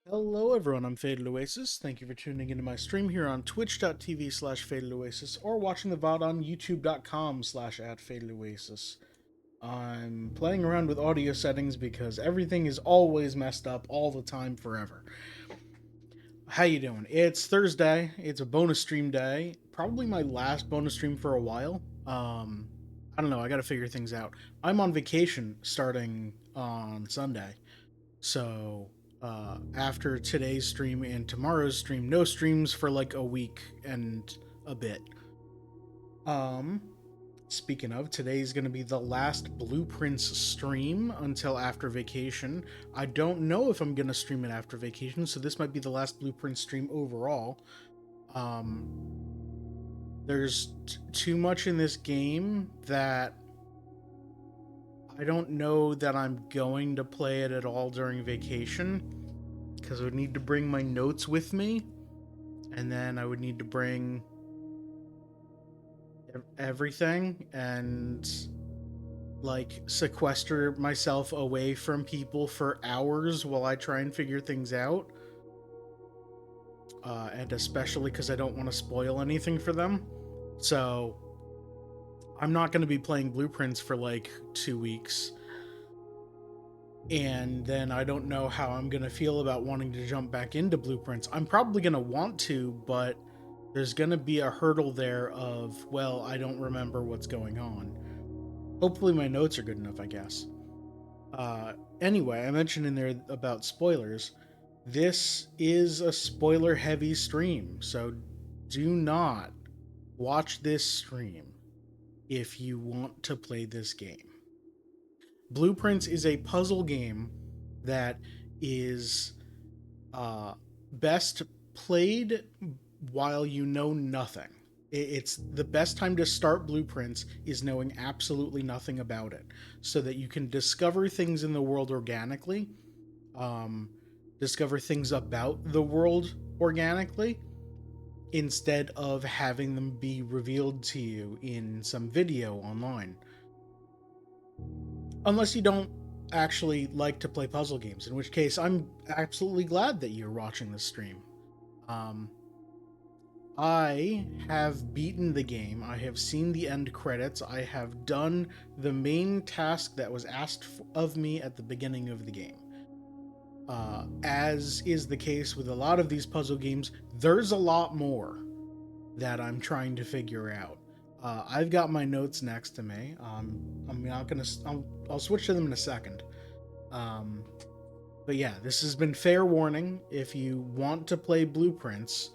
Hello everyone, I'm Faded Oasis. Thank you for tuning into my stream here on twitch.tv/Faded Oasis or watching the VOD on youtube.com/@Faded Oasis. I'm playing around with audio settings because everything is always messed up all the time forever. How you doing? It's Thursday. It's a bonus stream day. Probably my last bonus stream for a while. I don't know, I gotta figure things out. I'm on vacation starting on Sunday. So after today's stream and tomorrow's stream, no streams for like a week and a bit. Um, Speaking of, today's going to be the last Blueprints stream until after vacation. I don't know if I'm going to stream it after vacation, so this might be the last Blueprint stream overall. Um, there's too much in this game that I don't know that I'm going to play it at all during vacation because I would need to bring my notes with me, and then I would need to bring everything and like sequester myself away from people for hours while I try and figure things out. And especially because I don't want to spoil anything for them. So I'm not going to be playing Blueprints for like 2 weeks. And then I don't know how I'm going to feel about wanting to jump back into Blueprints. I'm probably going to want to, but there's going to be a hurdle there of, well, I don't remember what's going on. Hopefully my notes are good enough, I guess. Anyway, I mentioned in there about spoilers. This is a spoiler heavy stream, so do not watch this stream if you want to play this game. Blueprints is a puzzle game that is best played while you know nothing. It's the best time to start Blueprints is knowing absolutely nothing about it, so that you can discover things in the world organically, um, discover things about the world organically, instead of having them be revealed to you in some video online. Unless you don't actually like to play puzzle games, in which case I'm absolutely glad that you're watching this stream. Um, I have beaten the game. I have seen the end credits. I have done the main task that was asked of me at the beginning of the game. As is the case with a lot of these puzzle games, there's a lot more that I'm trying to figure out. I've got my notes next to me. I'm not gonna. I'll switch to them in a second. Um, but yeah, this has been fair warning. If you want to play Blueprints,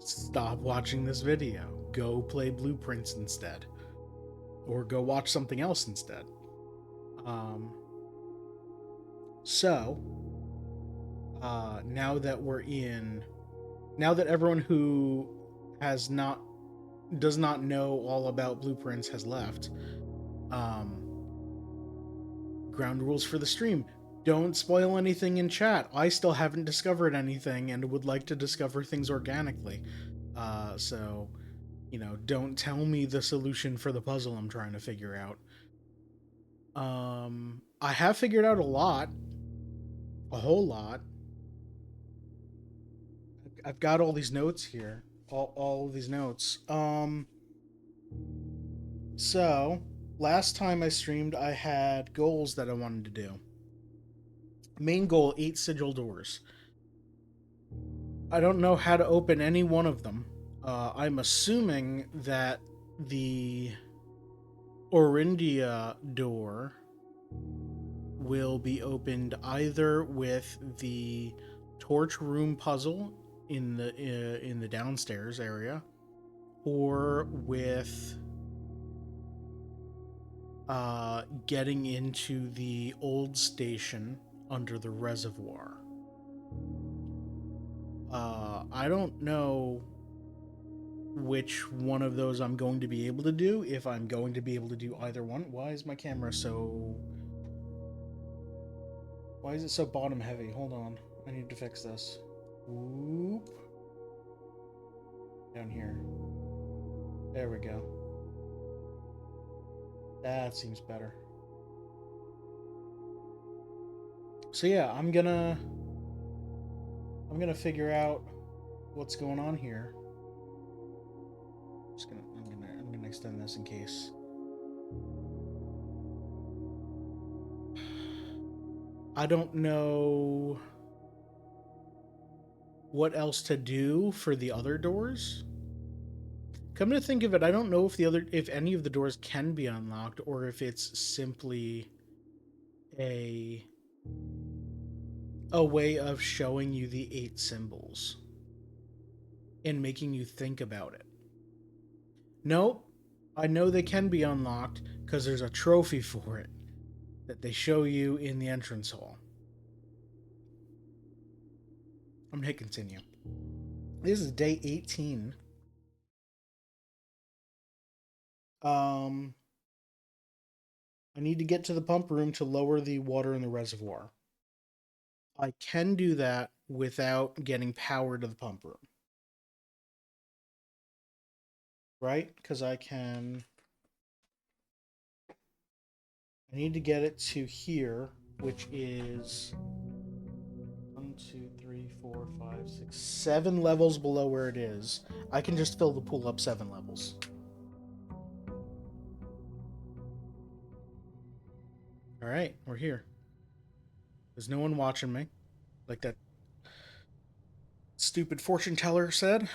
stop watching this video. Go play Blueprints instead, or go watch something else instead. Um, so now that we're in, now that everyone who has not does not know all about Blueprints has left, um, ground rules for the stream. Don't spoil anything in chat. I still haven't discovered anything and would like to discover things organically. So, don't tell me the solution for the puzzle I'm trying to figure out. I have figured out a whole lot. I've got all these notes here, all of these notes. So last time I streamed, I had goals that I wanted to do. Main goal: 8 sigil doors. I don't know how to open any one of them. I'm assuming that the Orindia door will be opened either with the torch room puzzle in the downstairs area, or with getting into the old station under the reservoir. I don't know which one of those I'm going to be able to do, if I'm going to be able to do either one. Why is my camera so... Why is it so bottom heavy? Hold on. I need to fix this. Whoop. Down here. There we go. That seems better. So yeah, I'm gonna I'm gonna figure out what's going on here. I'm gonna extend this in case. I don't know what else to do for the other doors. Come to think of it, I don't know if any of the doors can be unlocked or if it's simply a a way of showing you the 8 symbols and making you think about it. Nope. I know they can be unlocked because there's a trophy for it that they show you in the entrance hall. I'm gonna hit continue. This is day 18. Um, I need to get to the pump room to lower the water in the reservoir. I can do that without getting power to the pump room. Right? Because I need to get it to here, which is 1, 2, 3, 4, 5, 6, 7 levels below where it is. I can just fill the pool up 7 levels. All right, we're here. There's no one watching me, like that stupid fortune teller said.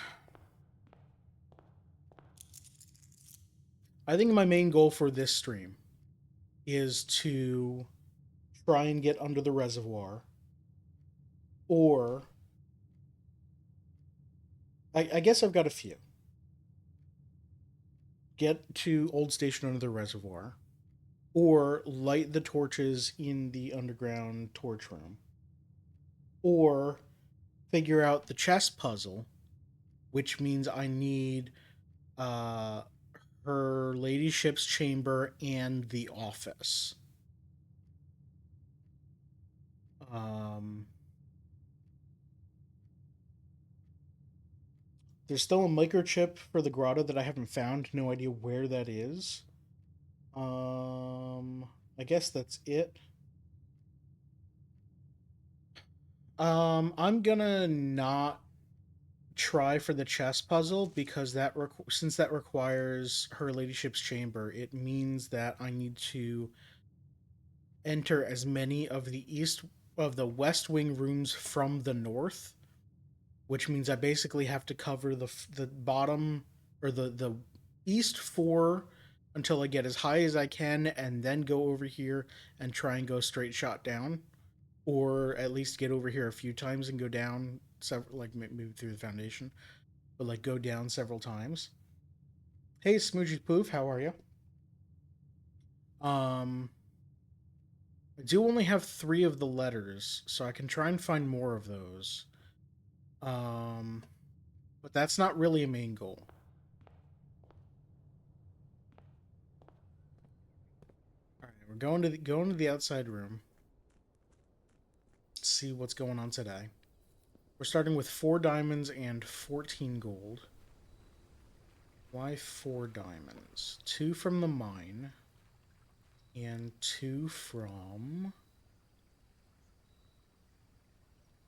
I think my main goal for this stream is to try and get under the reservoir, or I guess I've got a few. Get to Old Station under the reservoir, or light the torches in the underground torch room, or figure out the chess puzzle, which means I need uh, her ladyship's chamber and the office. Um, there's still a microchip for the grotto that I haven't found. No idea where that is. I guess that's it. I'm gonna not try for the chess puzzle because since that requires her ladyship's chamber, it means that I need to enter as many of the west wing rooms from the north, which means I basically have to cover the bottom or the east 4 until I get as high as I can and then go over here and try and go straight shot down, or at least get over here a few times and go down several, like maybe through the foundation, but like go down several times. Hey, Smoochie Poof, how are you? Um, I do only have 3 of the letters, so I can try and find more of those. Um, but that's not really a main goal. All right, we're going to the outside room. Let's see what's going on today. We're starting with 4 diamonds and 14 gold. Why 4 diamonds? 2 from the mine and 2 from...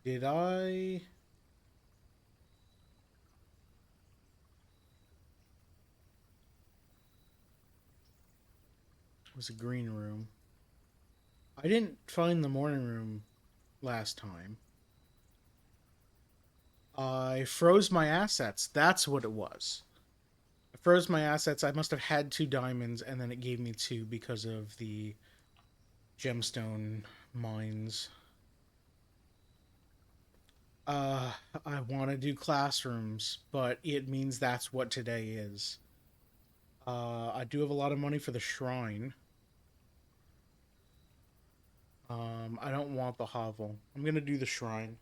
Did I... It was a green room. I didn't find the morning room last time. I froze my assets. That's what it was. I froze my assets. I must have had 2 diamonds, and then it gave me 2 because of the gemstone mines. Uh, I want to do classrooms, but it means that's what today is. I do have a lot of money for the shrine. I don't want the hovel. I'm gonna do the shrine.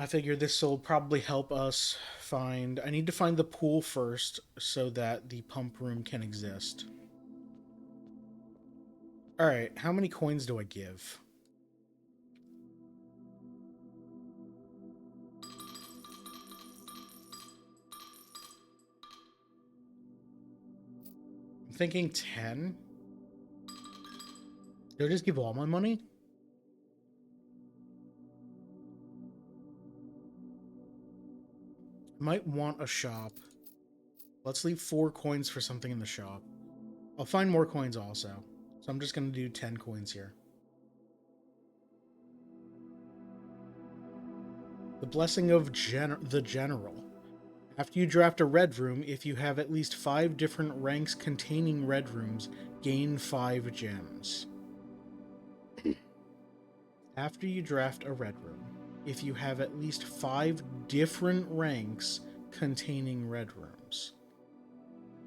I figure this will probably help us find... I need to find the pool first so that the pump room can exist. Alright, how many coins do I give? I'm thinking 10. Did I just give all my money? might want a shop. Let's leave 4 coins for something in the shop. I'll find more coins also. So I'm just going to do 10 coins here. The Blessing of the General. After you draft a red room, if you have at least 5 different ranks containing red rooms, gain 5 gems. After you draft a red room, if you have at least 5 different ranks containing red rooms.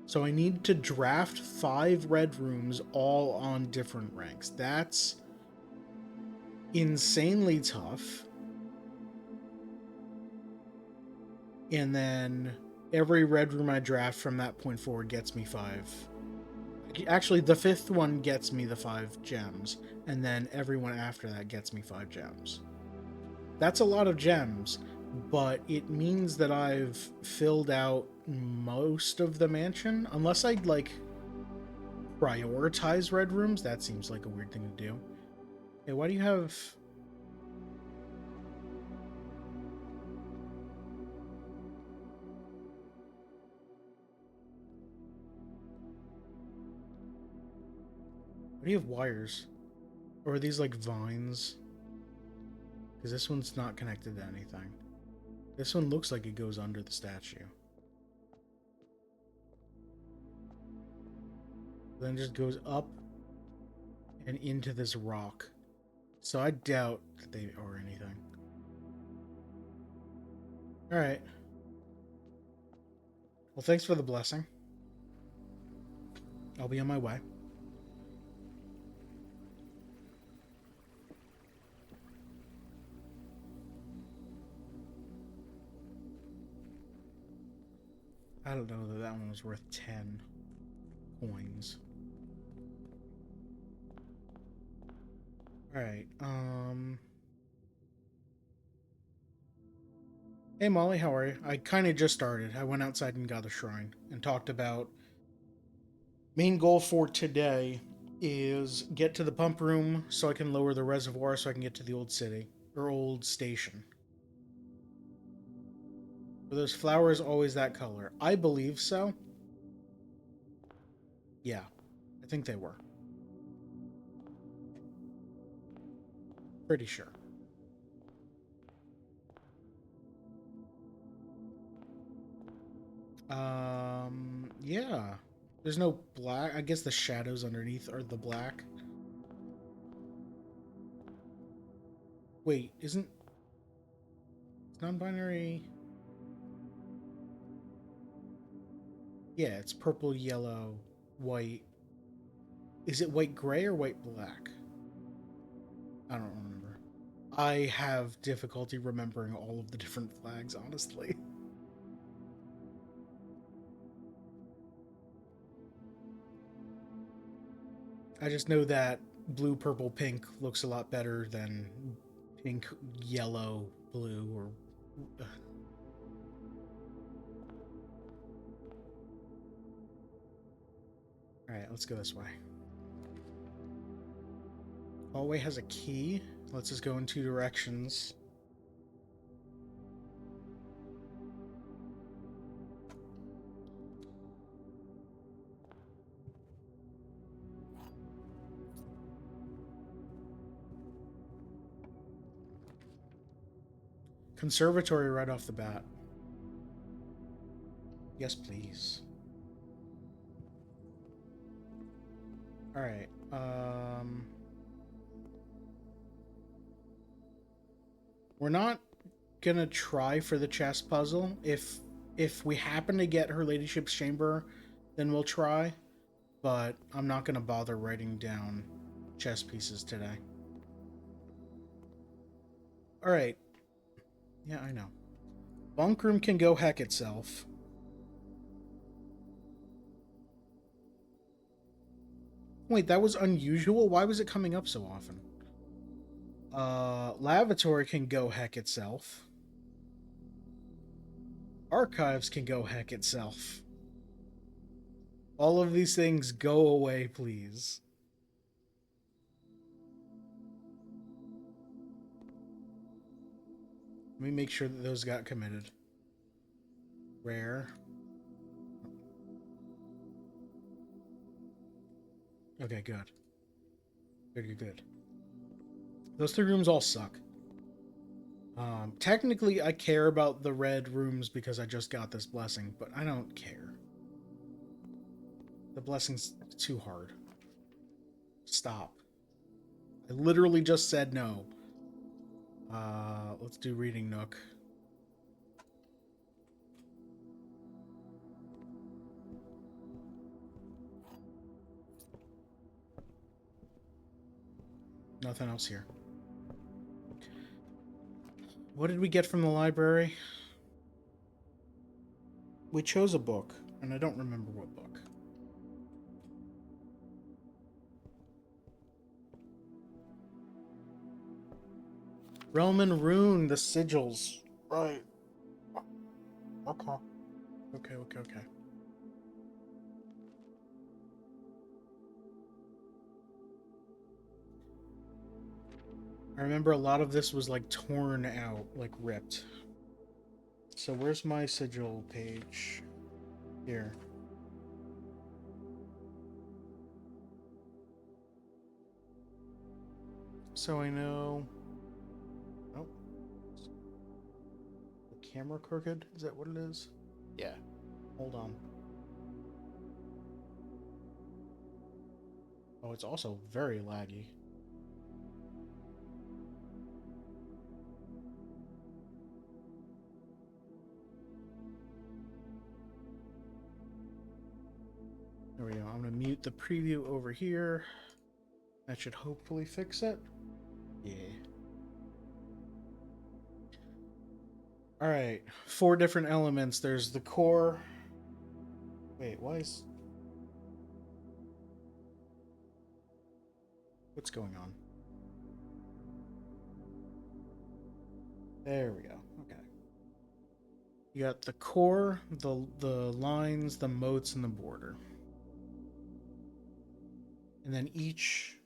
So I need to draft 5 red rooms all on different ranks. That's insanely tough. And then every red room I draft from that point forward gets me 5. Actually, the 5th one gets me the 5 gems, and then everyone after that gets me 5 gems. That's a lot of gems, but it means that I've filled out most of the mansion. Unless I, like, prioritize red rooms. That seems like a weird thing to do. Hey, why do you have... Why do you have wires? Or are these like vines? Because this one's not connected to anything. This one looks like it goes under the statue. Then just goes up and into this rock. So I doubt that they are anything. Alright. Well, thanks for the blessing. I'll be on my way. I don't know that that one was worth 10 coins. Alright, Hey Molly, how are you? I kind of just started. I went outside and got a shrine and talked about... Main goal for today is get to the pump room so I can lower the reservoir so I can get to the old city, or old station. Were those flowers always that color? I believe so. Yeah, I think they were. Pretty sure. Yeah. There's no black. I guess the shadows underneath are the black. Wait, isn't... It's non-binary... Yeah, it's purple, yellow, white. Is it white gray or white black? I don't remember. I have difficulty remembering all of the different flags, honestly. I just know that blue, purple, pink looks a lot better than pink, yellow, blue, or... Alright, let's go this way. Hallway has a key. Lets us go in 2 directions. Conservatory right off the bat. Yes, please. Alright, we're not gonna try for the chess puzzle. If we happen to get her ladyship's chamber, then we'll try. But I'm not gonna bother writing down chess pieces today. Alright. Yeah, I know. Bunk room can go heck itself. Wait, that was unusual? Why was it coming up so often? Lavatory can go heck itself. Archives can go heck itself. All of these things go away, please. Let me make sure that those got committed. Rare. Okay, good. Good. Those 3 rooms all suck. Technically, I care about the red rooms because I just got this blessing, but I don't care. The blessing's too hard. Stop. I literally just said no. Let's do Reading Nook. Nothing else here. What did we get from the library? We chose a book, and I don't remember what book. Realm and Rune, the sigils. Right. Okay. Okay. I remember a lot of this was like torn out, like ripped. So where's my sigil page? Here. So I know... Oh. The camera crooked? Is that what it is? Yeah. Hold on. Oh, it's also very laggy. There we go. I'm going to mute the preview over here. That should hopefully fix it. Yeah. Alright. 4 different elements. There's the core. Wait, why is... What's going on? There we go. Okay. You got the core, the lines, the moats, and the border. And then each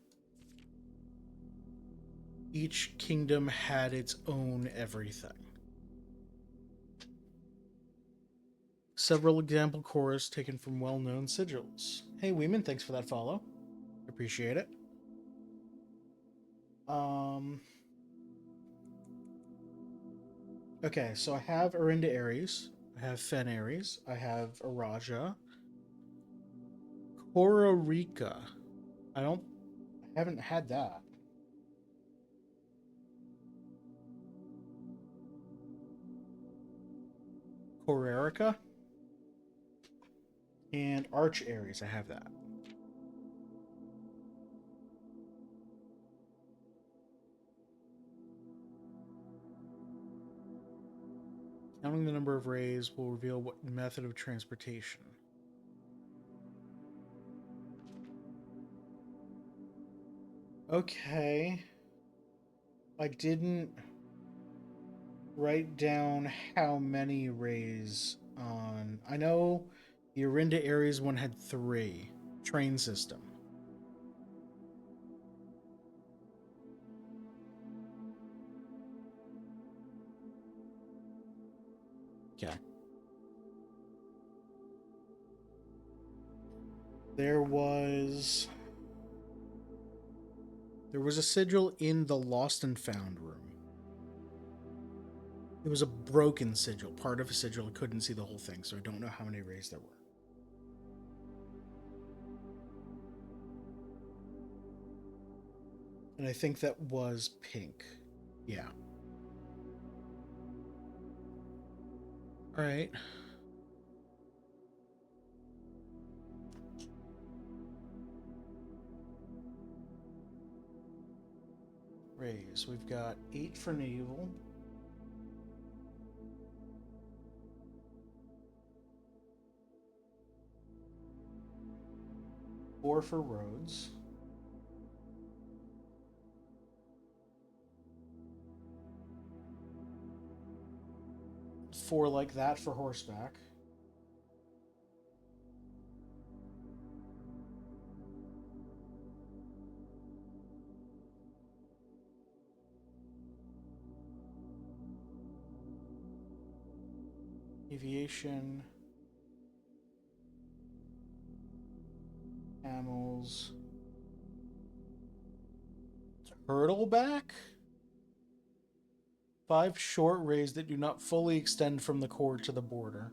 kingdom had its own everything. Several example cores taken from well-known sigils. Hey, Weeman, thanks for that follow. Appreciate it. Okay, so I have Arinda Ares, I have Fen Ares, I have Araja, Kororika. I haven't had that. Korerica and Arch Ares. I have that. Counting the number of rays will reveal what method of transportation. Okay. I didn't write down how many rays on... I know the Arinda Ares one had 3. Train system. Okay. There was a sigil in the Lost and Found room. It was a broken sigil, part of a sigil. I couldn't see the whole thing, so I don't know how many rays there were. And I think that was pink. Yeah. Alright. Rays. We've got 8 for naval. Four for roads. Four like that for horseback. Aviation. Camels. Turtleback? 5 short rays that do not fully extend from the core to the border.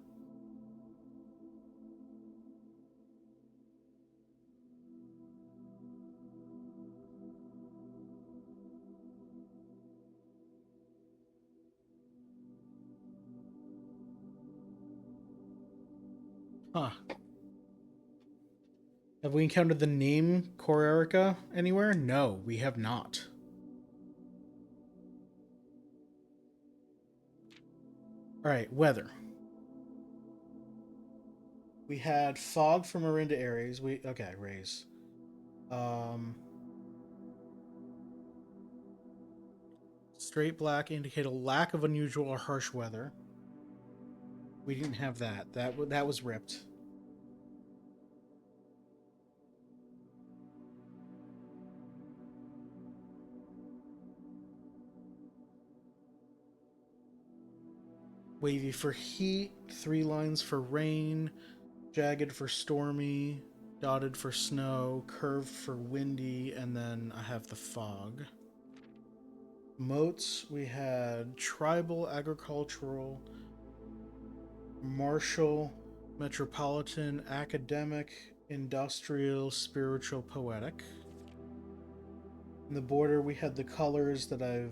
Huh. Have we encountered the name Corerica anywhere? No, we have not. Alright, weather. We had fog from Marin to Aries. Okay, rays. Straight black indicate a lack of unusual or harsh weather. We didn't have that. That was ripped. Wavy for heat, 3 lines for rain, jagged for stormy, dotted for snow, curved for windy, and then I have the fog. Moats, we had tribal, agricultural, martial, metropolitan, academic, industrial, spiritual, poetic. In the border, we had the colors that I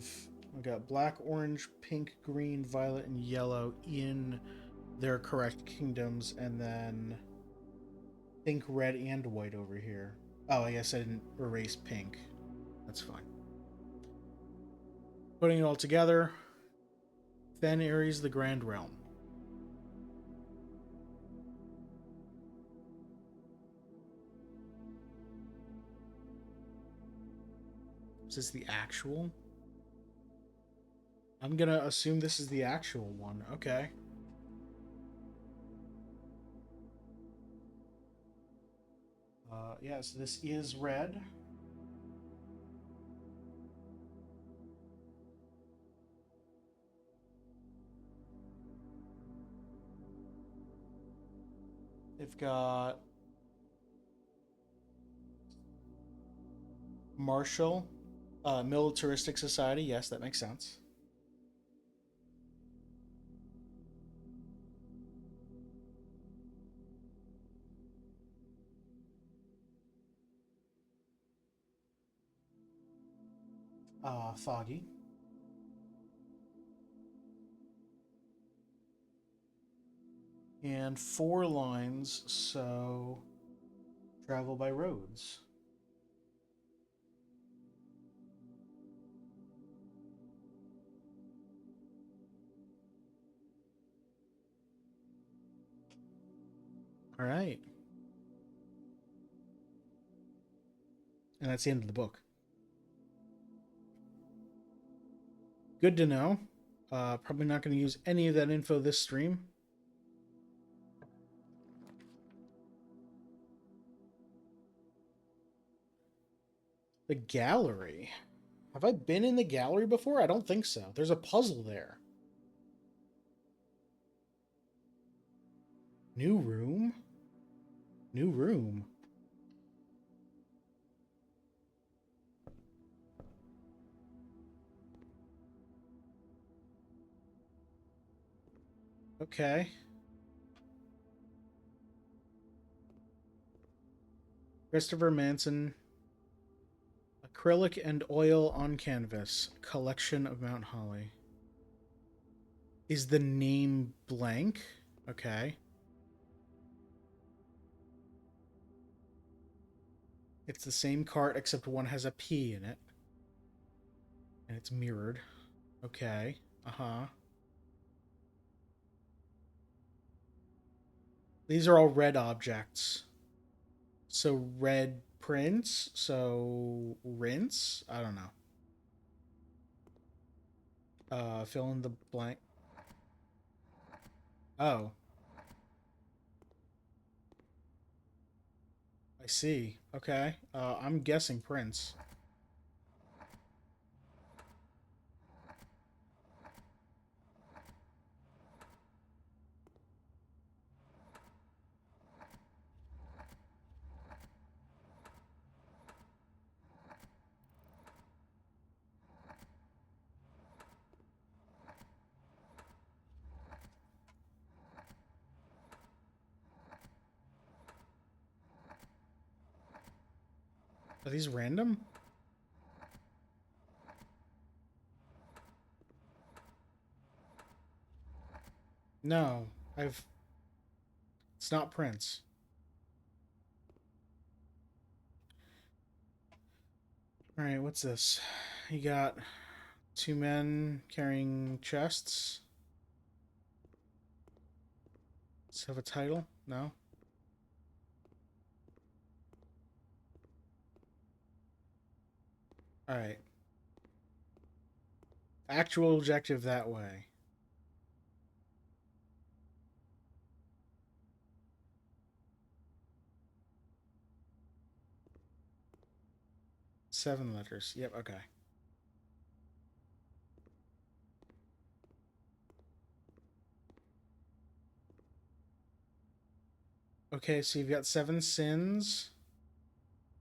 got black, orange, pink, green, violet, and yellow in their correct kingdoms, and then pink, red, and white over here. Oh, I guess I didn't erase pink. That's fine. Putting it all together, then Aries, the Grand Realm. Is this the actual? I'm gonna assume this is the actual one. Okay. Yeah, so this is red. They've got martial, militaristic society. Yes, that makes sense. Foggy. And 4 lines, so travel by roads. All right. And that's the end of the book. Good to know. Probably not going to use any of that info this stream. The gallery. Have I been in the gallery before? I don't think so. There's a puzzle there. New room? New room. Okay. Christopher Manson. Acrylic and oil on canvas. Collection of Mount Holly. Is the name blank? Okay. It's the same cart except one has a P in it. And it's mirrored. Okay. Uh-huh. These are all red objects. So red prints. So rinse. I don't know. Fill in the blank. Oh, I see. Okay. I'm guessing prints. Are these random? No, I've... It's not Prince. Alright, what's this? You got two men carrying chests. Does it have a title? No? Alright. Actual objective that way. Seven letters. Yep, okay. Okay, so you've got seven sins.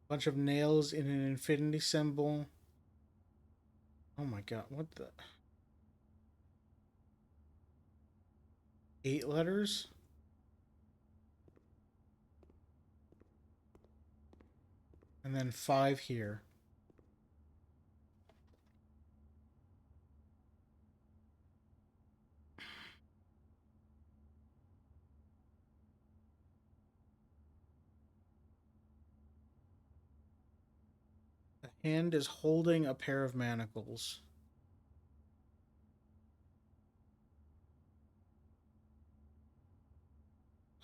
Bunch of nails in an infinity symbol. Oh my god, what the... 8 letters? And then 5 here. The hand is holding a pair of manacles.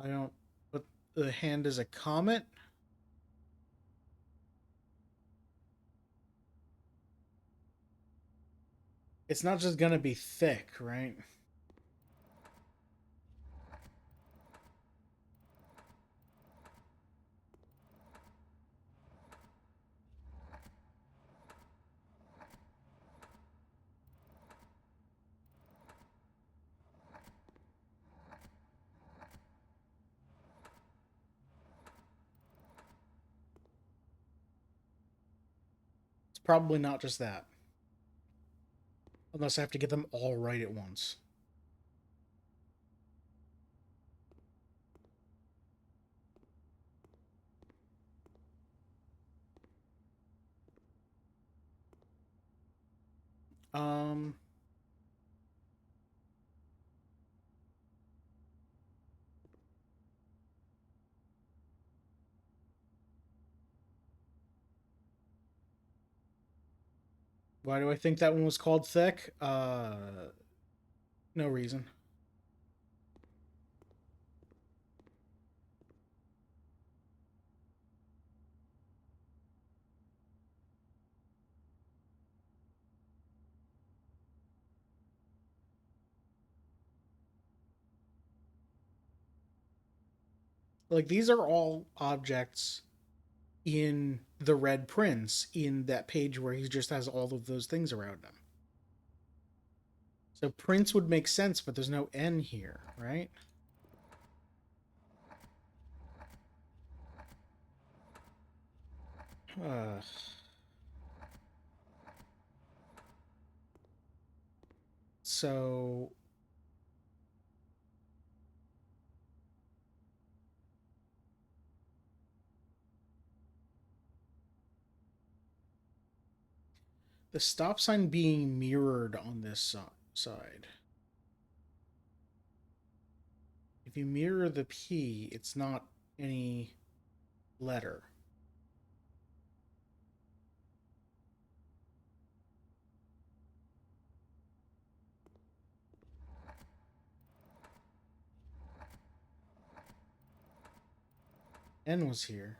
I don't... But the hand is a comet? It's not just gonna be thick, right? It's probably not just that. Unless I have to get them all right at once. Um... Why do I think that one was called thick? No reason. Like, these are all objects in the Red Prince, in that page where he just has all of those things around him. So Prince would make sense, but there's no N here, right? Uh, so the stop sign being mirrored on this side. If you mirror the P, it's not any letter. N was here.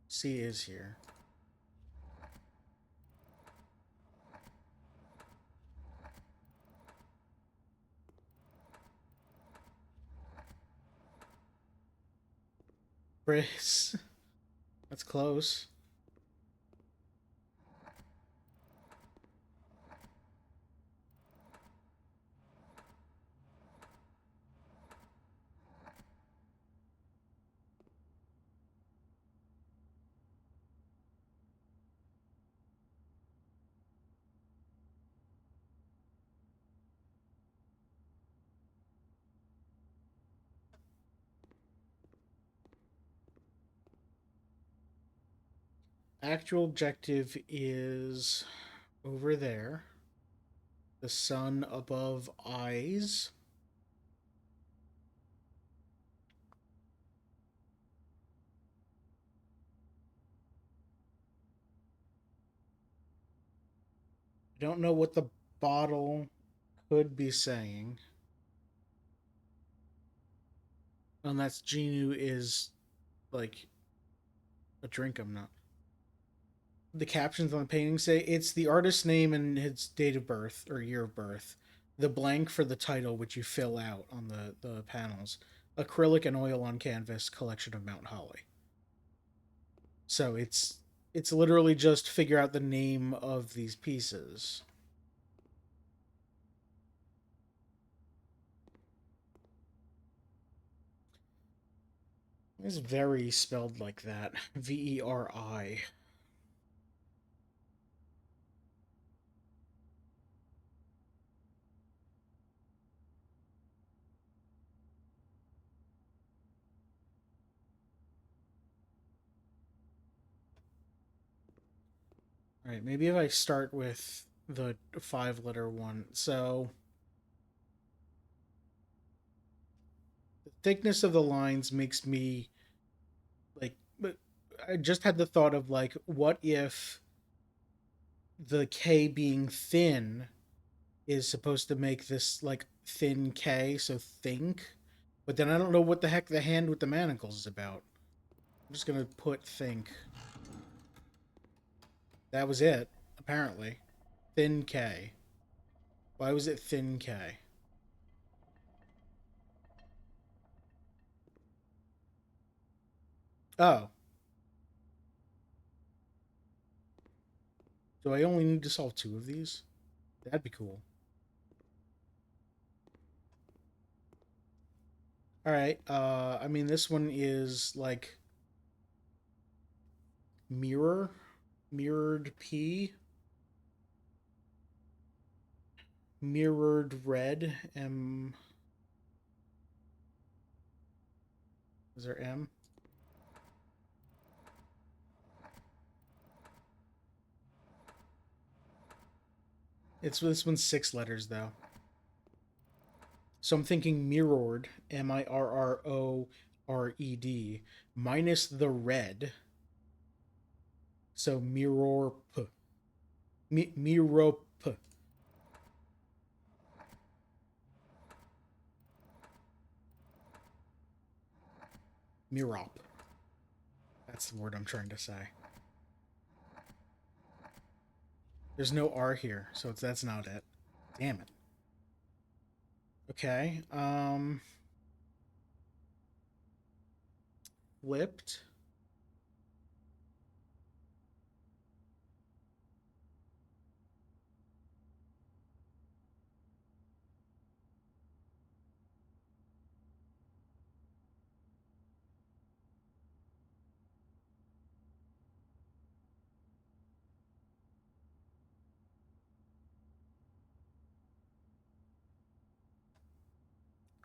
C is here. Brace. That's close. Actual objective is over there. The sun above eyes. I don't know what the bottle could be saying. Unless Genu is like a drink, I'm not. The captions on the painting say it's the artist's name and his date of birth or year of birth. The blank for the title, which you fill out on the panels. Acrylic and oil on canvas, collection of Mount Holly. So it's literally just figure out the name of these pieces. It's very spelled like that. Veri. All right, maybe if I start with the 5-letter one. So the thickness of the lines makes me like, but I just had the thought of like, what if the K being thin is supposed to make this like thin K, so think. But then I don't know what the heck the hand with the manacles is about. I'm just gonna put think. That was it, apparently. Thin K. Why was it thin K? Oh. Do I only need to solve 2 of these? That'd be cool. Alright, I mean this one is like mirror. Mirrored P. Mirrored red. M. Is there M? It's this one's 6 letters though. So I'm thinking mirrored, Mirrored, minus the red. So mirror p. Mirror p. Mirop. That's the word I'm trying to say. There's no R here, so that's not it. Damn it. Okay. Flipped.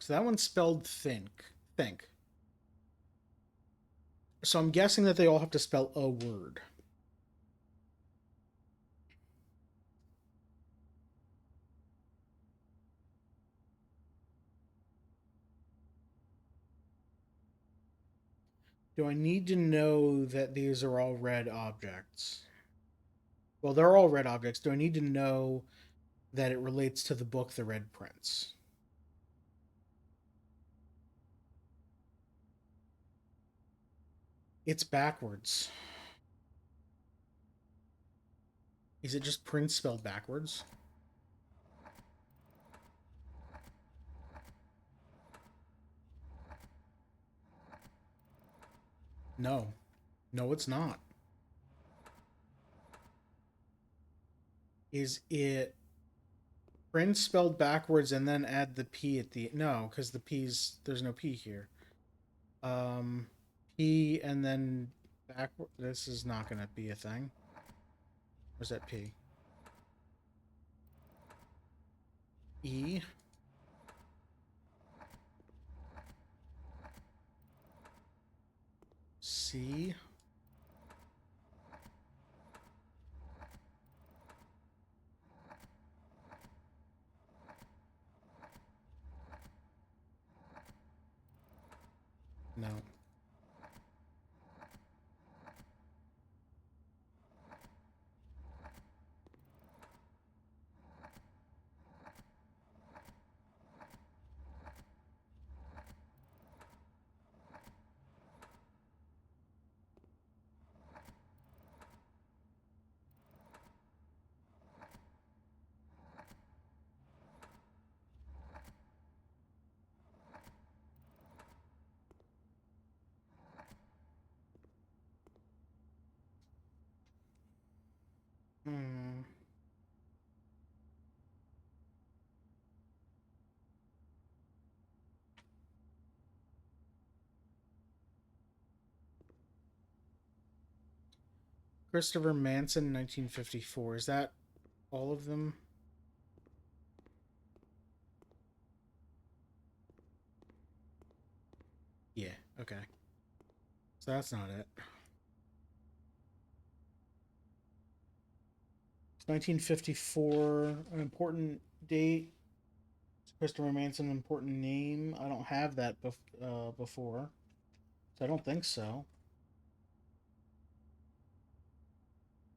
So that one's spelled think. Think. So I'm guessing that they all have to spell a word. Do I need to know that these are all red objects? Well, they're all red objects. Do I need to know that it relates to the book The Red Prince? It's backwards. Is it just Prince spelled backwards? No. No, it's not. Is it Prince spelled backwards and then add the P at the no, because the P's there's no P here. Um P and then backward. This is not gonna be a thing. Where's that P? E. C. No. Hmm. Christopher Manson, 1954. Is that all of them? Yeah, okay. So that's not it. 1954, an important date. Christopher Manson, an important name. I don't have that before, so I don't think so.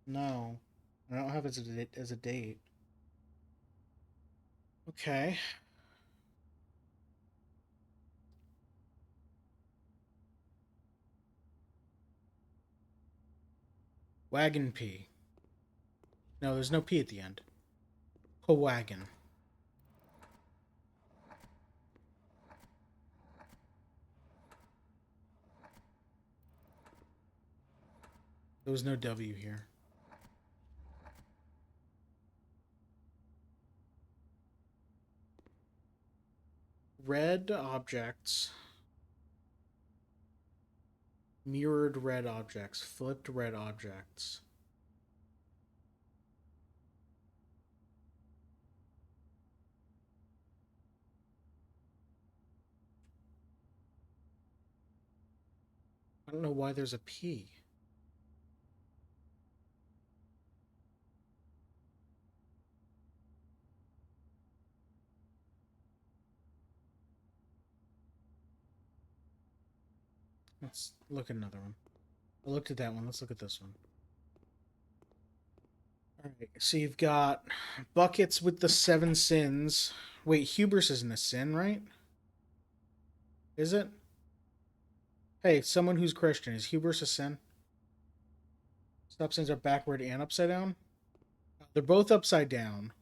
No, I don't have it as a date. Okay. Wagon P. No, there's no P at the end. Wagon. There was no W here. Red objects. Mirrored red objects. Flipped red objects. I don't know why there's a P. Let's look at another one. I looked at that one. Let's look at this one. All right. So you've got buckets with the 7 sins. Wait, hubris isn't a sin, right? Is it? Hey, someone who's Christian, is hubris a sin? Stop sins are backward and upside down? They're both upside down.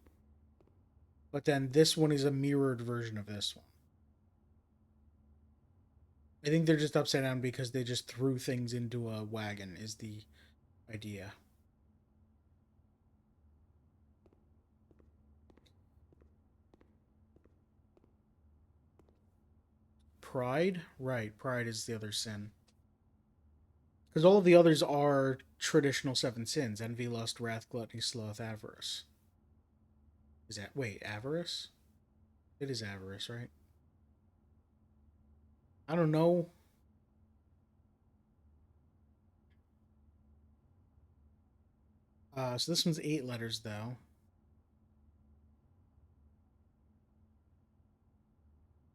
But then this one is a mirrored version of this one. I think they're just upside down because they just threw things into a wagon, is the idea. Pride? Right, pride is the other sin. Because all of the others are traditional 7 sins: envy, lust, wrath, gluttony, sloth, avarice. Is that. Wait, avarice? It is avarice, right? I don't know. So this one's 8 letters, though.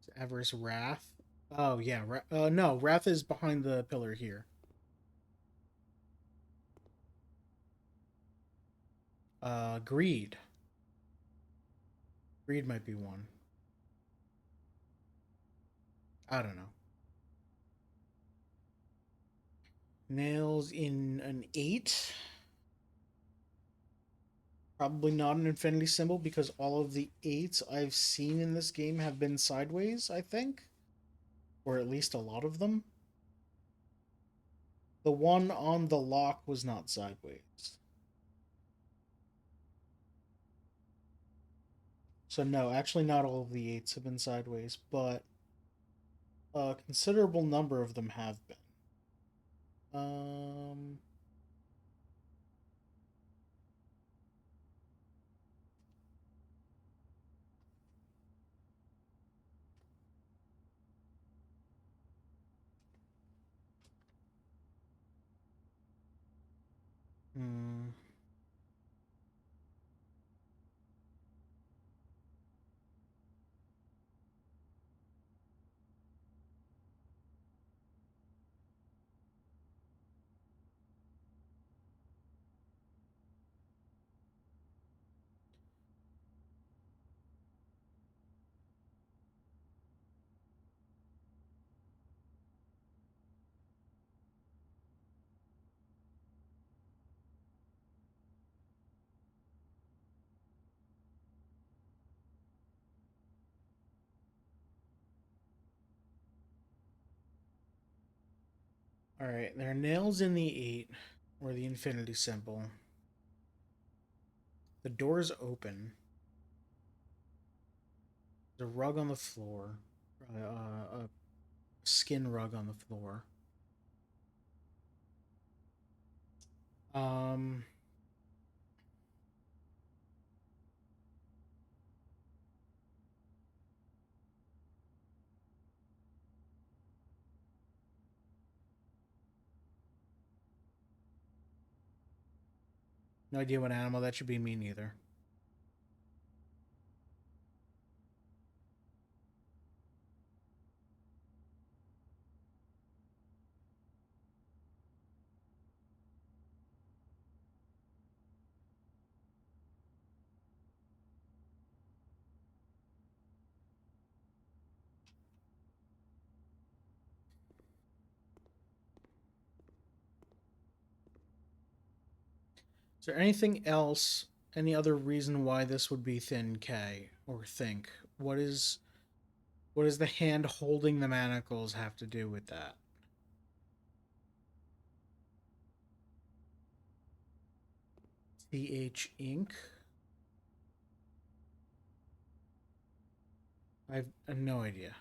Is avarice, wrath? Oh, yeah. No, wrath is behind the pillar here. Greed. Greed might be one. I don't know. Nails in an 8. Probably not an infinity symbol because all of the 8s I've seen in this game have been sideways, I think. Or at least a lot of them. The one on the lock was not sideways. So no, actually not all of the 8s have been sideways, but a considerable number of them have been. Um hmm. Alright, there are nails in the 8, or the infinity symbol. The door's open. There's a rug on the floor. A skin rug on the floor. Um... No idea what animal that should be, me neither. Is there anything else, any other reason why this would be thin K, or think? What does the hand holding the manacles have to do with that? CH ink? I have no idea.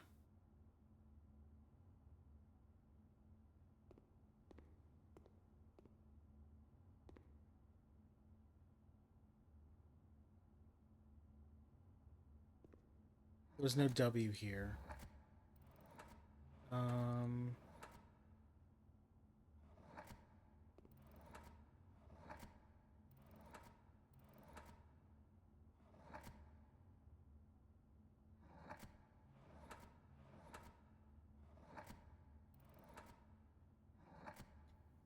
There's no W here. Um...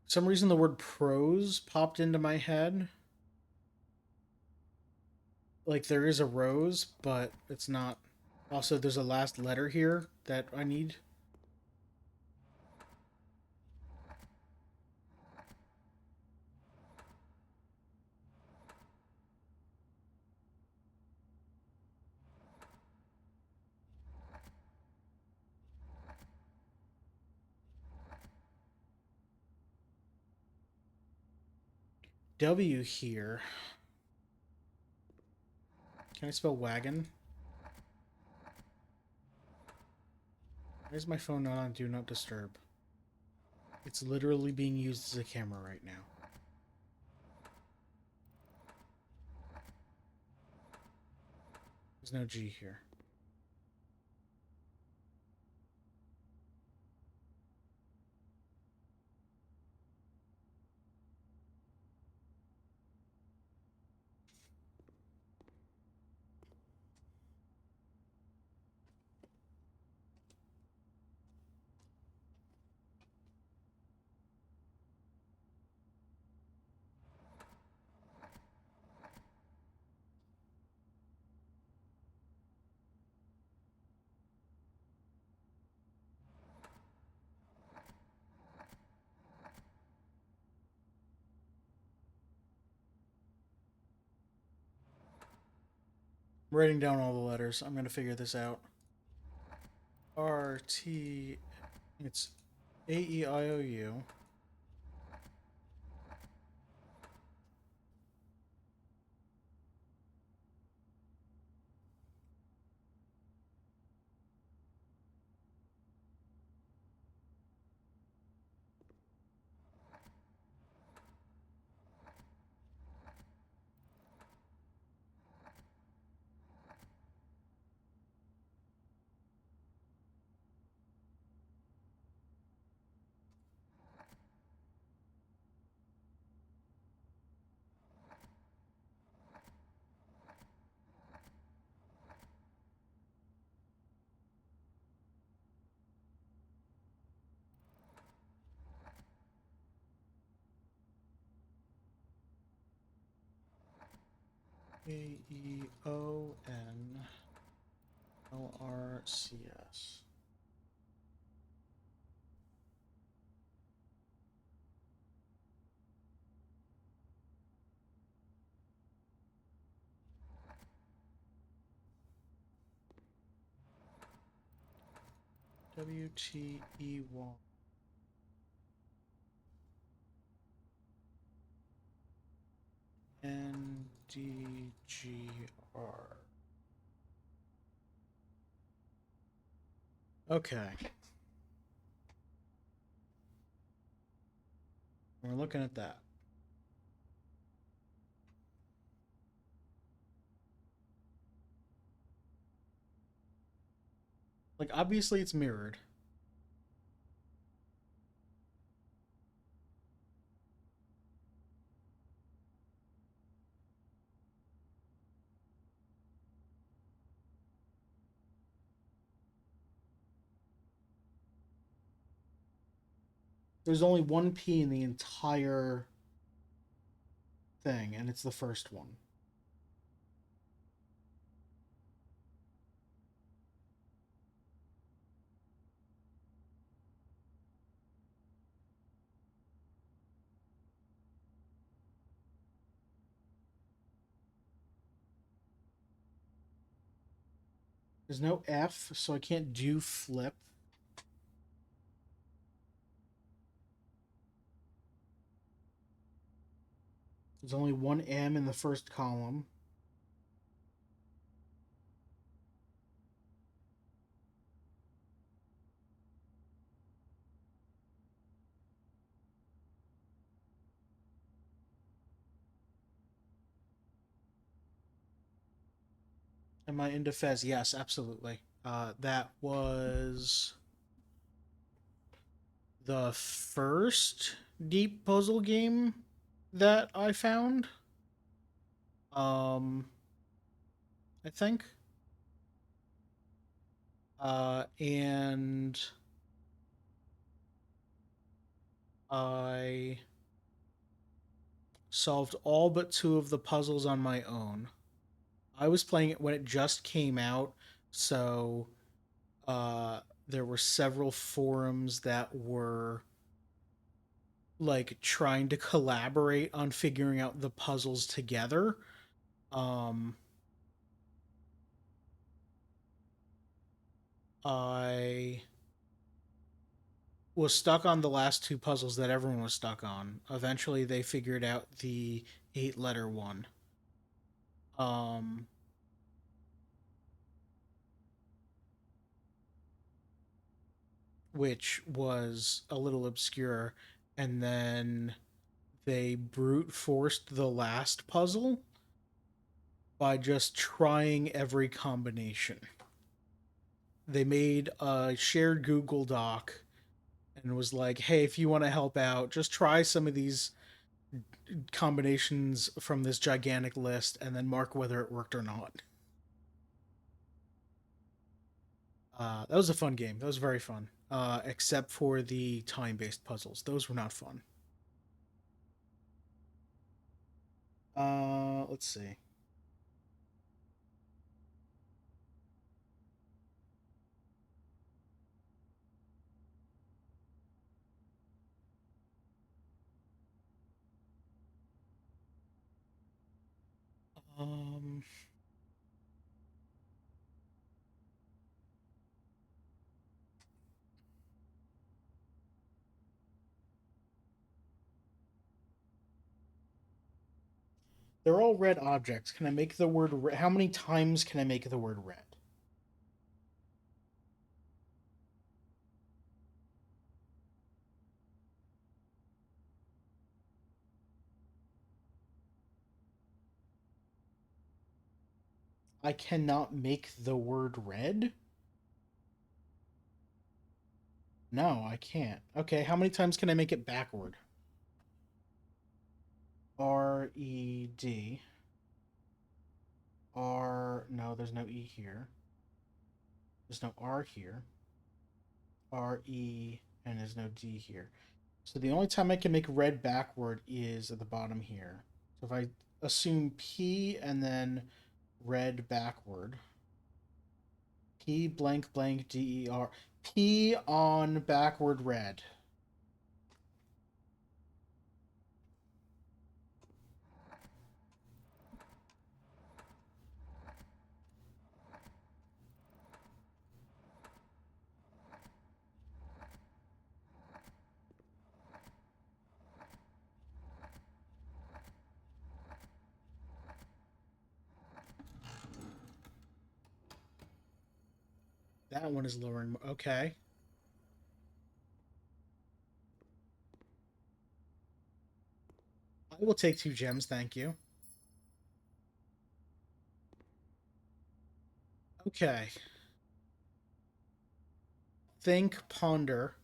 For some reason the word prose popped into my head. Like there is a rose, but it's not. Also, there's a last letter here that I need. W here. Can I spell wagon? Why is my phone not on Do Not Disturb? It's literally being used as a camera right now. There's no G here. I'm writing down all the letters. I'm gonna figure this out. R T. It's AEIOU. AEONLRCS. WTEY. NDGR. Okay. We're looking at that. Like, obviously it's mirrored. There's only one P in the entire thing, and it's the first one. There's no F, so I can't do flip. There's only one M in the first column. Am I into Fez? Yes, absolutely. That was the first deep puzzle game that I found. I think. And I solved all but two of the puzzles on my own. I was playing it when it just came out, so there were several forums that were like trying to collaborate on figuring out the puzzles together. Um, I was stuck on the last two puzzles that everyone was stuck on. Eventually, they figured out the 8-letter one. Um, which was a little obscure, and then they brute forced the last puzzle by just trying every combination. They made a shared Google Doc and was like, hey, if you want to help out, just try some of these combinations from this gigantic list and then mark whether it worked or not. That was a fun game. That was very fun. Except for the time based puzzles. Those were not fun. Let's see. Um, they're all red objects. Can I make the word red? How many times can I make the word red? I cannot make the word red? No, I can't. Okay, how many times can I make it backward? R-E-D. R. No, there's no E here. There's no R here. R-E. And there's no D here. So the only time I can make red backward is at the bottom here. So if I assume P and then red backward. P blank blank D-E-R. P on backward red. That one is lowering. Okay. I will take 2 gems, thank you. Okay. Think, ponder.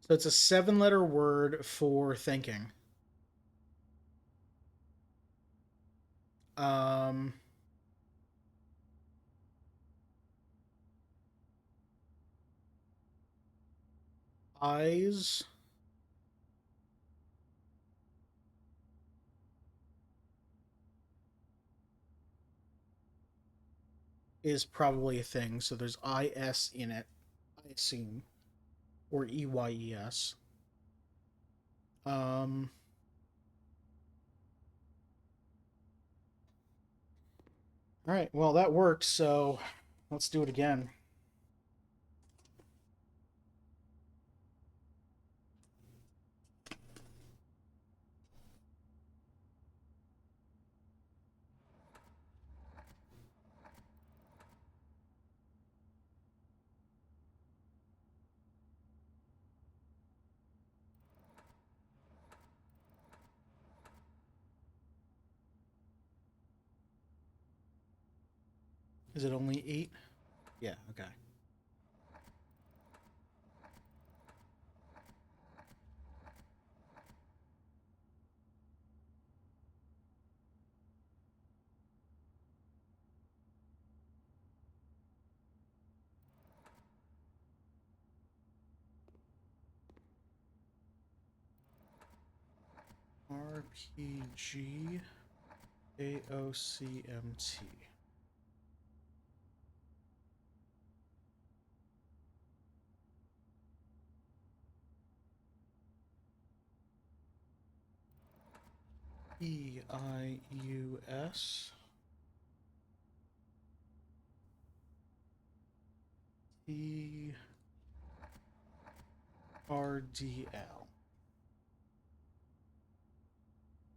So it's a 7-letter word for thinking. Um, eyes is probably a thing, so there's IS in it, I assume, or EYES. Um, all right, well, that worked, so let's do it again. Is it only 8? Yeah, okay. RPG AOCMT. EIUS TRDL.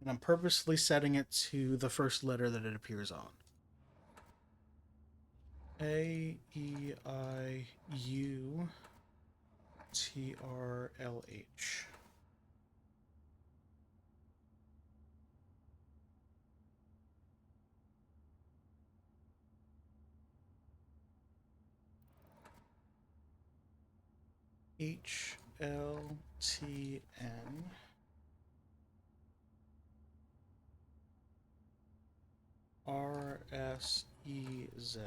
And I'm purposely setting it to the first letter that it appears on. AEIUTRLH. HLTN. RSEZ.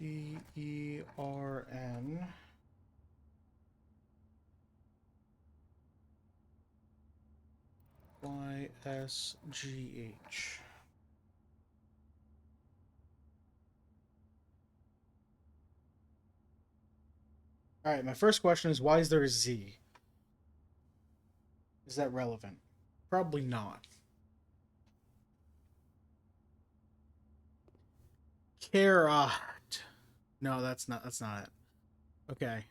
DERN. YSGH. All right, my first question is why is there a Z? Is that relevant? Probably not. Carrot. No, that's not it. Okay.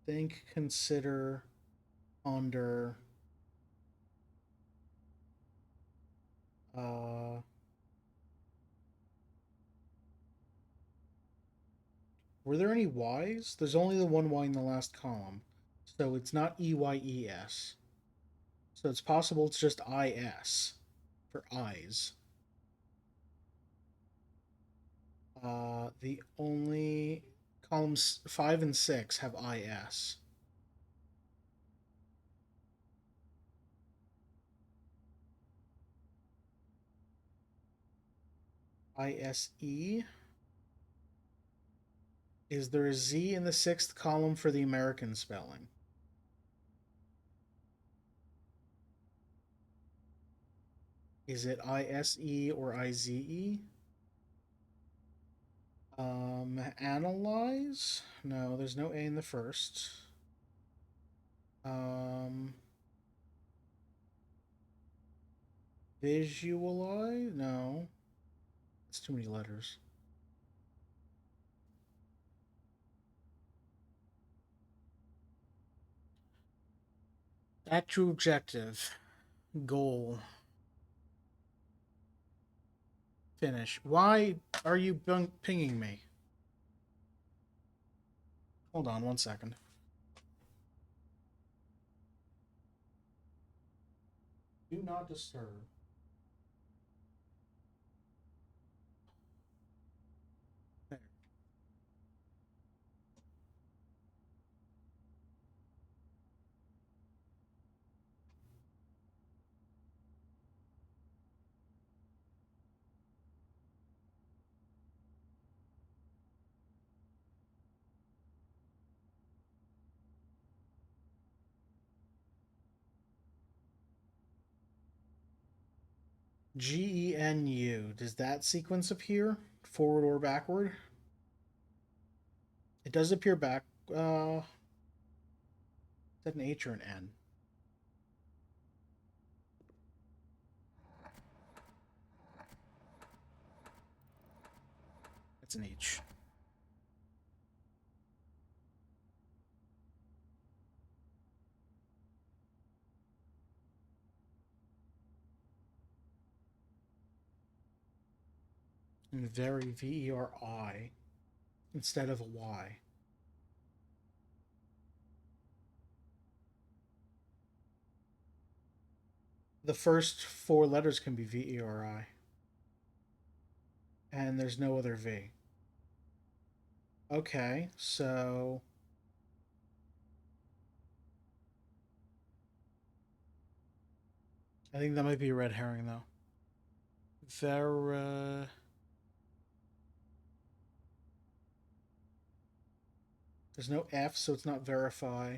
Think, consider, ponder. Uh Were there any Y's? There's only the one Y in the last column. So it's not EYES. So it's possible it's just IS for eyes. The only columns 5 and 6 have IS. ISE. Is there a Z in the 6th column for the American spelling? Is it ISE or IZE? Analyze? No, there's no A in the first. Um, Visualize? No. It's too many letters. Actual objective. Goal. Finish. Why are you pinging me? Hold on 1 second. Do not disturb. There. GENU. Does that sequence appear? Forward or backward? It does appear back. Is that an H or an N? It's an H. And very VERI instead of a Y. The first four letters can be VERI. And there's no other V. Okay, so I think that might be a red herring though. There's no F, so it's not verify.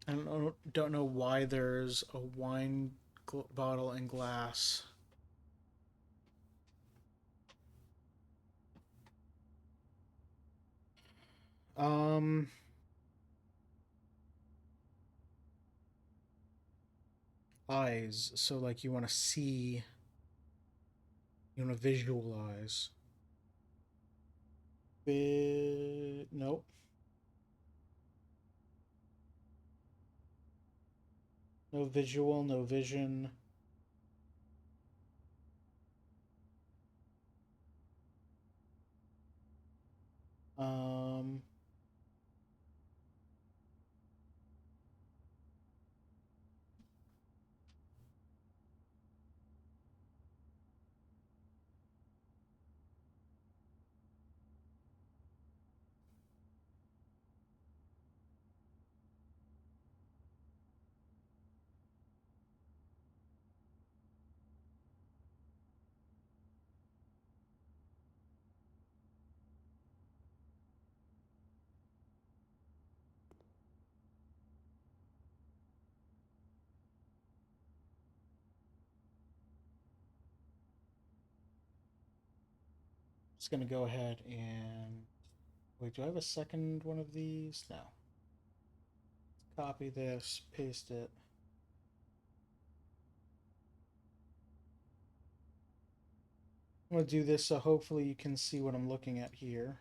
I don't know why there's a wine bottle and glass. Um, eyes. So like you want to see, you want to visualize. Nope. No visual, no vision. Um, just gonna go ahead and wait. Do I have a second one of these? No. Copy this, paste it. I'm gonna do this so hopefully you can see what I'm looking at here.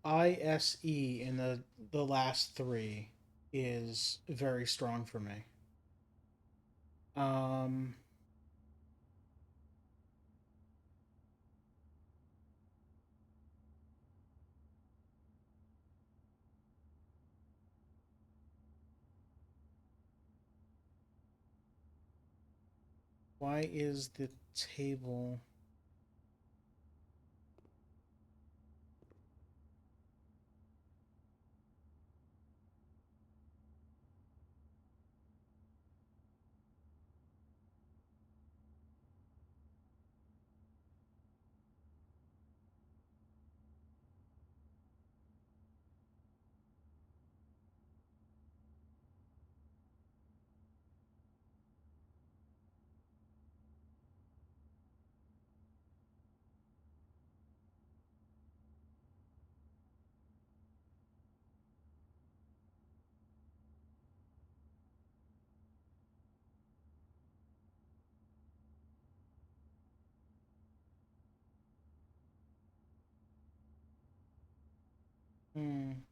ISE in the last three is very strong for me. Um, why is the table? Hmm.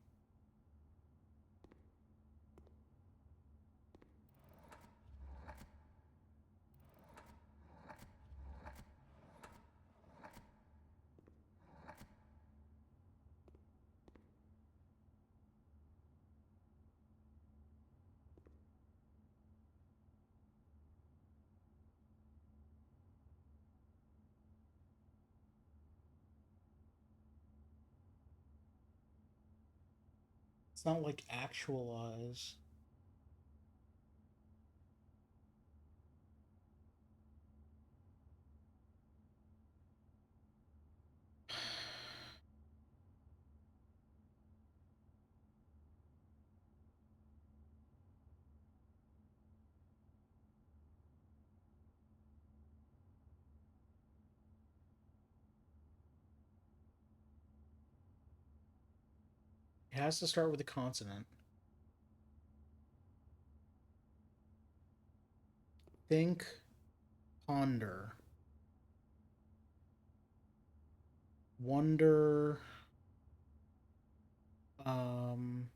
It's not like actualize. It has to start with a consonant. Think, ponder, wonder. Um,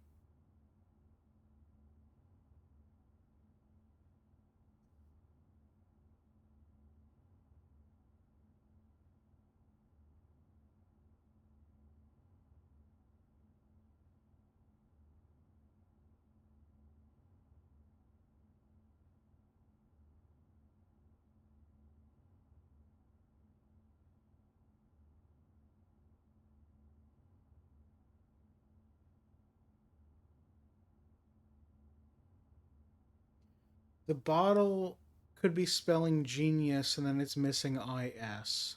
the bottle could be spelling genius and then it's missing IS,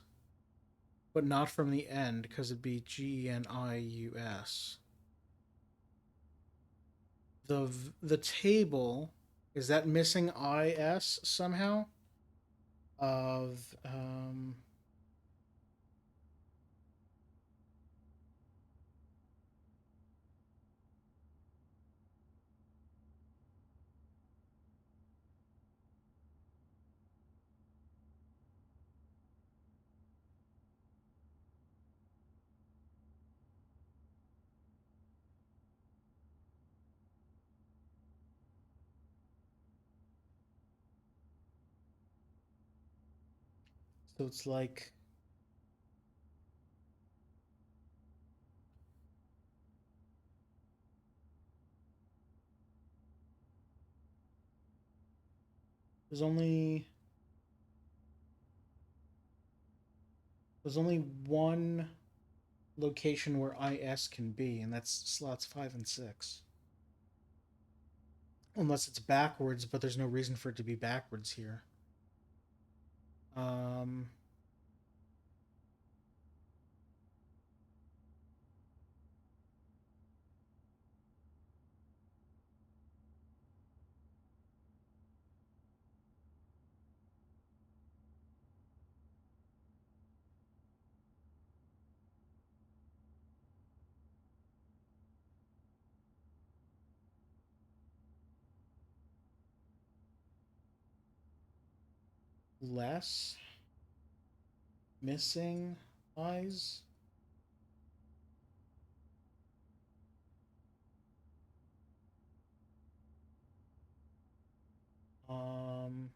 but not from the end because it'd be GENIUS. The table, is that missing IS somehow? Of so it's like there's only there's only one location where IS can be, and that's slots 5 and 6. Unless it's backwards, but there's no reason for it to be backwards here. Um, less missing eyes. Um,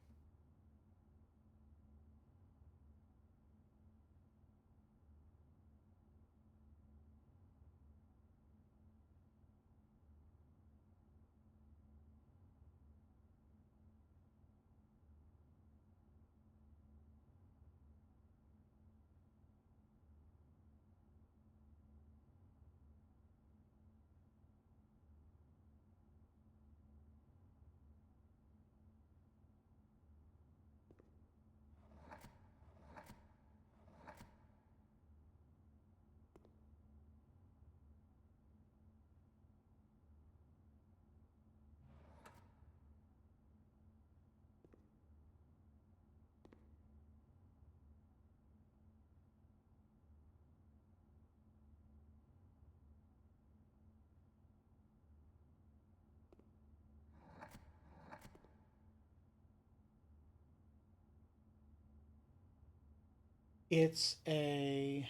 it's a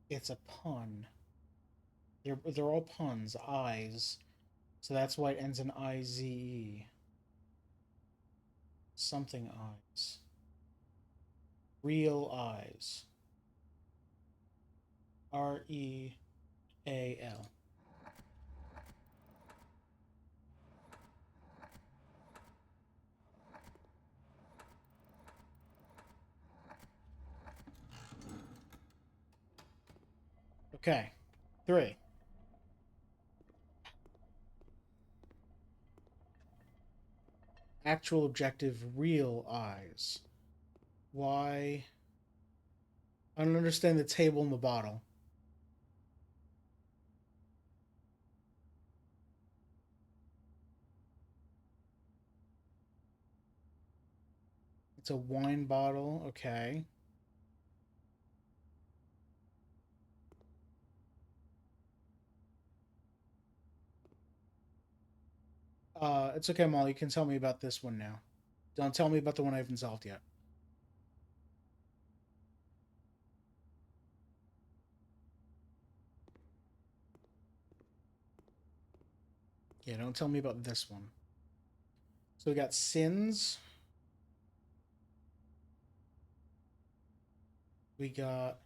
it's a pun. They're all puns. Eyes. So that's why it ends in IZE. Something eyes. Real eyes. REAL. Okay. 3. Actual objective, real eyes. Why? I don't understand the table in the bottle. It's a wine bottle. Okay. It's okay, Molly. You can tell me about this one now. Don't tell me about the one I haven't solved yet. Yeah, don't tell me about this one. So we got sins. We got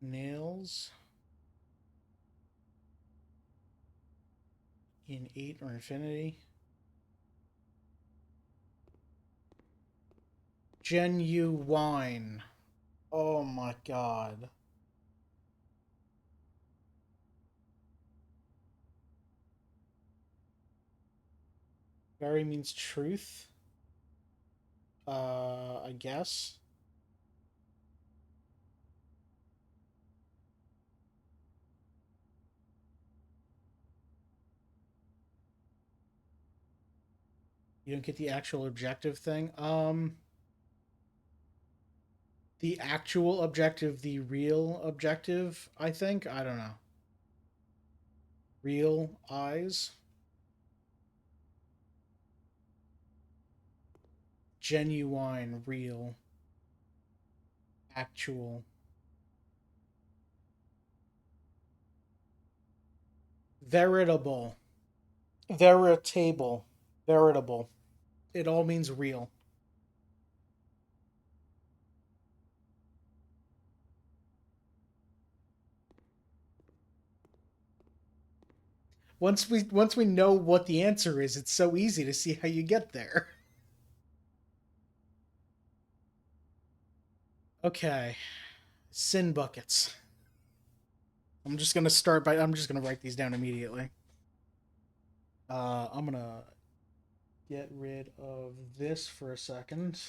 nails in 8 or infinity. Genuine. Oh my god. Very means truth. I guess. You don't get the actual objective thing. The actual objective, the real objective, I think. I don't know. Real eyes. Genuine, real, actual. Veritable. Veritable. Veritable. It all means real. Once we know what the answer is, it's so easy to see how you get there. Okay. Sin buckets. I'm just gonna write these down immediately. I'm gonna get rid of this for a second.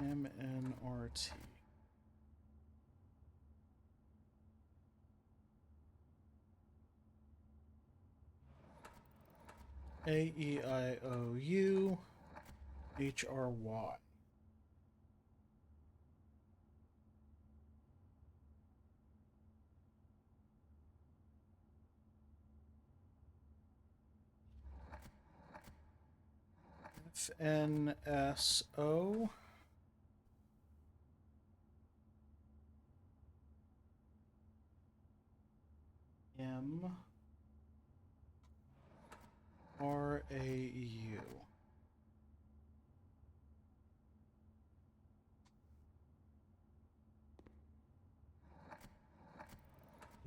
MNRT. AEIOU HRY. FNSO. MRAU.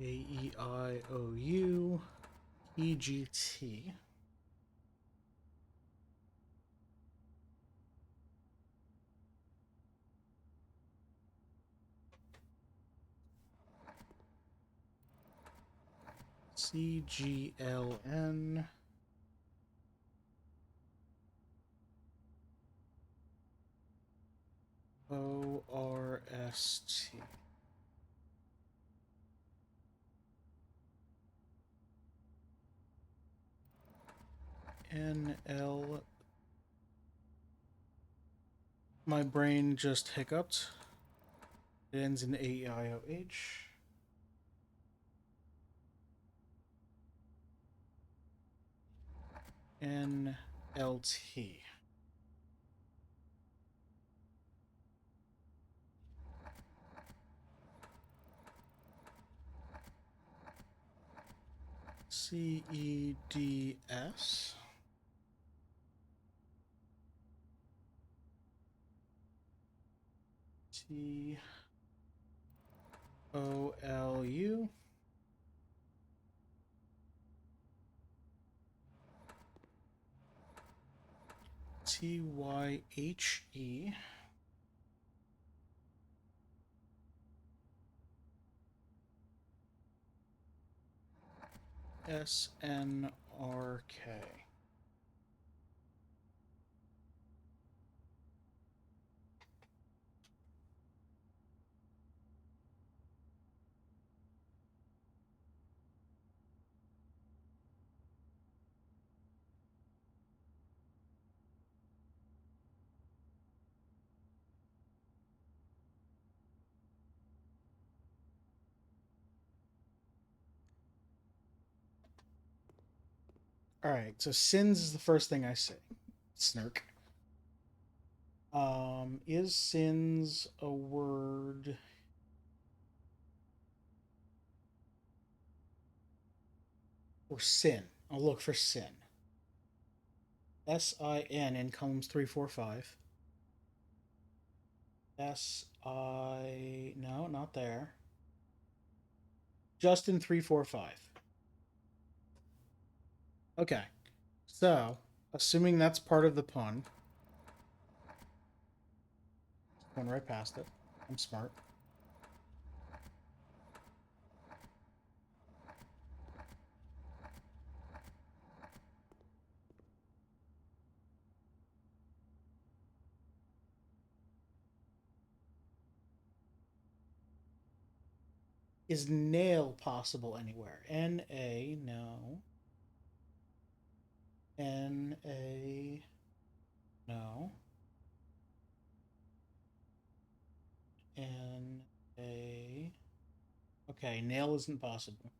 AEIOU EGT. CGLN. ORST. NL. My brain just hiccuped. It ends in AIOH. NLT. CEDS. TOLU. TYHE. SNRK. Alright, so sins is the first thing I say. Snark. Is sins a word? Or sin? I'll look for sin. SIN in columns 3, 4, 5. No, not there. Just in 3, 4, 5. Okay. So, assuming that's part of the pun. Went right past it. I'm smart. Is nail possible anywhere? N-A, no. N-A, no. N-A. Okay, nail isn't possible.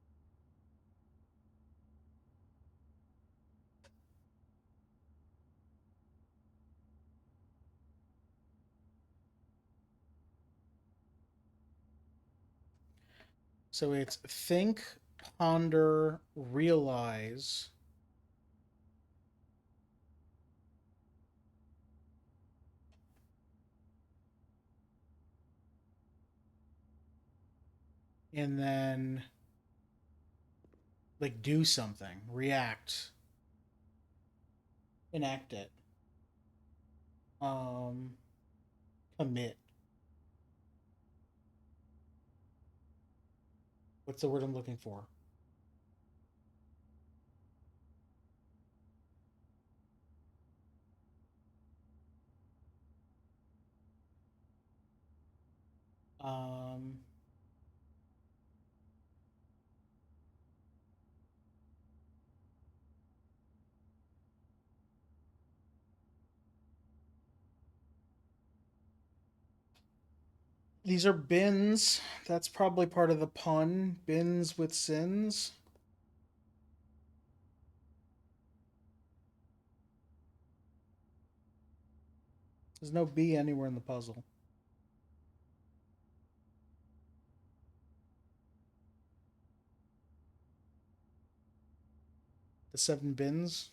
So it's think, ponder, realize. And then like do something, react, enact it, um, commit. What's the word I'm looking for? Um, these are bins. That's probably part of the pun. Bins with sins. There's no B anywhere in the puzzle. The 7 bins.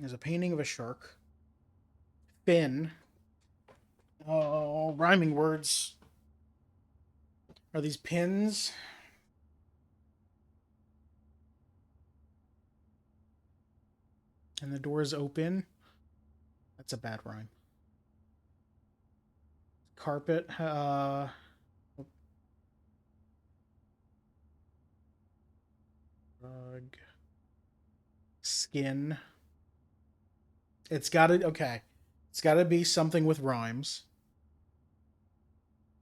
There's a painting of a shark. Fin. Oh, rhyming words. Are these pins? And the door is open. That's a bad rhyme. Carpet. Rug. Skin. It's got to okay. It's got to be something with rhymes.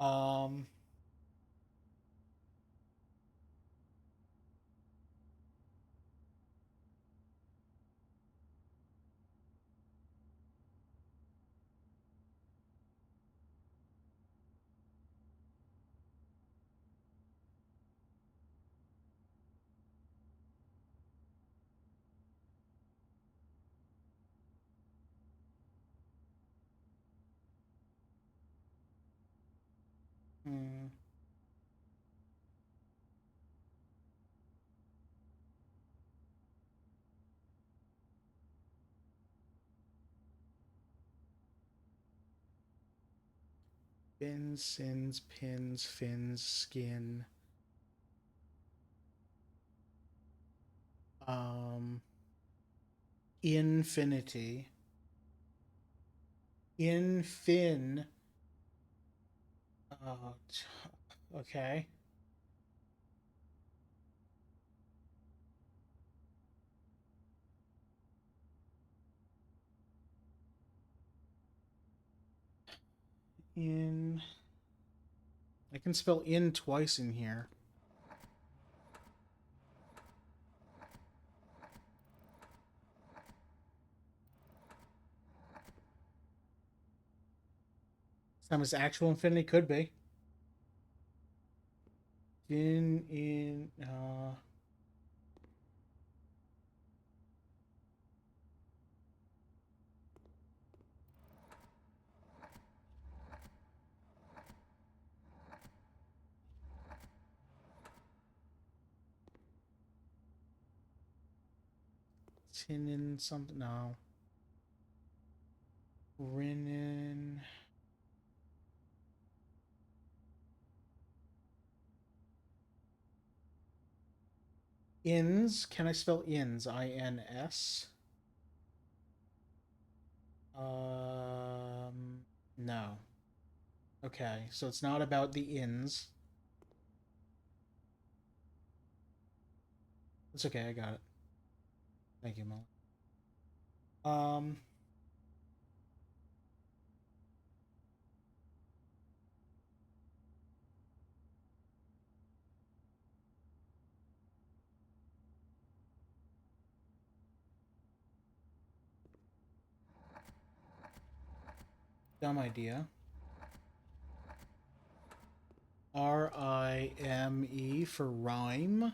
Um, Fins, sins, pins, fins, skin. Infinity. Infin. Uh, okay. In. I can spell in twice in here. Time is actual infinity could be. In tin in something. No. Rinin. Ins. Can I spell ins? INS. No. Okay, so it's not about the ins. It's okay, I got it. Thank you, Molly. Um, Dumb idea. RIME for rhyme.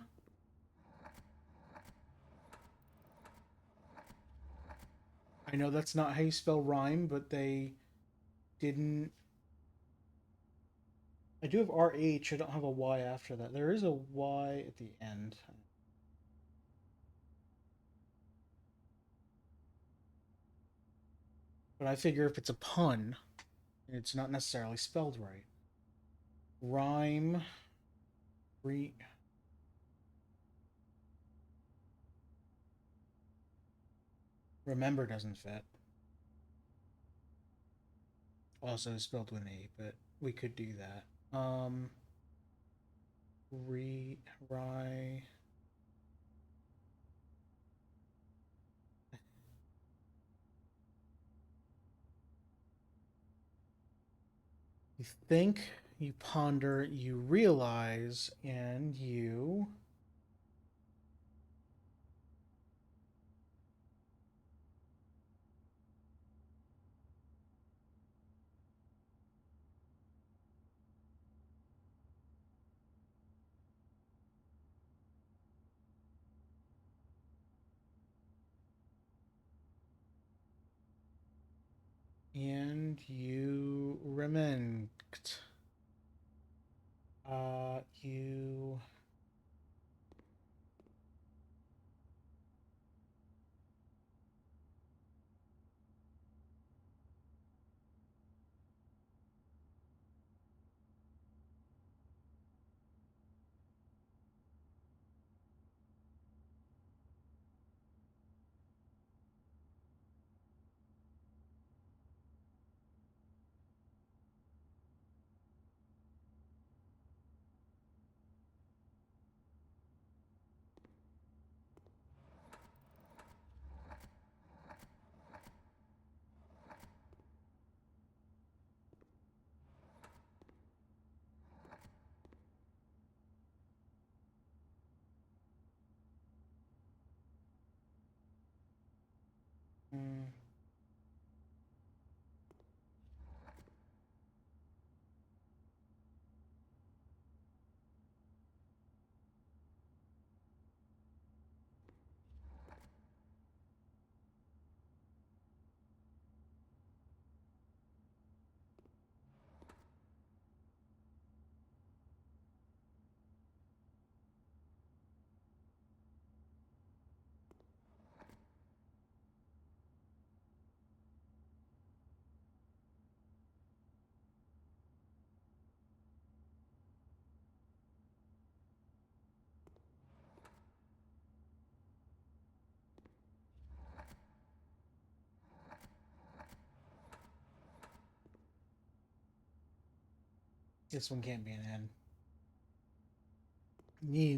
I know that's not how you spell rhyme, but they didn't. I do have RH, I don't have a Y after that. There is a Y at the end. But I figure if it's a pun, it's not necessarily spelled right. Rhyme. Remember doesn't fit. Also spelled with an E, but we could do that. Rye. You think, you ponder, you realize, and you. And you remend. You. Mm, This one can't be an N. Nee.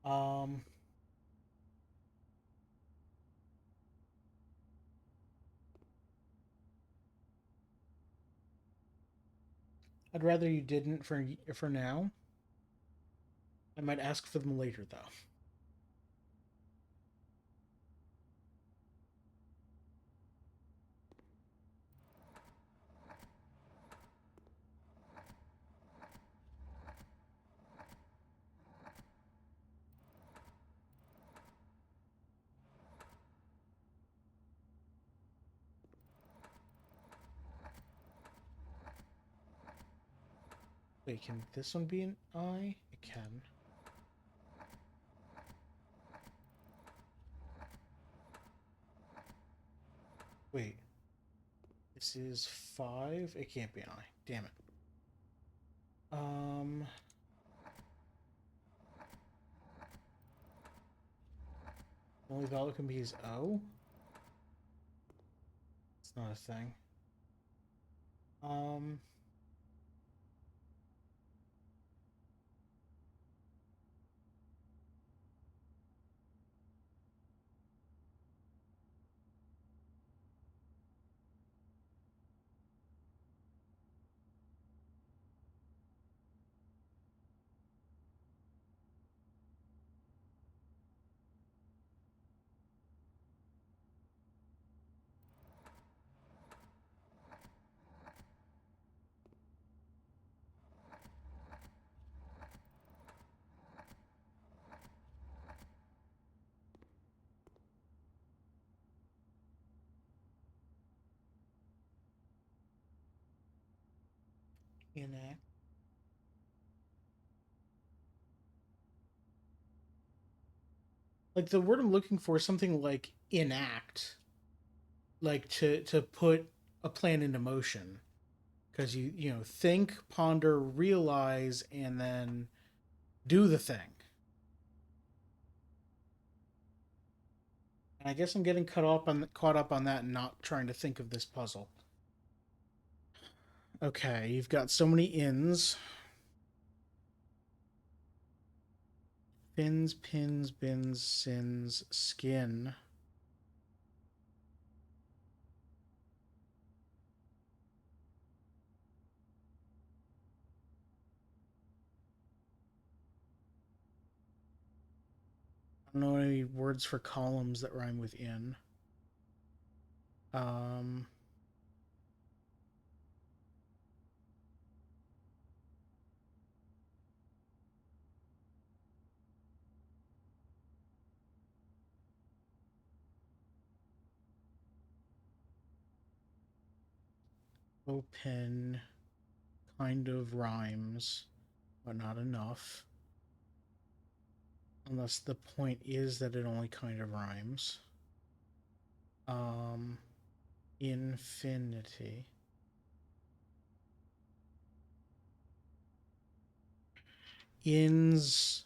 Um, I'd rather you didn't for now. I might ask for them later, though. Wait, can this one be an I? It can. Wait. This is 5. It can't be an I. Damn it. The only vowel it can be is O. It's not a thing. Um. Enact. Like the word I'm looking for is something like enact, like to put a plan into motion. Because you know think, ponder, realize, and then do the thing. And I guess I'm getting caught up on that and not trying to think of this puzzle. Okay, you've got so many ins. Fins, pins, bins, sins, skin. I don't know any words for columns that rhyme with in. Um, open kind of rhymes, but not enough. Unless the point is that it only kind of rhymes. Um, infinity. Ins.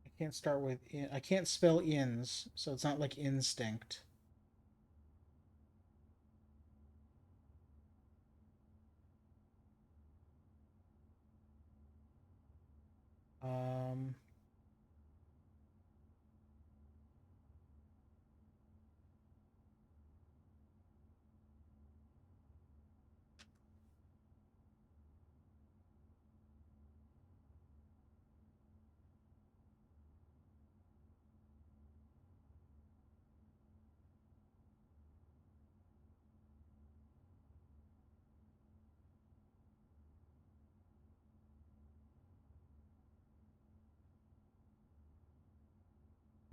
I can't start with in. I can't spell ins, so it's not like instinct. Um,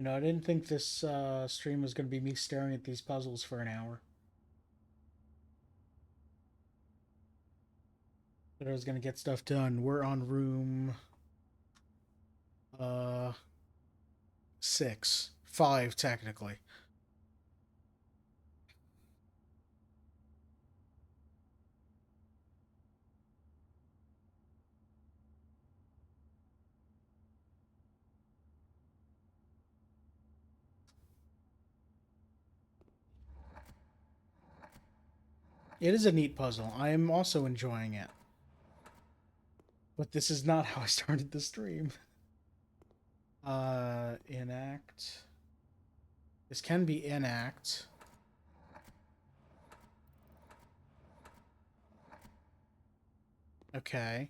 you know, I didn't think this stream was going to be me staring at these puzzles for an hour. That I was going to get stuff done. We're on room uh 6, 5 technically. It is a neat puzzle. I am also enjoying it. But this is not how I started the stream. Enact. This can be enact. Okay.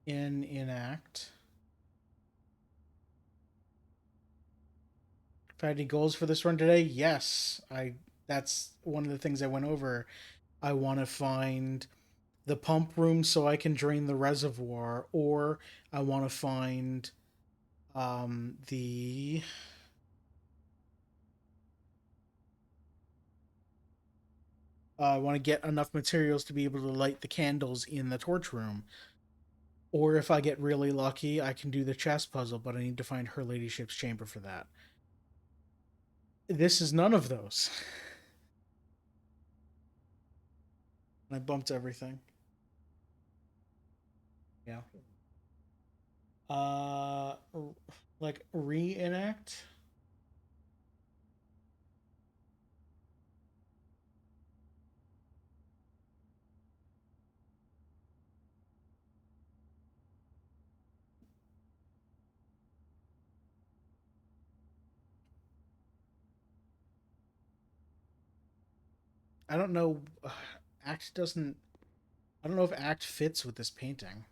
Enact. If I had any goals for this run today, yes. That's one of the things I went over. I want to find the pump room so I can drain the reservoir, or I want to find the I want to get enough materials to be able to light the candles in the torch room. Or if I get really lucky, I can do the chess puzzle, but I need to find Her Ladyship's chamber for that. This is none of those. I bumped everything. Yeah. Uh, like reenact. I don't know. Act doesn't. I don't know if act fits with this painting.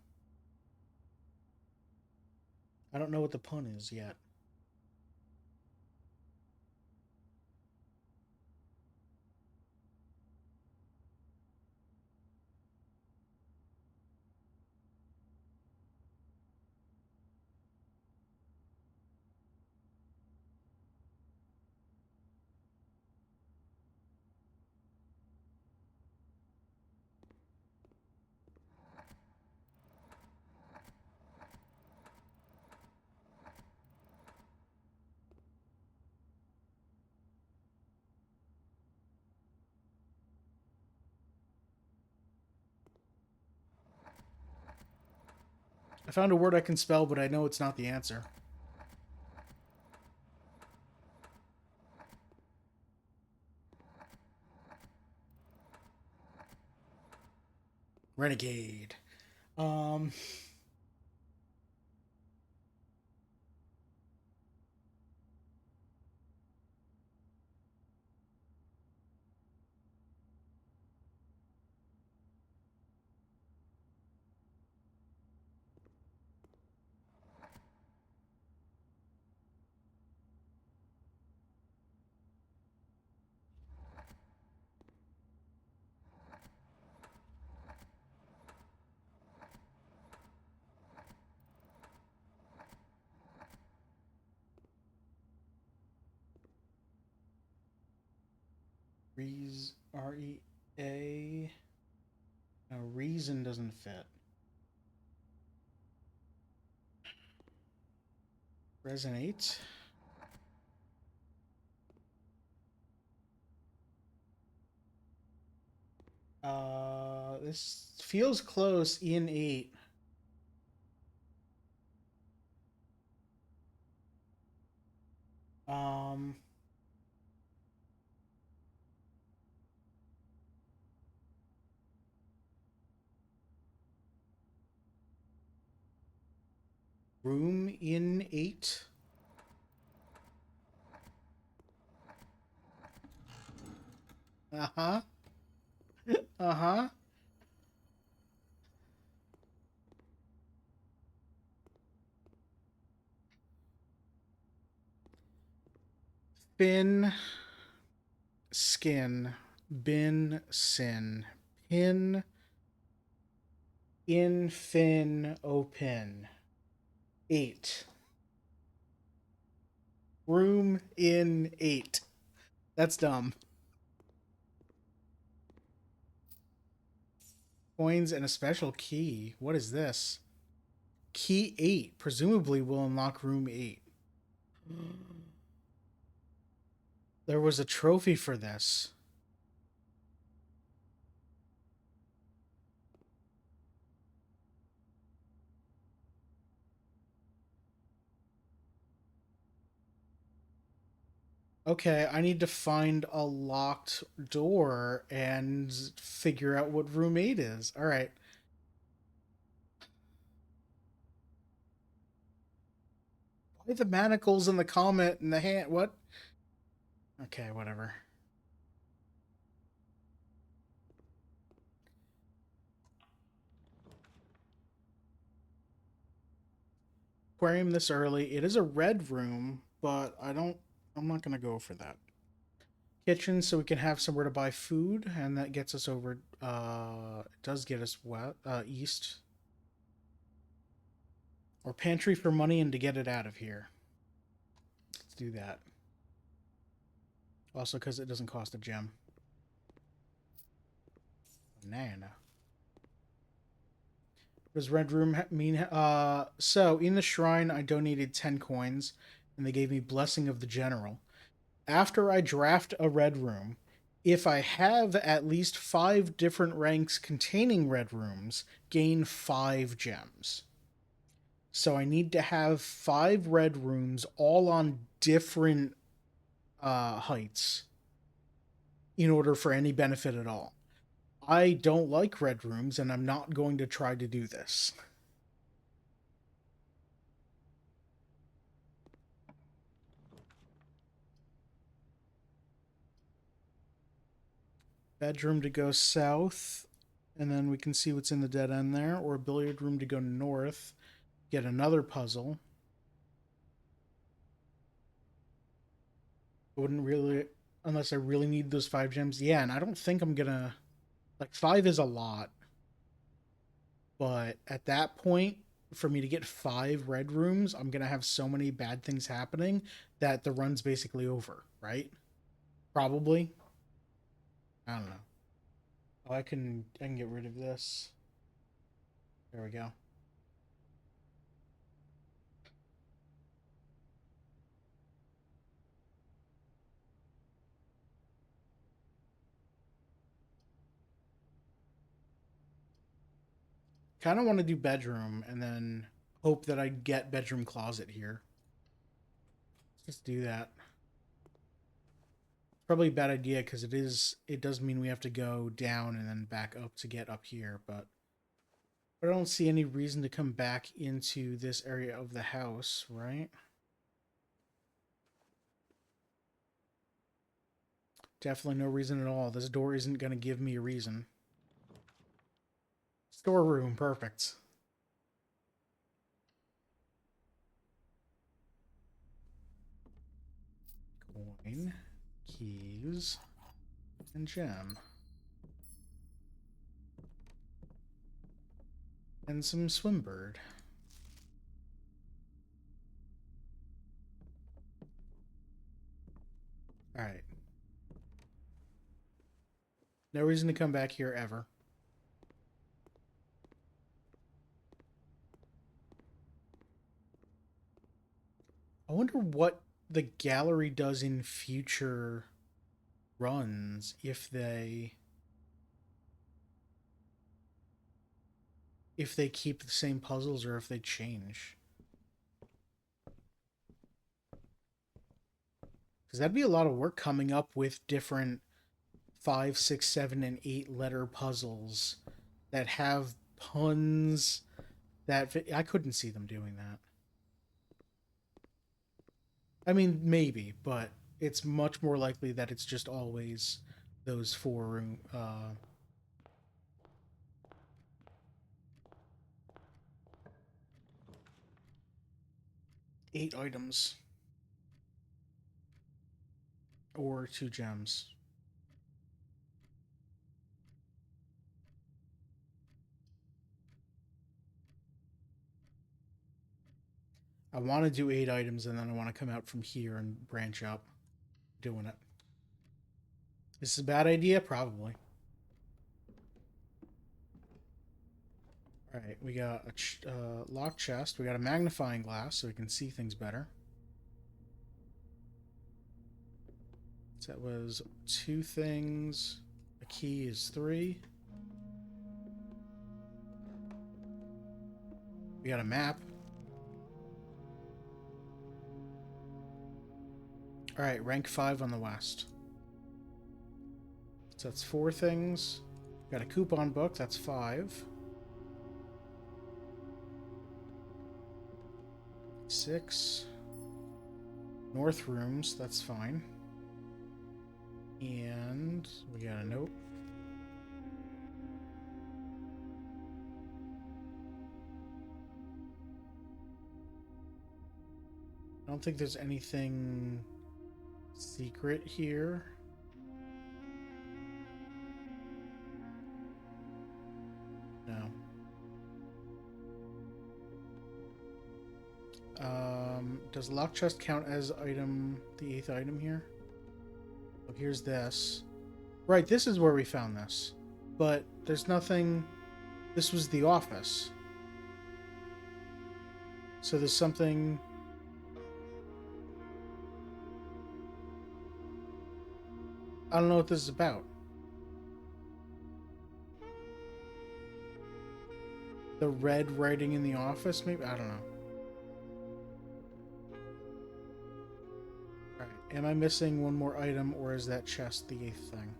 I don't know what the pun is yet. I found a word I can spell, but I know it's not the answer. Renegade. Um. R-E-A. No, reason doesn't fit. Resonate. This feels close in 8. Um, room in 8. Uh-huh. Uh-huh. Fin, skin, bin, sin, pin, in, fin, open. 8. Room in 8. That's dumb. Coins and a special key. What is this? Key 8 presumably will unlock room 8. There was a trophy for this. Okay, I need to find a locked door and figure out what room 8 is. All right. Why the manacles and the comet and the hand? What? Okay, whatever. Aquarium this early. It is a red room, but I'm not gonna go for that. Kitchen so we can have somewhere to buy food, and that gets us over. It does get us east. Or pantry for money and to get it out of here. Let's do that. Also, because it doesn't cost a gem. Banana. What does red room mean? So in the shrine, I donated 10 coins, and they gave me blessing of the general. After I draft a red room, if I have at least 5 different ranks containing red rooms, gain 5 gems. So I need to have 5 red rooms all on different heights in order for any benefit at all. I don't like red rooms, and I'm not going to try to do this. Bedroom to go south, and then we can see what's in the dead end there, or a billiard room to go north, get another puzzle. I wouldn't really, unless I really need those 5 gems. Yeah, and I don't think I'm gonna, like, 5 is a lot, but at that point, for me to get 5 red rooms, I'm gonna have so many bad things happening that the run's basically over, right? Probably. I don't know. Oh, I can get rid of this. There we go. Kind of want to do bedroom and then hope that I get bedroom closet here. Let's just do that. Probably a bad idea because it does mean we have to go down and then back up to get up here, but I don't see any reason to come back into this area of the house, right? Definitely no reason at all. This door isn't going to give me a reason. Storeroom, perfect. Coin, keys, and gem. And some swimbird. Alright. No reason to come back here ever. I wonder what the gallery does in future runs if they keep the same puzzles or if they change. Because that'd be a lot of work coming up with different 5, 6, 7, and 8 letter puzzles that have puns that I couldn't see them doing that. I mean, maybe, but it's much more likely that it's just always those 4 8 items or 2 gems. I want to do 8 items and then I want to come out from here and branch up doing it. This is a bad idea? Probably. Alright, we got a locked chest. We got a magnifying glass so we can see things better. So that was 2 things. A key is 3. We got a map. Alright, rank 5 on the west. So that's 4 things. Got a coupon book, that's 5. 6. North rooms, that's fine. And we got a note. I don't think there's anything secret here. No. Does lock chest count as item, the 8th item here? Oh, here's this. Right, this is where we found this. But there's nothing... This was the office. So there's something... I don't know what this is about. The red writing in the office, maybe? I don't know. Alright, am I missing one more item, or is that chest the 8th thing?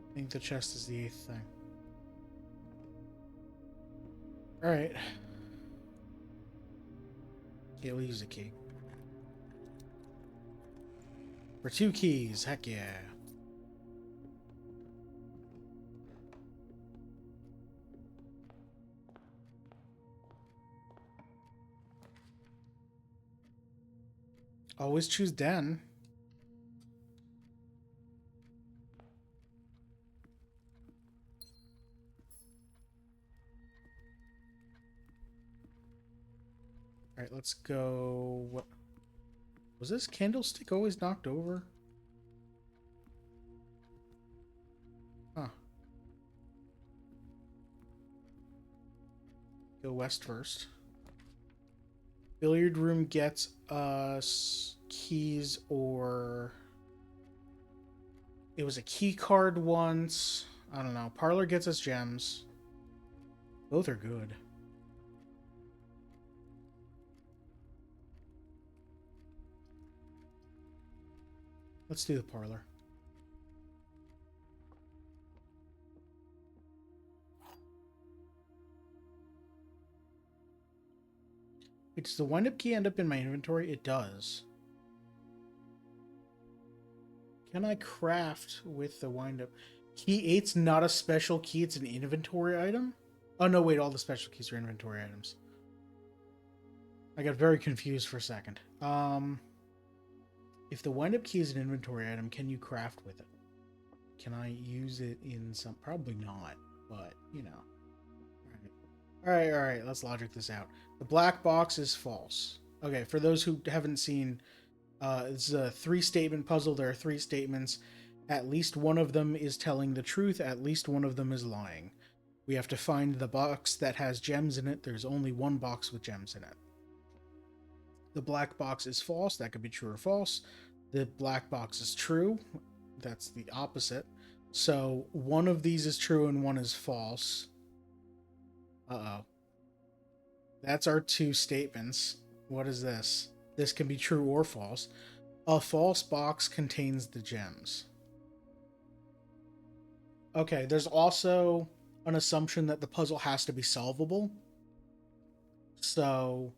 I think the chest is the 8th thing. Alright. Yeah, we'll use a key. For 2 keys, heck yeah. Always choose Den. Alright, let's go... What? Was this candlestick always knocked over? Huh. Go west first. Billiard room gets us keys, or... It was a key card once. I don't know. Parlor gets us gems. Both are good. Let's do the parlor. Wait, does the wind-up key end up in my inventory? It does. Can I craft with the wind-up? Key 8's not a special key, it's an inventory item? Oh no, wait, all the special keys are inventory items. I got very confused for a second. If the wind-up key is an inventory item, can you craft with it? Can I use it in some... Probably not, but, you know. Alright, let's logic this out. The black box is false. Okay, for those who haven't seen, it's a 3-statement puzzle. There are 3 statements. At least one of them is telling the truth. At least one of them is lying. We have to find the box that has gems in it. There's only one box with gems in it. The black box is false. That could be true or false. The black box is true. That's the opposite. So one of these is true and one is false. Uh-oh. That's our 2 statements. What is this? This can be true or false. A false box contains the gems. Okay, there's also an assumption that the puzzle has to be solvable. So...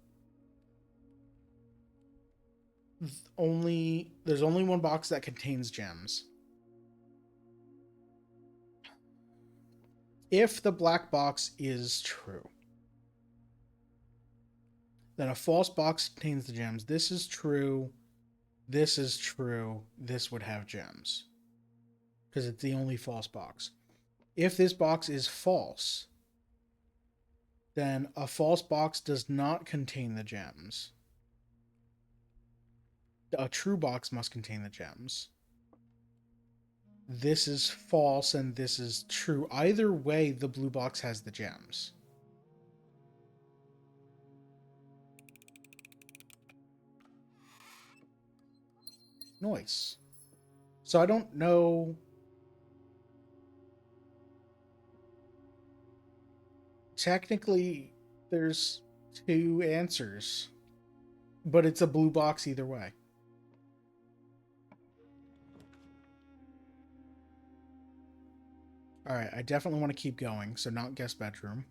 there's only one box that contains gems. If the black box is true, then a false box contains the gems. This is true. This is true. This would have gems, because it's the only false box. If this box is false, then a false box does not contain the gems. A true box must contain the gems. this is false and this is true. Either way, the blue box has the gems. Nice. So I don't know. Technically, there's two answers, but it's a blue box either way. All right, I definitely want to keep going, so not guest bedroom.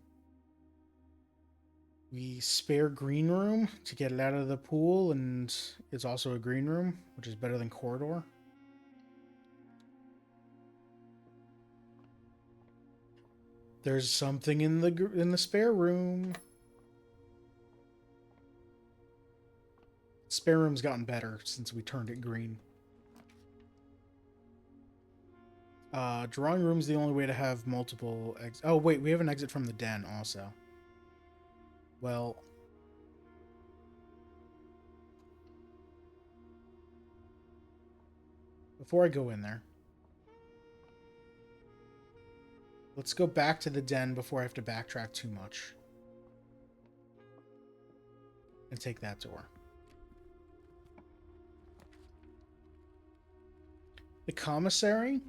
We spare green room to get it out of the pool, and it's also a green room, which is better than corridor. There's something in the spare room. Spare room's gotten better since we turned it green. Drawing room's the only way to have multiple exits. Oh, wait, we have an exit from the den also. Well, before I go in there, let's go back to the den before I have to backtrack too much. And take that door. The commissary?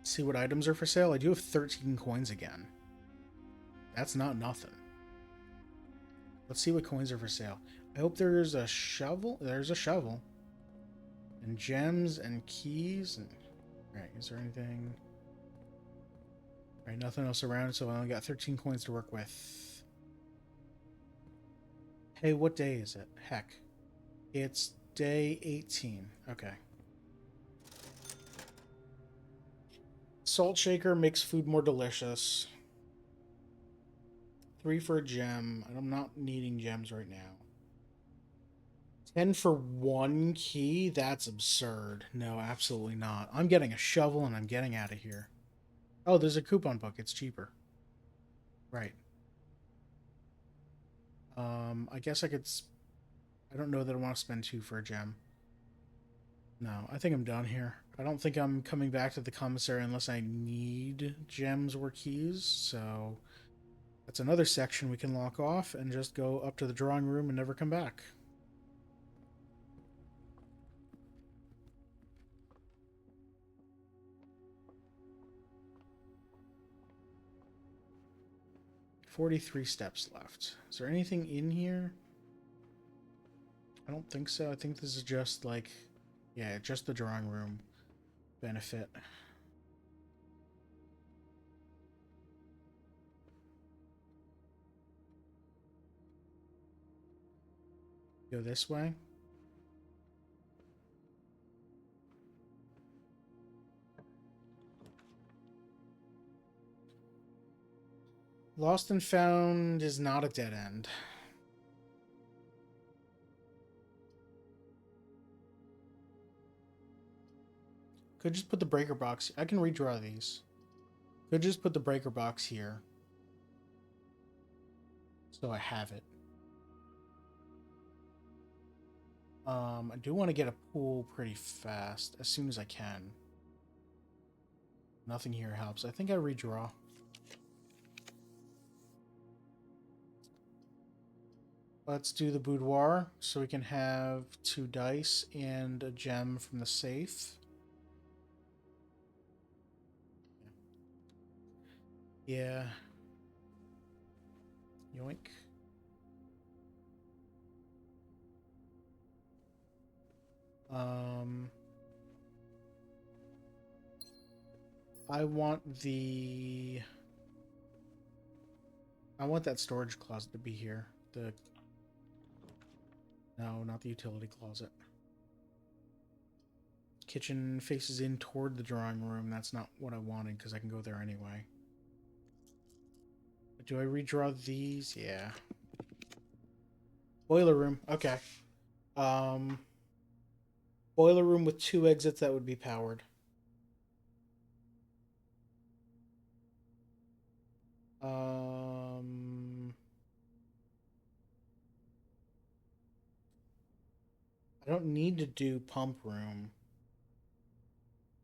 See what items are for sale. I do have 13 coins again. That's not nothing. Let's see what coins are for sale. I hope there's a shovel. There's a shovel. And gems and keys. And... Alright, is there anything? Alright, nothing else around, so I only got 13 coins to work with. Hey, what day is it? Heck. It's day 18. Okay. Salt shaker makes food more delicious. 3 for a gem. I'm not needing gems right now. 10 for 1 key? That's absurd. No, absolutely not. I'm getting a shovel and I'm getting out of here. Oh, there's a coupon book. It's cheaper. Right. I guess I could... I don't know that I want to spend 2 for a gem. No, I think I'm done here. I don't think I'm coming back to the commissary unless I need gems or keys, so... That's another section we can lock off and just go up to the drawing room and never come back. $43 steps left. Is there anything in here? I don't think so. I think this is just like... Yeah, just the drawing room benefit. Go this way. Lost and Found is not a dead end. Could just put the breaker box... I can redraw these. Could just put the breaker box here. So I have it. I do want to get a pool pretty fast, as soon as I can. Nothing here helps. I think I redraw. Let's do the boudoir, so we can have 2 dice and a gem from the safe. Yeah. Yoink. I want the... I want that storage closet to be here. The... No, not the utility closet. Kitchen faces in toward the drawing room. That's not what I wanted, because I can go there anyway. But do I redraw these? Yeah. Boiler room. Okay. Boiler room with 2 exits that would be powered. I don't need to do pump room.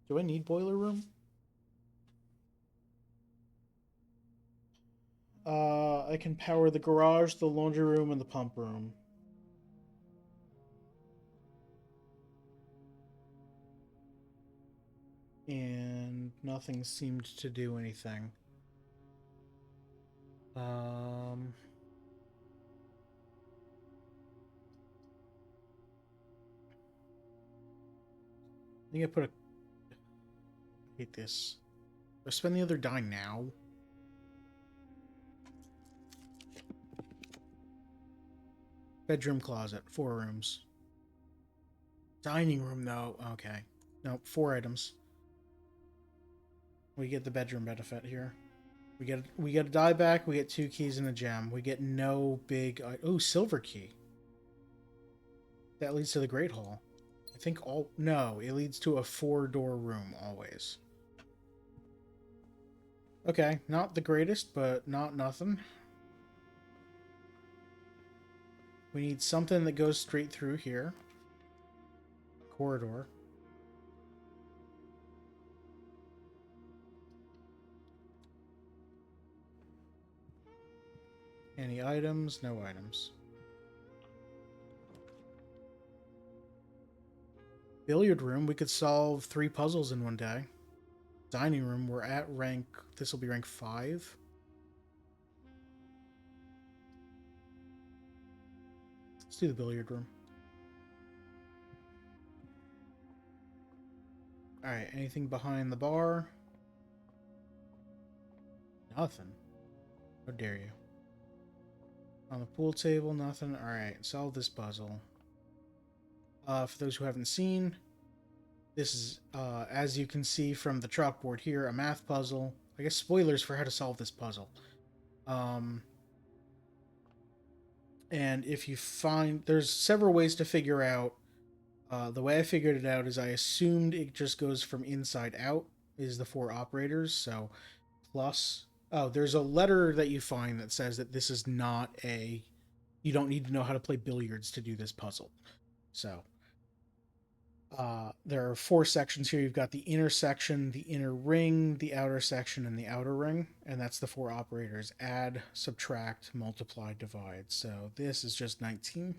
Do I need boiler room? I can power the garage, the laundry room, and the pump room. And nothing seemed to do anything. I think I put a... I hate this. Do I spend the other die now? Bedroom closet, 4 rooms. Dining room, though. Okay. No, 4 items. We get the bedroom benefit here. We get a die back. We get 2 keys and a gem. We get no big. Oh, silver key. That leads to the Great Hall. I think all. No, it leads to a 4-door room always. Okay, not the greatest, but not nothing. We need something that goes straight through here. Corridor. Any items? No items. Billiard room. We could solve 3 puzzles in one day. Dining room. We're at rank... This will be rank 5. Let's do the billiard room. Alright, anything behind the bar? Nothing. How dare you. On the pool table, nothing. Alright, solve this puzzle. For those who haven't seen, this is, as you can see from the chalkboard here, a math puzzle. I guess spoilers for how to solve this puzzle. And if you find... There's several ways to figure out. The way I figured it out is I assumed it just goes from inside out, is the 4 operators, so plus... Oh, there's a letter that you find that says that this is not a... You don't need to know how to play billiards to do this puzzle. So, there are 4 sections here. You've got the inner section, the inner ring, the outer section, and the outer ring. And that's the 4 operators. Add, subtract, multiply, divide. So this is just 19.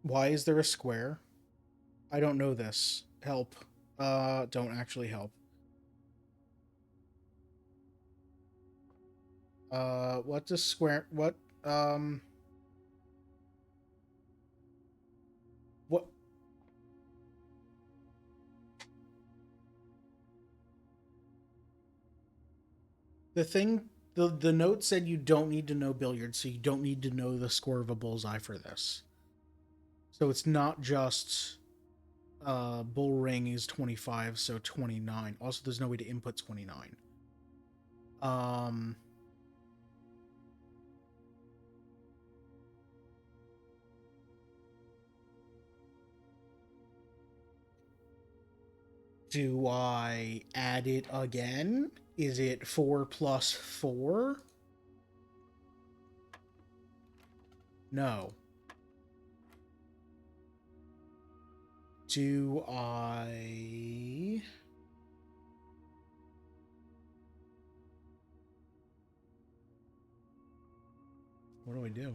Why is there a square? I don't know this. Help. Don't actually help. What does square... What, What... The thing... The note said you don't need to know billiards, so you don't need to know the score of a bullseye for this. So it's not just... bull ring is 25, so 29. Also, there's no way to input 29. Do I add it again? Is it 4 plus 4? No. Do I... What do I do?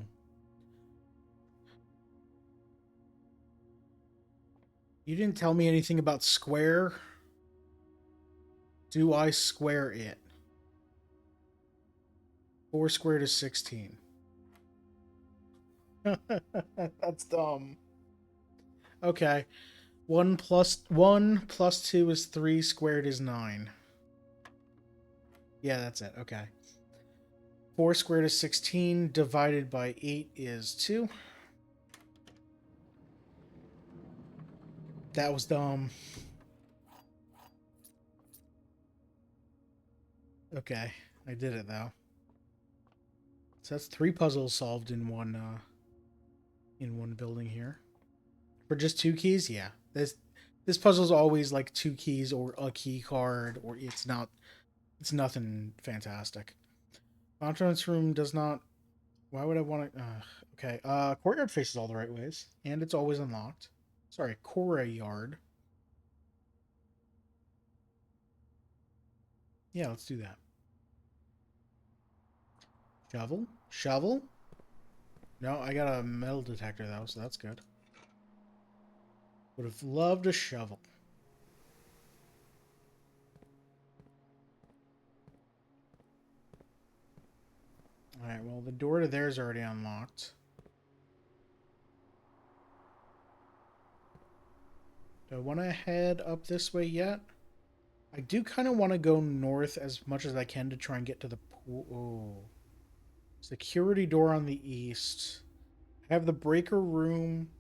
You didn't tell me anything about square. Do I square it? 4 squared is 16. That's dumb. Okay. 1 plus 2 is 3, squared is 9. Yeah, that's it. Okay. 4 squared is 16, divided by 8 is 2. That was dumb. Okay, I did it though. So that's 3 puzzles solved in one building here. For just 2 keys, yeah. This puzzle's always like 2 keys or a key card, or it's nothing fantastic. Conference room does not... Why would I want to... okay, courtyard faces all the right ways, and it's always unlocked. Sorry, courtyard. Yeah, let's do that. Shovel? Shovel? No, I got a metal detector though, so that's good. Would have loved a shovel. Alright, well, the door to there is already unlocked. Do I want to head up this way yet? I do kind of want to go north as much as I can to try and get to the pool. Oh. Security door on the east. I have the breaker room.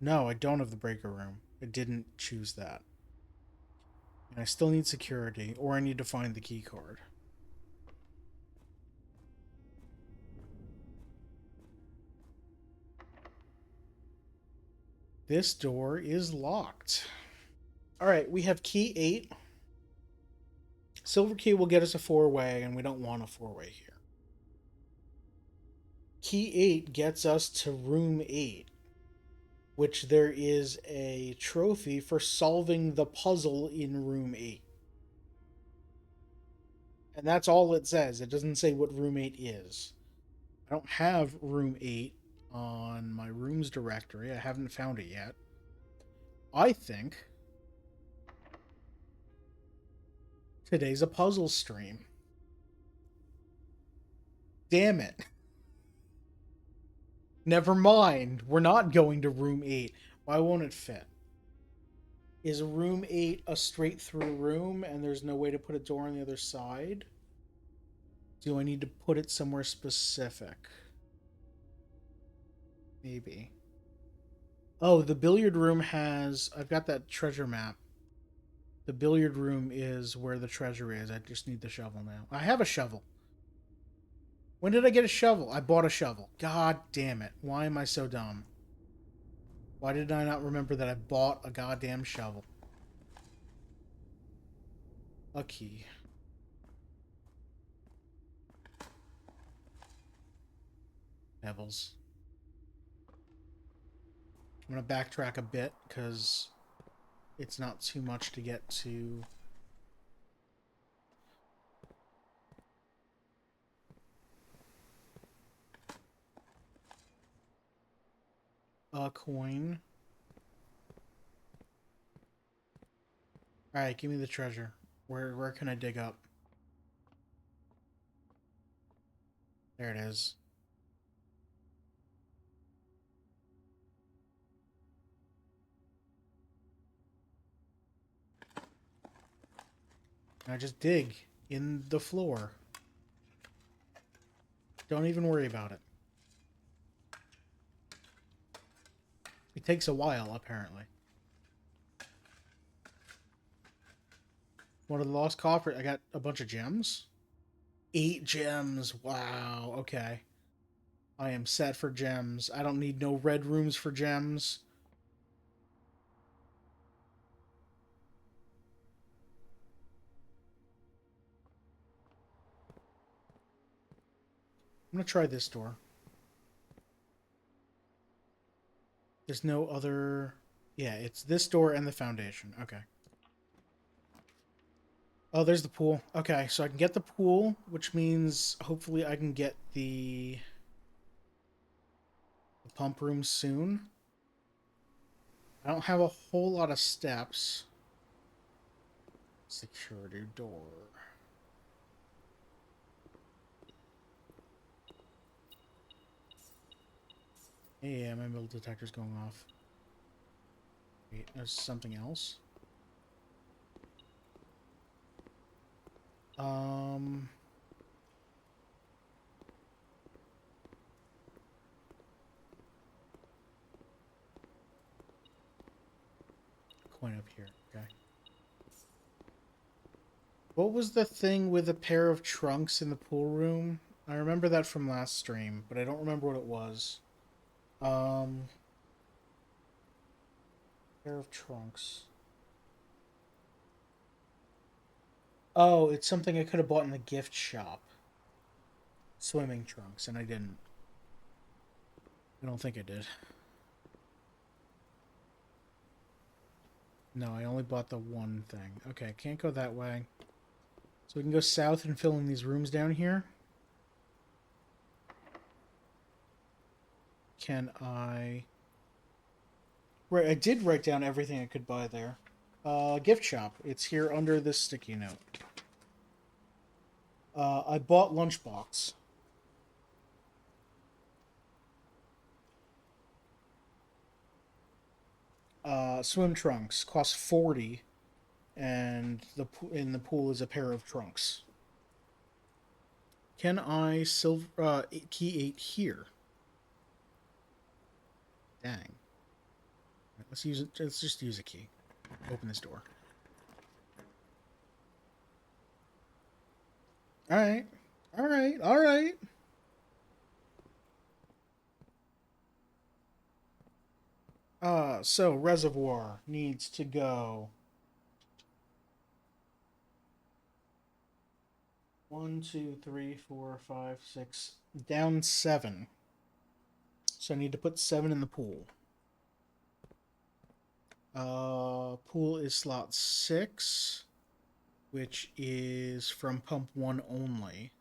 No, I don't have the breaker room. I didn't choose that. And I still need security, or I need to find the key card. This door is locked. Alright, we have key 8. Silver key will get us a 4-way, and we don't want a 4-way here. Key 8 gets us to room 8, which there is a trophy for solving the puzzle in room 8. And that's all it says. It doesn't say what room 8 is. I don't have room 8 on my rooms directory. I haven't found it yet. I think today's a puzzle stream. Damn it. Never mind. We're not going to room 8. Why won't it fit? Is room 8 a straight through room and there's no way to put a door on the other side? Do I need to put it somewhere specific? Maybe. Oh, the billiard room has... I've got that treasure map. The billiard room is where the treasure is. I just need the shovel now. I have a shovel. When did I get a shovel? I bought a shovel. God damn it. Why am I so dumb? Why did I not remember that I bought a goddamn shovel? A key. Devils. I'm going to backtrack a bit because it's not too much to get to. A coin. Alright, give me the treasure. Where can I dig up? There it is. I just dig in the floor. Don't even worry about it. It takes a while, apparently. One of the lost coffers. I got a bunch of gems. 8 gems. Wow. Okay. I am set for gems. I don't need no red rooms for gems. I'm going to try this door. There's no other... Yeah, it's this door and the foundation. Okay. Oh, there's the pool. Okay, so I can get the pool, which means hopefully I can get the pump room soon. I don't have a whole lot of steps. Security door. Yeah, my metal detector's going off. Wait, there's something else. Coin up here. Okay. What was the thing with a pair of trunks in the pool room? I remember that from last stream, but I don't remember what it was. Pair of trunks. Oh, it's something I could have bought in the gift shop. Swimming trunks, and I didn't. I don't think I did. No, I only bought the one thing. Okay, can't go that way. So we can go south and fill in these rooms down here. Can I... Right, I did write down everything I could buy there. Gift shop. It's here under this sticky note. I bought lunchbox. Swim trunks cost 40, and in the pool is a pair of trunks. Can I key 8 here? Dang. Right, let's use it. Let's just use a key. Open this door. All right. All right. All right. So reservoir needs to go 1, 2, 3, 4, 5, 6, down 7. So I need to put 7 in the pool. Pool is slot 6, which is from pump 1 only.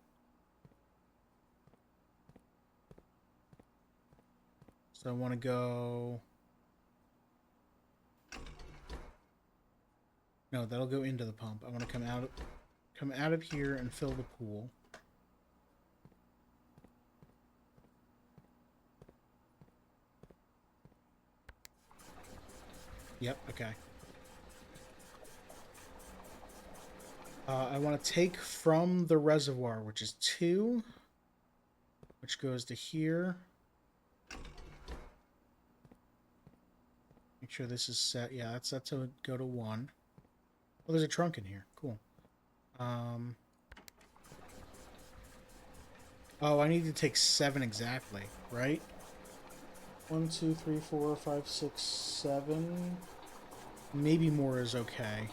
So I want to go... No, that'll go into the pump. I want to come out of here and fill the pool. Yep, okay. I want to take from the reservoir, which is 2, which goes to here. Make sure this is set. Yeah, that's set to go to 1. Oh, there's a trunk in here. Cool. Oh, I need to take 7 exactly, right? 1, 2, 3, 4, 5, 6, 7. Maybe more is okay.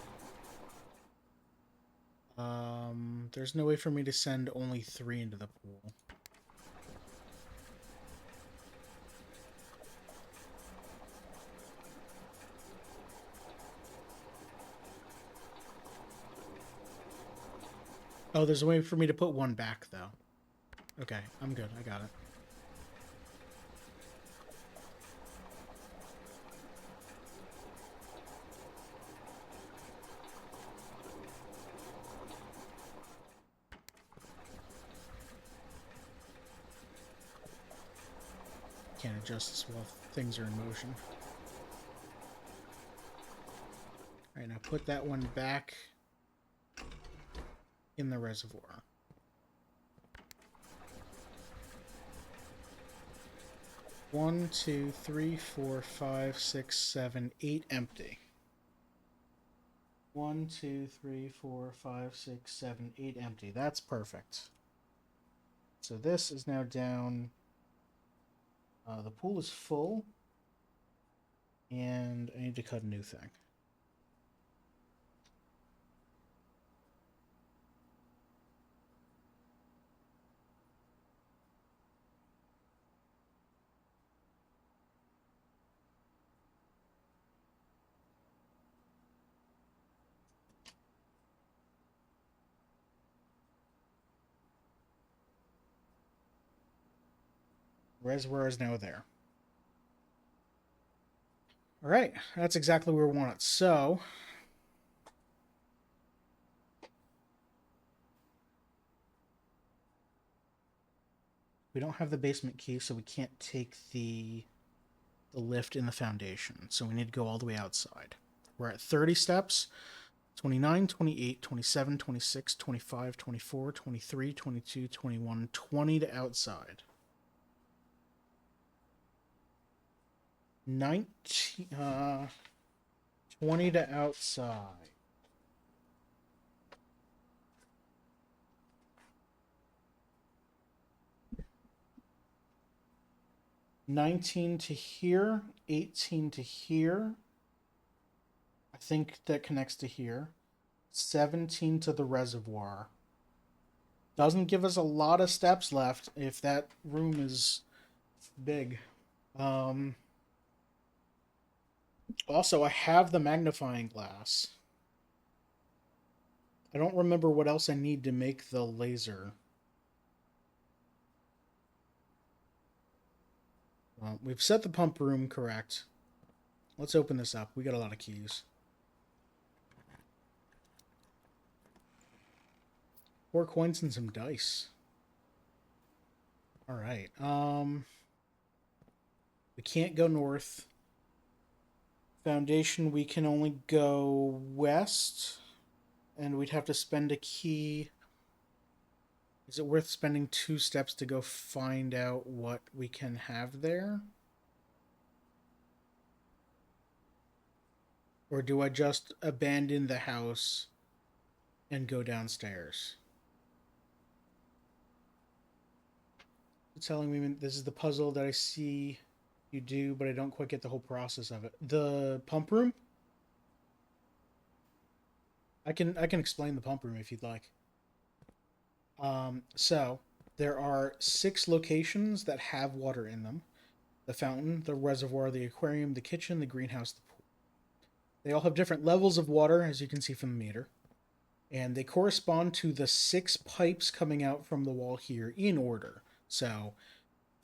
There's no way for me to send only 3 into the pool. Oh, there's a way for me to put 1 back, though. Okay, I'm good. I got it. Can't adjust this while things are in motion. Alright, now put that 1 back in the reservoir. One, 2, 3, 4, 5, 6, 7, 8 empty. 1, 2, 3, 4, 5, 6, 7, 8 empty. That's perfect. So this is now down. The pool is full. And I need to cut a new thing. Reservoir is now there. All right, that's exactly where we want it. So we don't have the basement key, so we can't take the lift in the foundation. So we need to go all the way outside. We're at 30 steps. 29, 28, 27, 26, 25, 24, 23, 22, 21, 20 to outside. 19, 20 to outside. $19 to here, 18 to here. I think that connects to here. 17 to the reservoir. Doesn't give us a lot of steps left if that room is big. Also, I have the magnifying glass. I don't remember what else I need to make the laser. We've set the pump room correct. Let's open this up. We got a lot of keys. 4 coins and some dice. All right. We can't go north. Foundation, we can only go west, and we'd have to spend a key. Is it worth spending 2 steps to go find out what we can have there? Or do I just abandon the house and go downstairs? It's telling me this is the puzzle that I see you do, but I don't quite get the whole process of it. The pump room? I can explain the pump room if you'd like. So there are 6 locations that have water in them: the fountain, the reservoir, the aquarium, the kitchen, the greenhouse, the pool. They all have different levels of water, as you can see from the meter, and they correspond to the 6 pipes coming out from the wall here in order. So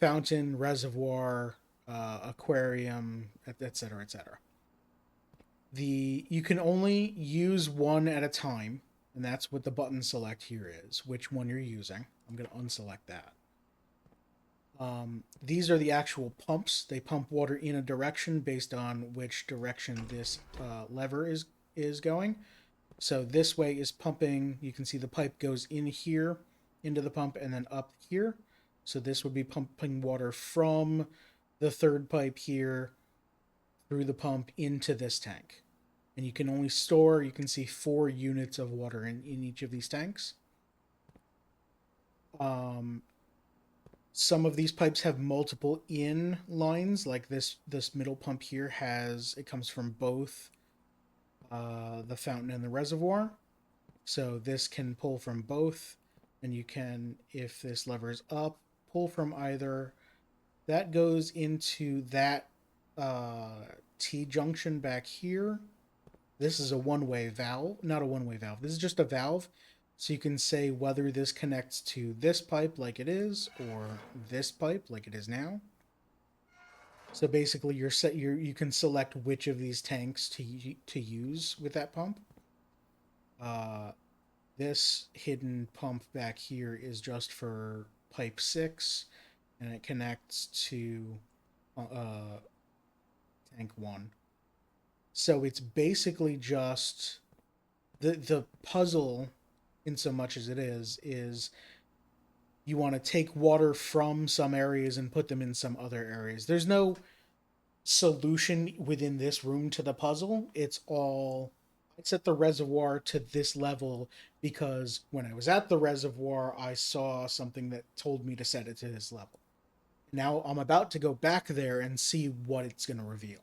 fountain, reservoir, aquarium, etc., etc. You can only use one at a time, and that's what the button select here is, which one you're using. I'm going to unselect that. These are the actual pumps. They pump water in a direction based on which direction this lever is going. So this way is pumping. You can see the pipe goes in here into the pump and then up here. So this would be pumping water from the third pipe here through the pump into this tank. And you can only store, you can see 4 units of water in each of these tanks. Some of these pipes have multiple in lines, like this middle pump here has, it comes from both the fountain and the reservoir. So this can pull from both, and you can, if this lever is up, pull from either. That goes into that T junction back here. This is a one-way valve, not a one-way valve. This is just a valve. So you can say whether this connects to this pipe like it is, or this pipe like it is now. So basically, you can select which of these tanks to use with that pump. This hidden pump back here is just for pipe 6, and it connects to tank 1. So it's basically just the puzzle, in so much as it is you want to take water from some areas and put them in some other areas. There's no solution within this room to the puzzle. It's all, I set the reservoir to this level because when I was at the reservoir, I saw something that told me to set it to this level. Now I'm about to go back there and see what it's going to reveal.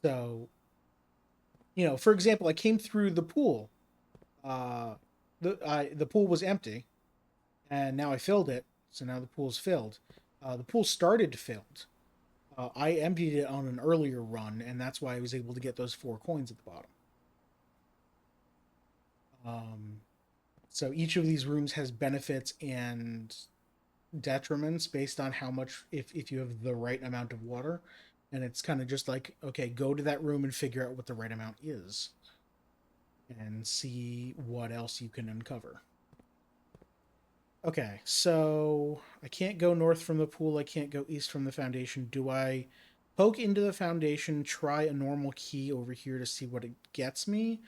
So, for example, I came through the pool. The pool was empty, and now I filled it. So now the pool's filled. The pool started filled. I emptied it on an earlier run, and that's why I was able to get those 4 coins at the bottom. So each of these rooms has benefits and detriments based on how much, if you have the right amount of water. And it's kind of just like, okay, go to that room and figure out what the right amount is and see what else you can uncover. Okay, so I can't go north from the pool. I can't go east from the foundation. Do I poke into the foundation, try a normal key over here to see what it gets me?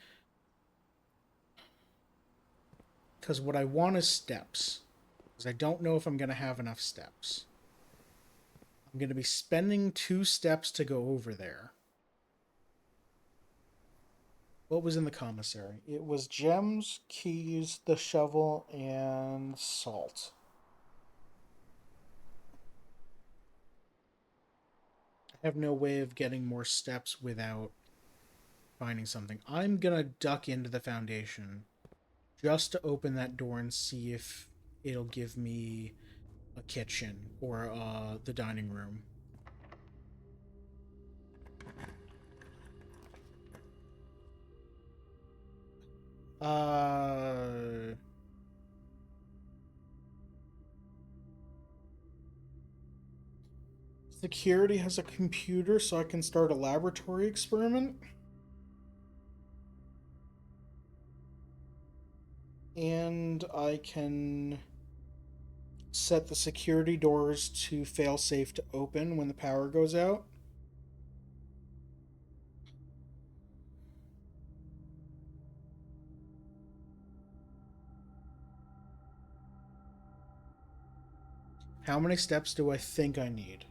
Because what I want is steps. Because I don't know if I'm going to have enough steps. I'm going to be spending 2 steps to go over there. What was in the commissary? It was gems, keys, the shovel, and salt. I have no way of getting more steps without finding something. I'm gonna duck into the foundation just to open that door and see if it'll give me a kitchen or the dining room. Uh... Security has a computer, so I can start a laboratory experiment. And I can set the security doors to fail-safe to open when the power goes out. How many steps do I think I need?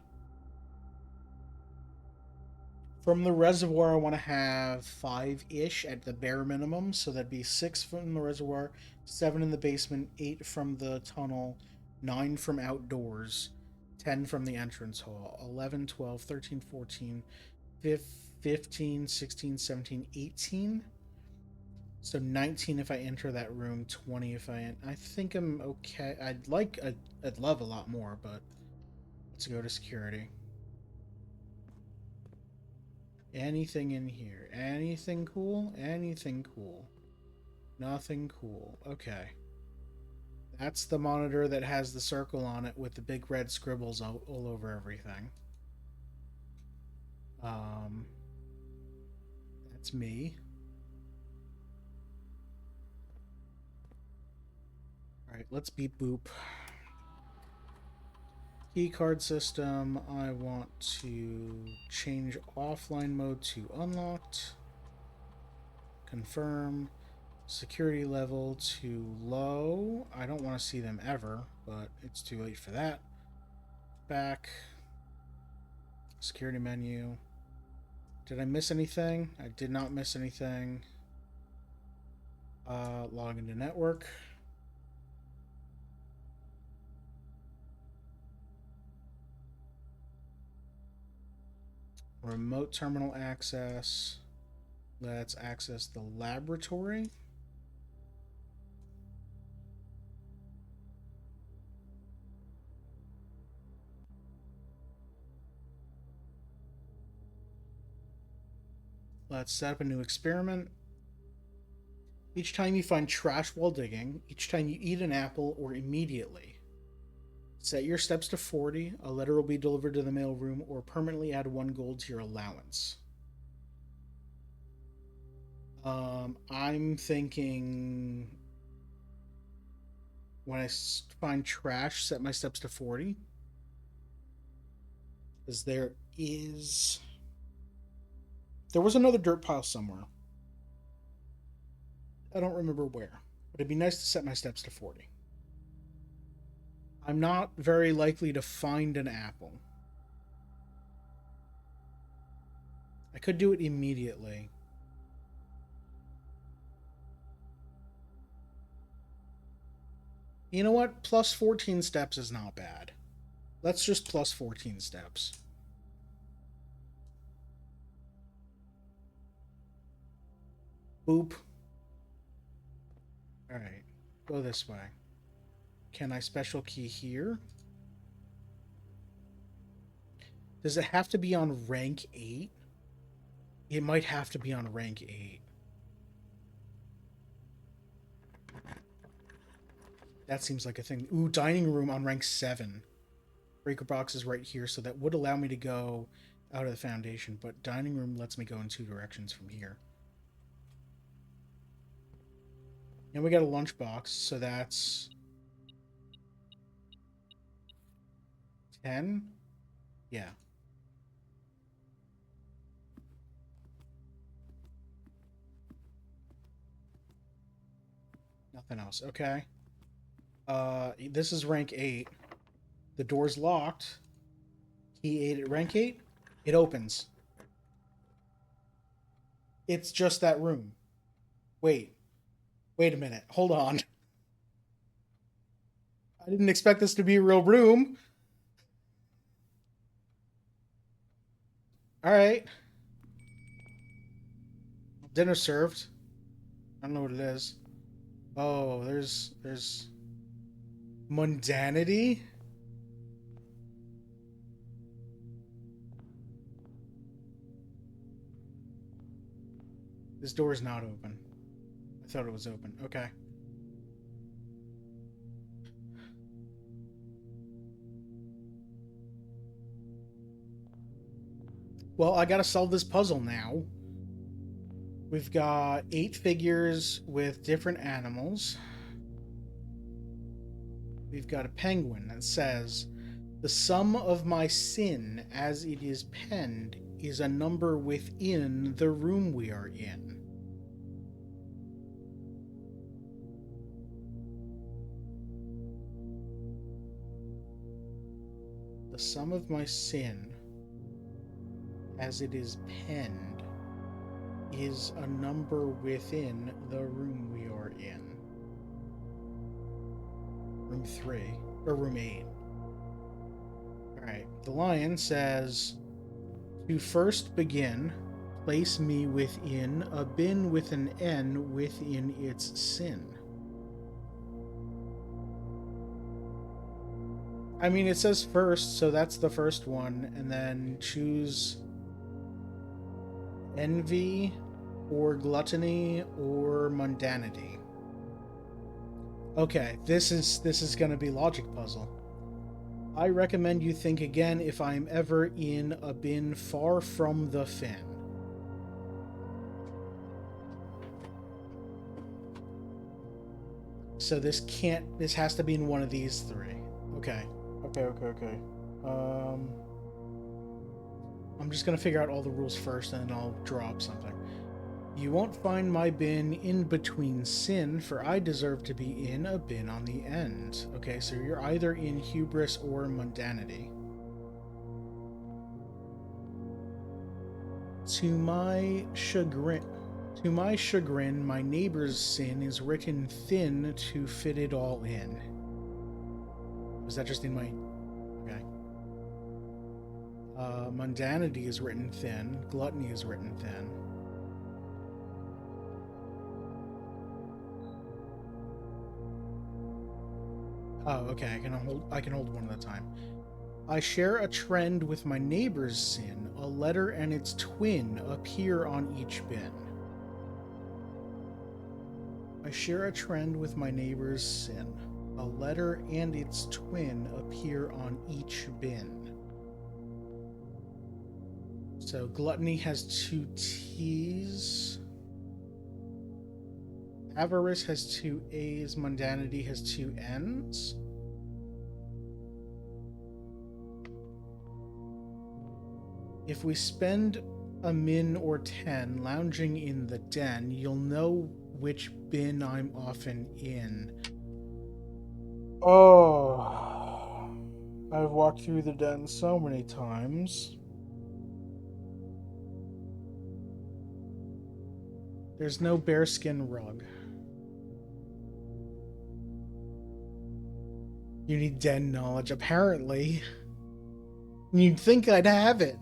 From the reservoir, I want to have 5-ish at the bare minimum, so that'd be 6 from the reservoir, 7 in the basement, 8 from the tunnel, 9 from outdoors, 10 from the entrance hall, 11, 12, 13, 14, 15, 16, 17, 18. So 19 if I enter that room, 20 if I think I'm okay. I'd love a lot more, but let's go to security. Anything in here? Anything cool? Anything cool? Nothing cool. Okay. That's the monitor that has the circle on it with the big red scribbles all over everything. Um, that's me. Alright, let's beep boop. Keycard system. I want to change offline mode to unlocked. Confirm. Security level to low. I don't want to see them ever, but it's too late for that. Back. Security menu. Did I miss anything? I did not miss anything. Log into network. Remote terminal access. Let's access the laboratory. Let's set up a new experiment. Each time you find trash while digging, each time you eat an apple, or immediately, set your steps to 40, a letter will be delivered to the mailroom, or permanently add 1 gold to your allowance. I'm thinking when I find trash, set my steps to 40. Because there was another dirt pile somewhere. I don't remember where. But it'd be nice to set my steps to 40. I'm not very likely to find an apple. I could do it immediately. You know what? Plus 14 steps is not bad. Let's just plus 14 steps. Boop. Alright. Go this way. Can I special key here? Does it have to be on rank 8? It might have to be on rank 8. That seems like a thing. Ooh, dining room on rank 7. Breaker box is right here, so that would allow me to go out of the foundation, but dining room lets me go in 2 directions from here. And we got a lunchbox, so that's 10? Yeah. Nothing else. Okay. This is rank 8. The door's locked. Key 8 at rank 8. It opens. It's just that room. Wait. Wait a minute. Hold on. I didn't expect this to be a real room. Alright. Dinner served. I don't know what it is. Oh, there's mundanity. This door is not open. I thought it was open. Okay. Well, I gotta solve this puzzle now. We've got 8 figures with different animals. We've got a penguin that says, "The sum of my sin as it is penned is a number within the room we are in." The sum of my sin as it is penned is a number within the room we are in. Room 3, or room 8. Alright, the lion says, "To first begin, place me within a bin with an N within its sin." I mean, it says first, so that's the first one, and then choose envy or gluttony or mundanity. Okay, this is gonna be logic puzzle. I recommend you think again if I am ever in a bin far from the fin. So this has to be in one of these 3. Okay. Okay. I'm just gonna figure out all the rules first and then I'll draw up something. "You won't find my bin in between sin, for I deserve to be in a bin on the end." Okay, so you're either in hubris or mundanity. To my chagrin, my neighbor's sin is written thin to fit it all in. Was that just in my... Okay. Mundanity is written thin. Gluttony is written thin. Oh, okay. I can hold one at a time. "I share a trend with my neighbor's sin. A letter and its twin appear on each bin." I share a trend with my neighbor's sin. A letter and its twin appear on each bin. So gluttony has 2 T's. Avarice has 2 A's. Mundanity has 2 N's. If we spend a min or 10 lounging in the den, you'll know which bin I'm often in. Oh, I've walked through the den so many times. There's no bearskin rug. You need den knowledge, apparently. You'd think I'd have it.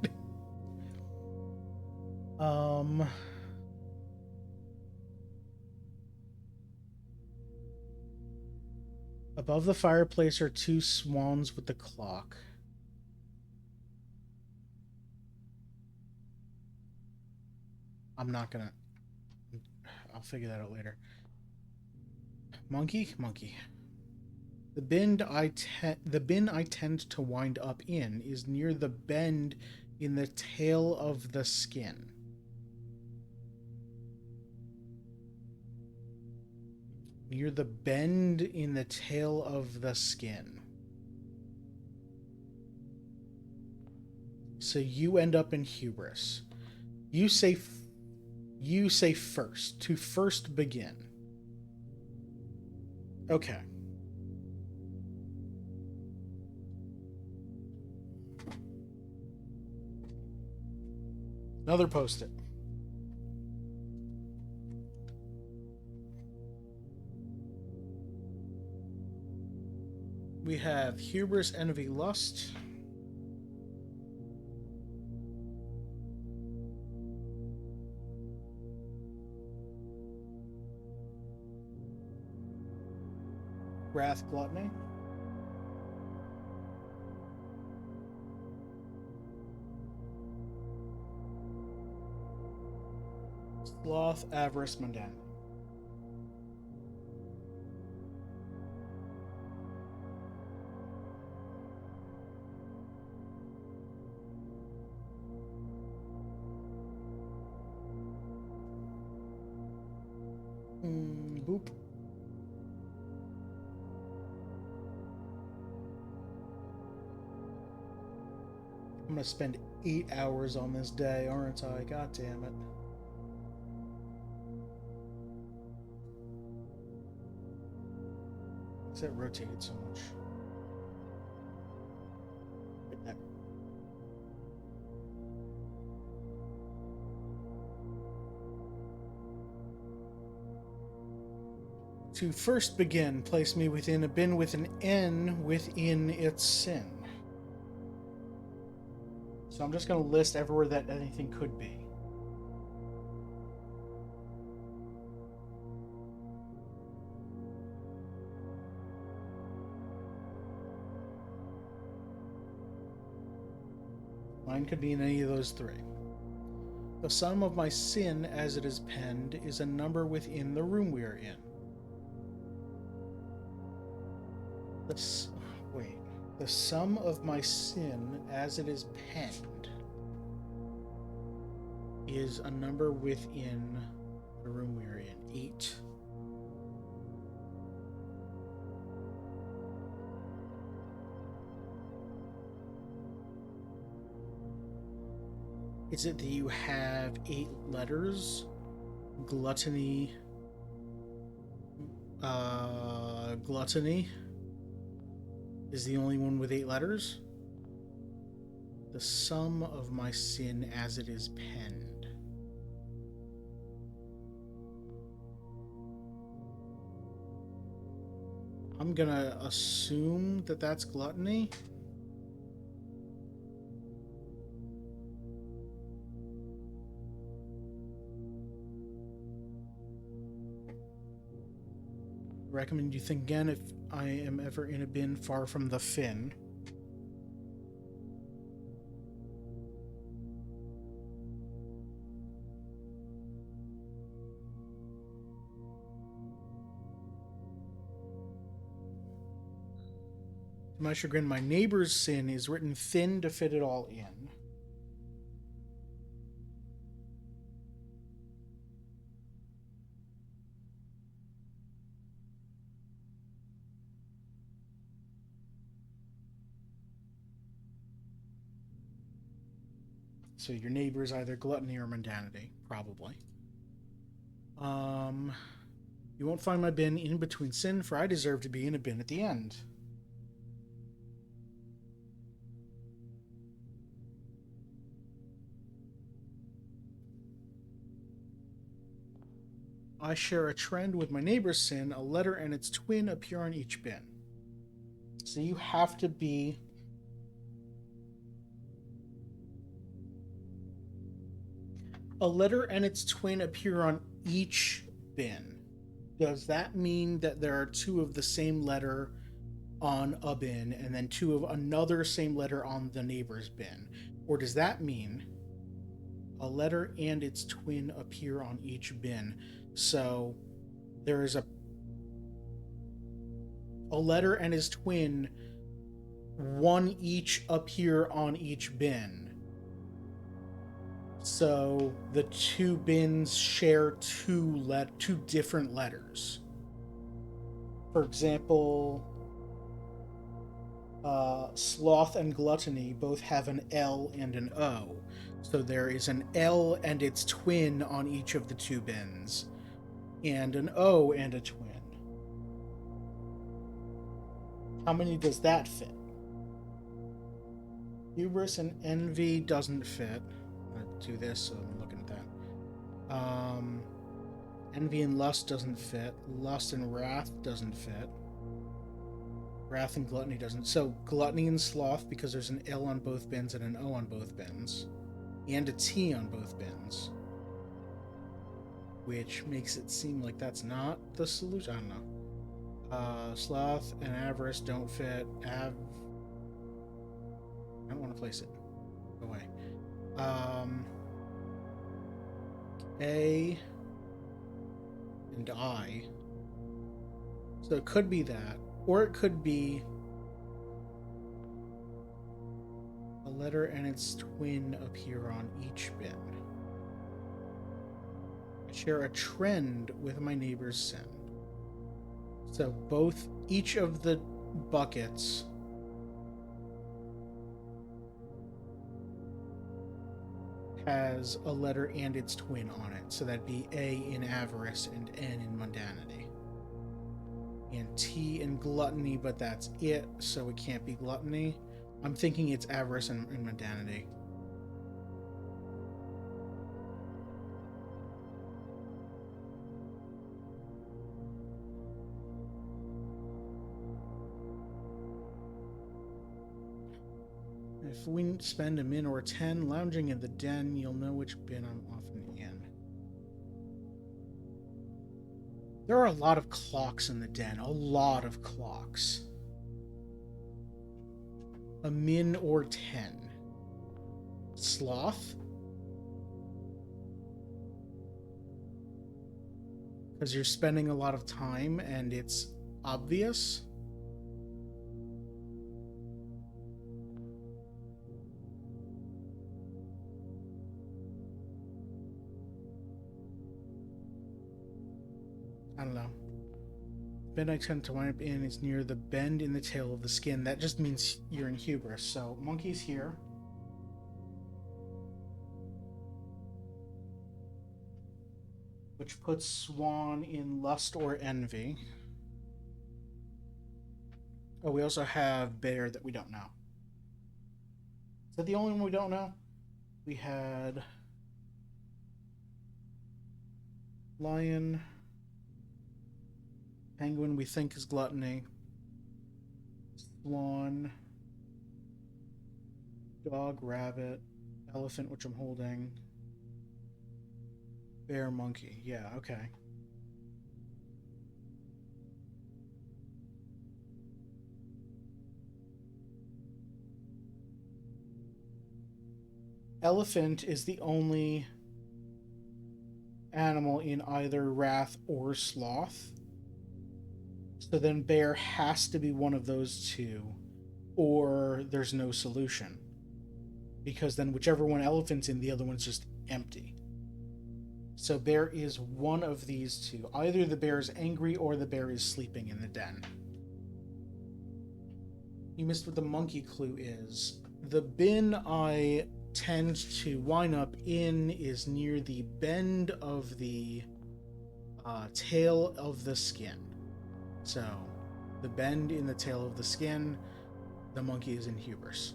Above the fireplace are 2 swans with the clock. I'm not gonna... I'll figure that out later. Monkey. The bin I tend to wind up in is near the bend in the tail of the skin. Near the bend in the tail of the skin. So you end up in hubris. You say first. To first begin. Okay. Another post-it. We have hubris, envy, lust. Wrath, gluttony. Sloth, avarice, mundanity. I'm gonna spend 8 hours on this day, aren't I? God damn it. Why's that rotated so much? Right there. To first begin, place me within a bin with an N within its sin. So I'm just going to list everywhere that anything could be. Mine could be in any of those three. The sum of my sin, as it is penned, is a number within the room we are in. The sum of my sin, as it is penned, is a number within the room we are in. 8. Is it that you have 8 letters? Gluttony. Gluttony is the only one with 8 letters. The sum of my sin as it is penned. I'm gonna assume that that's gluttony. Recommend you think again if I am ever in a bin far from the fin. To my chagrin, my neighbor's sin is written thin to fit it all in. So your neighbor is either gluttony or mundanity, probably. You won't find my bin in between sin, for I deserve to be in a bin at the end. I share a trend with my neighbor's sin. A letter and its twin appear on each bin. So you have to be a letter and its twin appear on each bin. Does that mean that there are 2 of the same letter on a bin and then 2 of another same letter on the neighbor's bin? Or does that mean a letter and its twin appear on each bin? So there is a letter and his twin, one each appear on each bin. So the 2 bins share 2 different letters. For example, sloth and gluttony both have an L and an O. So there is an L and its twin on each of the 2 bins, and an O and a twin. How many does that fit? Hubris and envy doesn't fit. I'm going to do this, so I'm looking at that. Envy and lust doesn't fit. Lust and wrath doesn't fit. Wrath and gluttony doesn't. So gluttony and sloth, because there's an L on both bins and an O on both bins. And a T on both bins. Which makes it seem like that's not the solution. I don't know. Sloth and avarice don't fit. I don't want to place it. Go away. A and I. So it could be that. Or it could be a letter and its twin appear on each bin. I share a trend with my neighbor's sin. So each of the buckets has a letter and its twin on it. So that'd be A in avarice and N in mundanity. And T in gluttony, but that's it, so it can't be gluttony. I'm thinking it's avarice and mundanity. If we spend a min or a 10 lounging in the den, you'll know which bin I'm often in. There are a lot of clocks in the den. A lot of clocks. A min or 10. Sloth? Because you're spending a lot of time and it's obvious. I don't know. Bend I tend to wind up in is near the bend in the tail of the skin. That just means you're in hubris. So monkey's here. Which puts swan in lust or envy. Oh, we also have bear that we don't know. Is that the only one we don't know? We had lion. Penguin we think is gluttony. Swan. Dog, rabbit. Elephant, which I'm holding. Bear, monkey. Yeah, okay. Elephant is the only animal in either wrath or sloth. So then bear has to be one of those two, or there's no solution. Because then whichever one elephant's in, the other one's just empty. So bear is one of these two. Either the bear is angry or the bear is sleeping in the den. You missed what the monkey clue is. The bin I tend to wind up in is near the bend of the tail of the skin. So, the bend in the tail of the skin, the monkey is in hubris.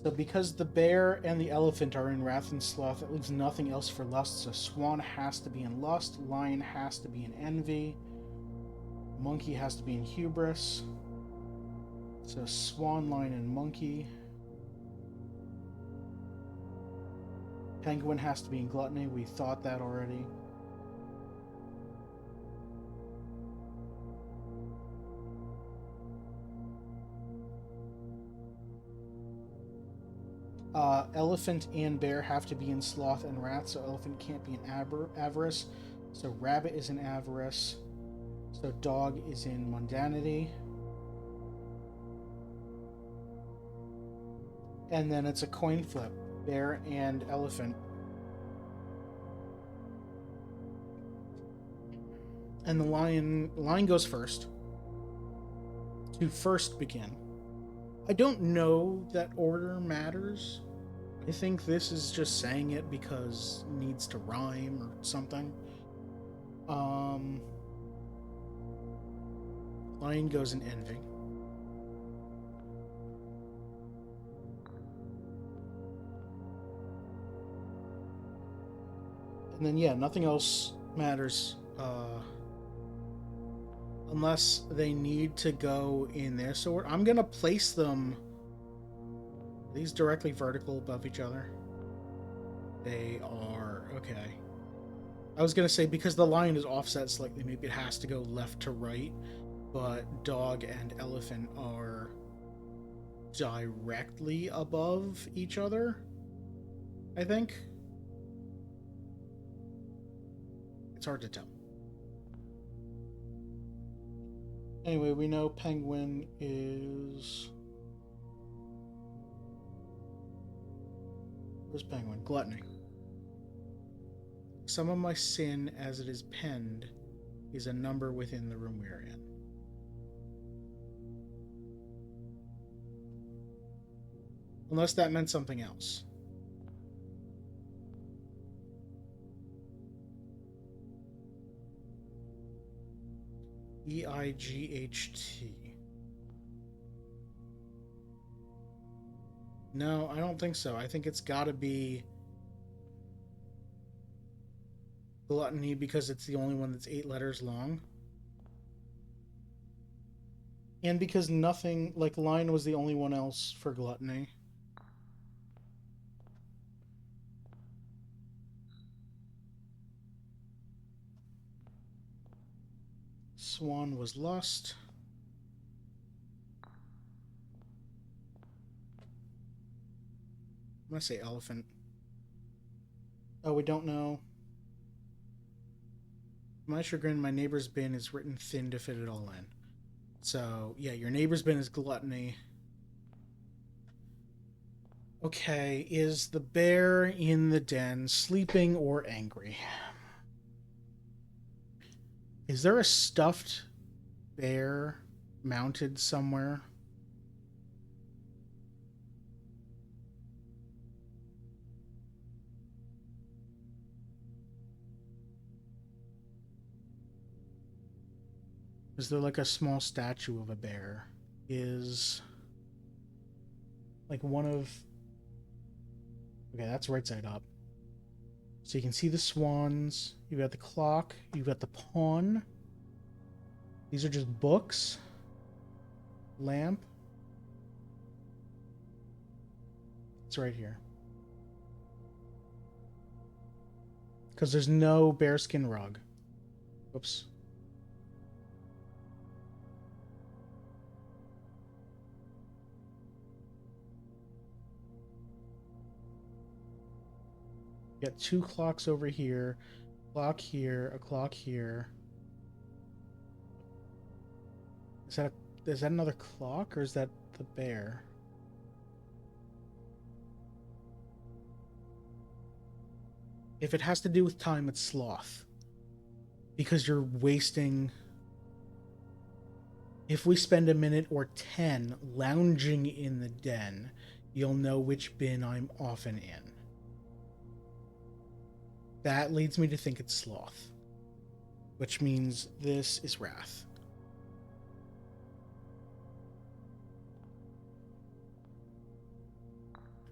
So because the bear and the elephant are in wrath and sloth, that leaves nothing else for lust. So swan has to be in lust, lion has to be in envy, monkey has to be in hubris. So swan, lion, and monkey. Penguin has to be in gluttony. We thought that already. Elephant and bear have to be in sloth and wrath, so elephant can't be in avarice. So rabbit is in avarice. So dog is in mundanity. And then it's a coin flip. Bear and elephant. And the lion goes first. To first begin. I don't know that order matters. I think this is just saying it because it needs to rhyme or something. Lion goes in envy. And then, yeah, nothing else matters. Unless they need to go in this order. I'm going to place them... Are these directly vertical above each other? They are. Okay. I was going to say, because the lion is offset slightly, maybe it has to go left to right. But dog and elephant are directly above each other, I think. It's hard to tell. Anyway, we know penguin is... Where's penguin? Gluttony. Some of my sin, as it is penned, is a number within the room we are in. Unless that meant something else. EIGHT. No, I don't think so. I think it's gotta be gluttony because it's the only one that's 8 letters long. And because nothing, like, line was the only one else for gluttony. Swan was lust. I'm gonna say elephant. Oh, we don't know. To my chagrin, my neighbor's bin is written thin to fit it all in. So, yeah, your neighbor's bin is gluttony. Okay, is the bear in the den sleeping or angry? Is there a stuffed bear mounted somewhere? Is there like a small statue of a bear? Is like one of... Okay, that's right side up. So you can see the swans. You've got the clock. You've got the pawn. These are just books. Lamp. It's right here. Because there's no bearskin rug. Oops. You got 2 clocks over here. Clock here. A clock here. Is that another clock or is that the bear? If it has to do with time, it's sloth. Because you're wasting... If we spend a minute or 10 lounging in the den, you'll know which bin I'm often in. That leads me to think it's sloth. Which means this is wrath.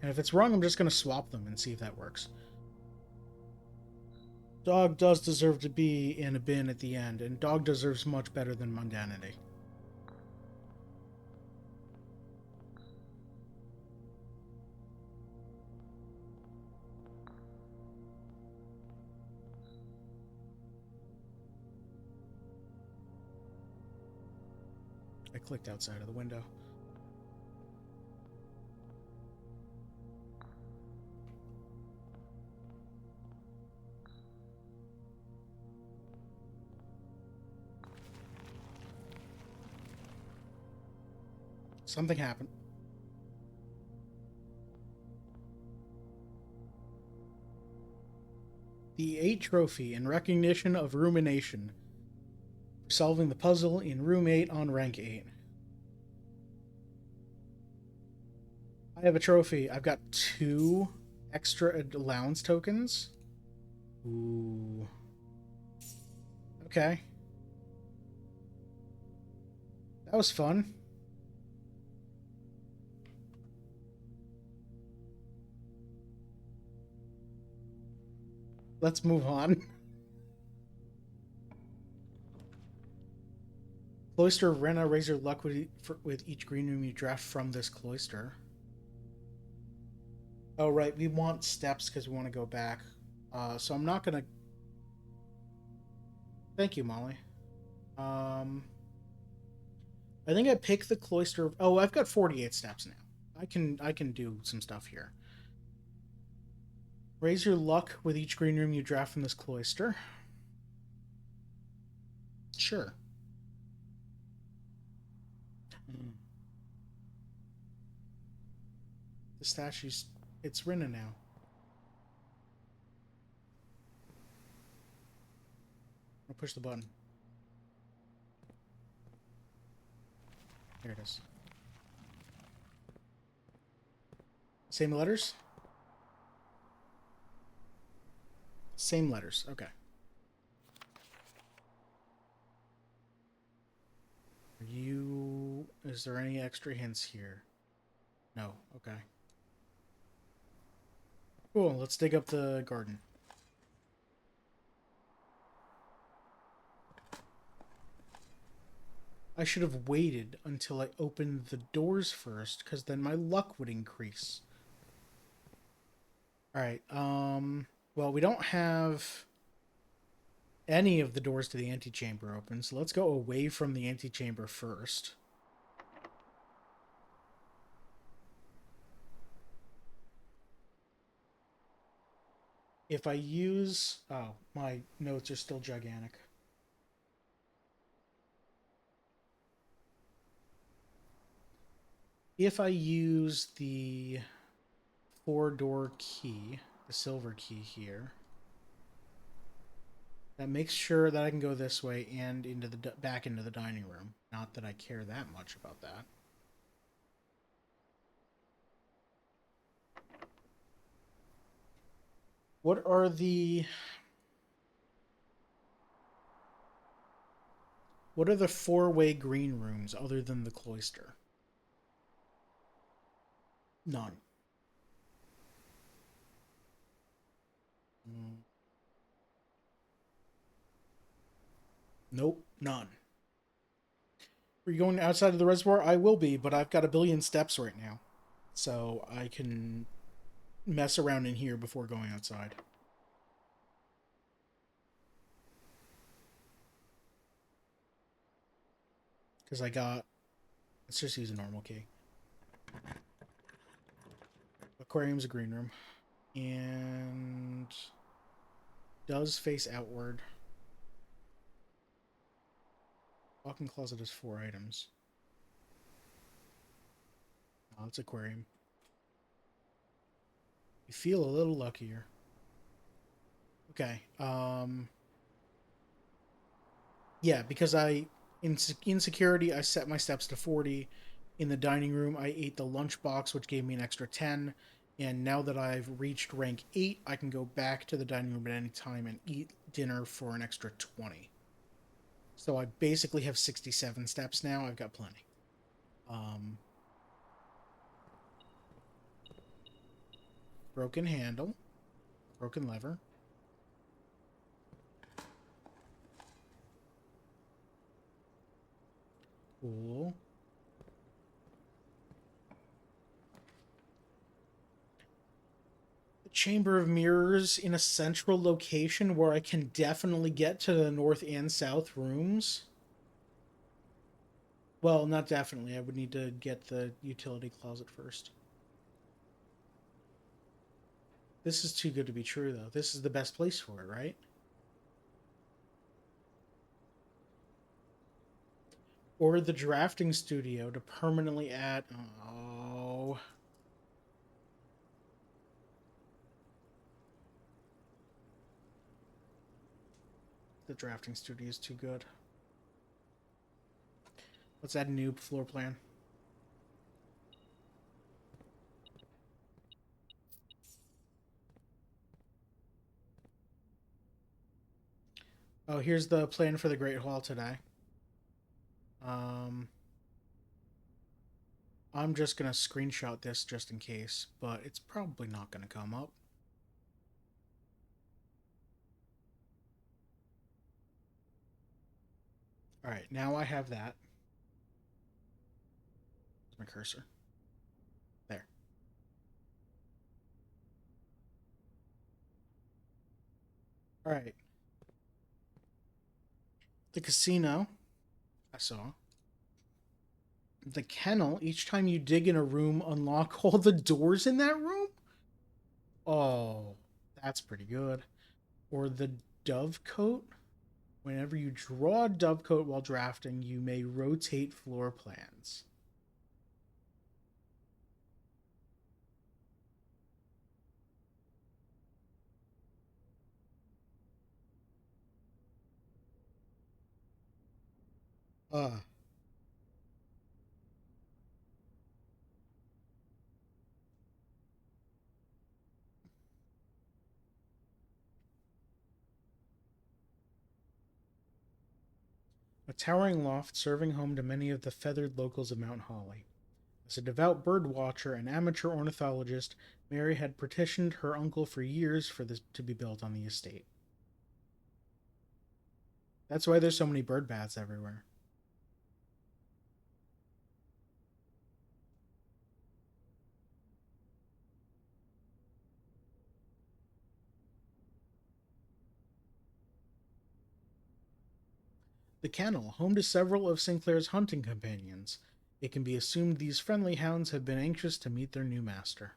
And if it's wrong, I'm just going to swap them and see if that works. Dog does deserve to be in a bin at the end, and dog deserves much better than mundanity. I clicked outside of the window. Something happened. The 8 trophy in recognition of rumination. Solving the puzzle in room 8 on rank 8. I have a trophy. I've got 2 extra allowance tokens. Ooh. Okay. That was fun. Let's move on. Cloister Rena, raise your luck with each green room you draft from this cloister. Oh, right. We want steps because we want to go back. So I'm not going to... Thank you, Molly. I think I pick the cloister... Oh, I've got 48 steps now. I can do some stuff here. Raise your luck with each green room you draft from this cloister. Sure. The statue's... It's Rinna now. I'll push the button. There it is. Same letters? Same letters. Okay. Are you. Is there any extra hints here? No. Okay. Cool. Let's dig up the garden. I should have waited until I opened the doors first, because then my luck would increase. Alright, well, we don't have any of the doors to the antechamber open, so let's go away from the antechamber first. If I use... Oh, my notes are still gigantic. If I use the 4-door key, the silver key here, that makes sure that I can go this way and into the back into the dining room. Not that I care that much about that. What are the... What are the 4-way green rooms other than the cloister? None. Mm. Nope, none. Are you going outside of the reservoir? I will be, but I've got a billion steps right now. So I can mess around in here before going outside. Because I got... Let's just use a normal key. Aquarium's a green room. And... Does face outward. Walk-in closet has 4 items. Oh, it's aquarium. You feel a little luckier. Okay. Yeah, because in security I set my steps to 40. In the dining room I ate the lunchbox, which gave me an extra 10. And now that I've reached rank 8, I can go back to the dining room at any time and eat dinner for an extra 20. So I basically have 67 steps now. I've got plenty. Broken handle. Broken lever. Cool. The Chamber of Mirrors in a central location where I can definitely get to the north and south rooms. Well, not definitely. I would need to get the utility closet first. This is too good to be true, though. This is the best place for it, right? Or the drafting studio to permanently add... Oh... The drafting studio is too good. Let's add a new floor plan. Oh, here's the plan for the Great Hall today. Um, I'm just going to screenshot this just in case, but it's probably not going to come up. All right, now I have that. My cursor. There. All right. The casino, I saw. The kennel, each time you dig in a room, unlock all the doors in that room? Oh, that's pretty good. Or the dovecote. Whenever you draw a dovecote while drafting, you may rotate floor plans. Uh, a towering loft serving home to many of the feathered locals of Mount Holly. As a devout bird watcher and amateur ornithologist, Mary had petitioned her uncle for years for this to be built on the estate. That's why there's so many bird baths everywhere. The kennel, home to several of Sinclair's hunting companions. It can be assumed these friendly hounds have been anxious to meet their new master.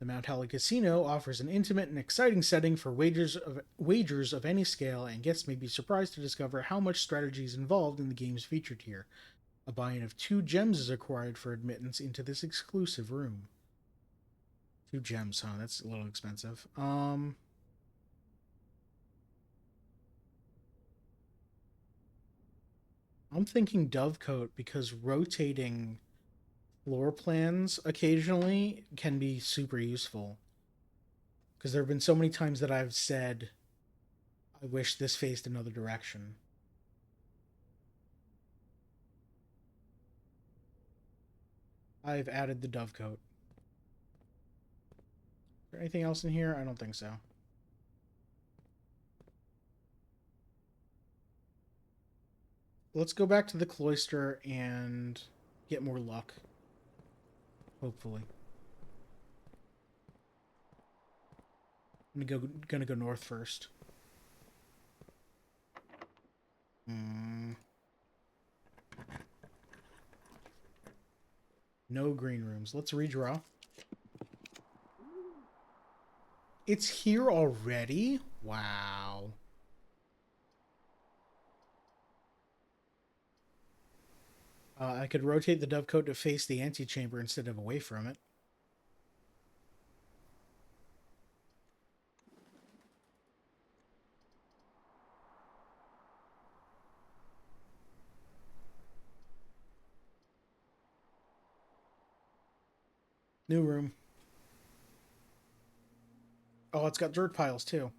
The Mount Holly Casino offers an intimate and exciting setting for wagers of any scale, and guests may be surprised to discover how much strategy is involved in the games featured here. A buy-in of 2 gems is required for admittance into this exclusive room. 2 gems, huh? That's a little expensive. I'm thinking Dovecote because rotating floor plans occasionally can be super useful. Because there have been so many times that I've said, I wish this faced another direction. I've added the Dovecote. Is there anything else in here? I don't think so. Let's go back to the cloister and get more luck. Hopefully. I'm gonna go north first. No green rooms. Let's redraw. It's here already? Wow. I could rotate the dovecote to face the antechamber instead of away from it. New room. Oh, it's got dirt piles too.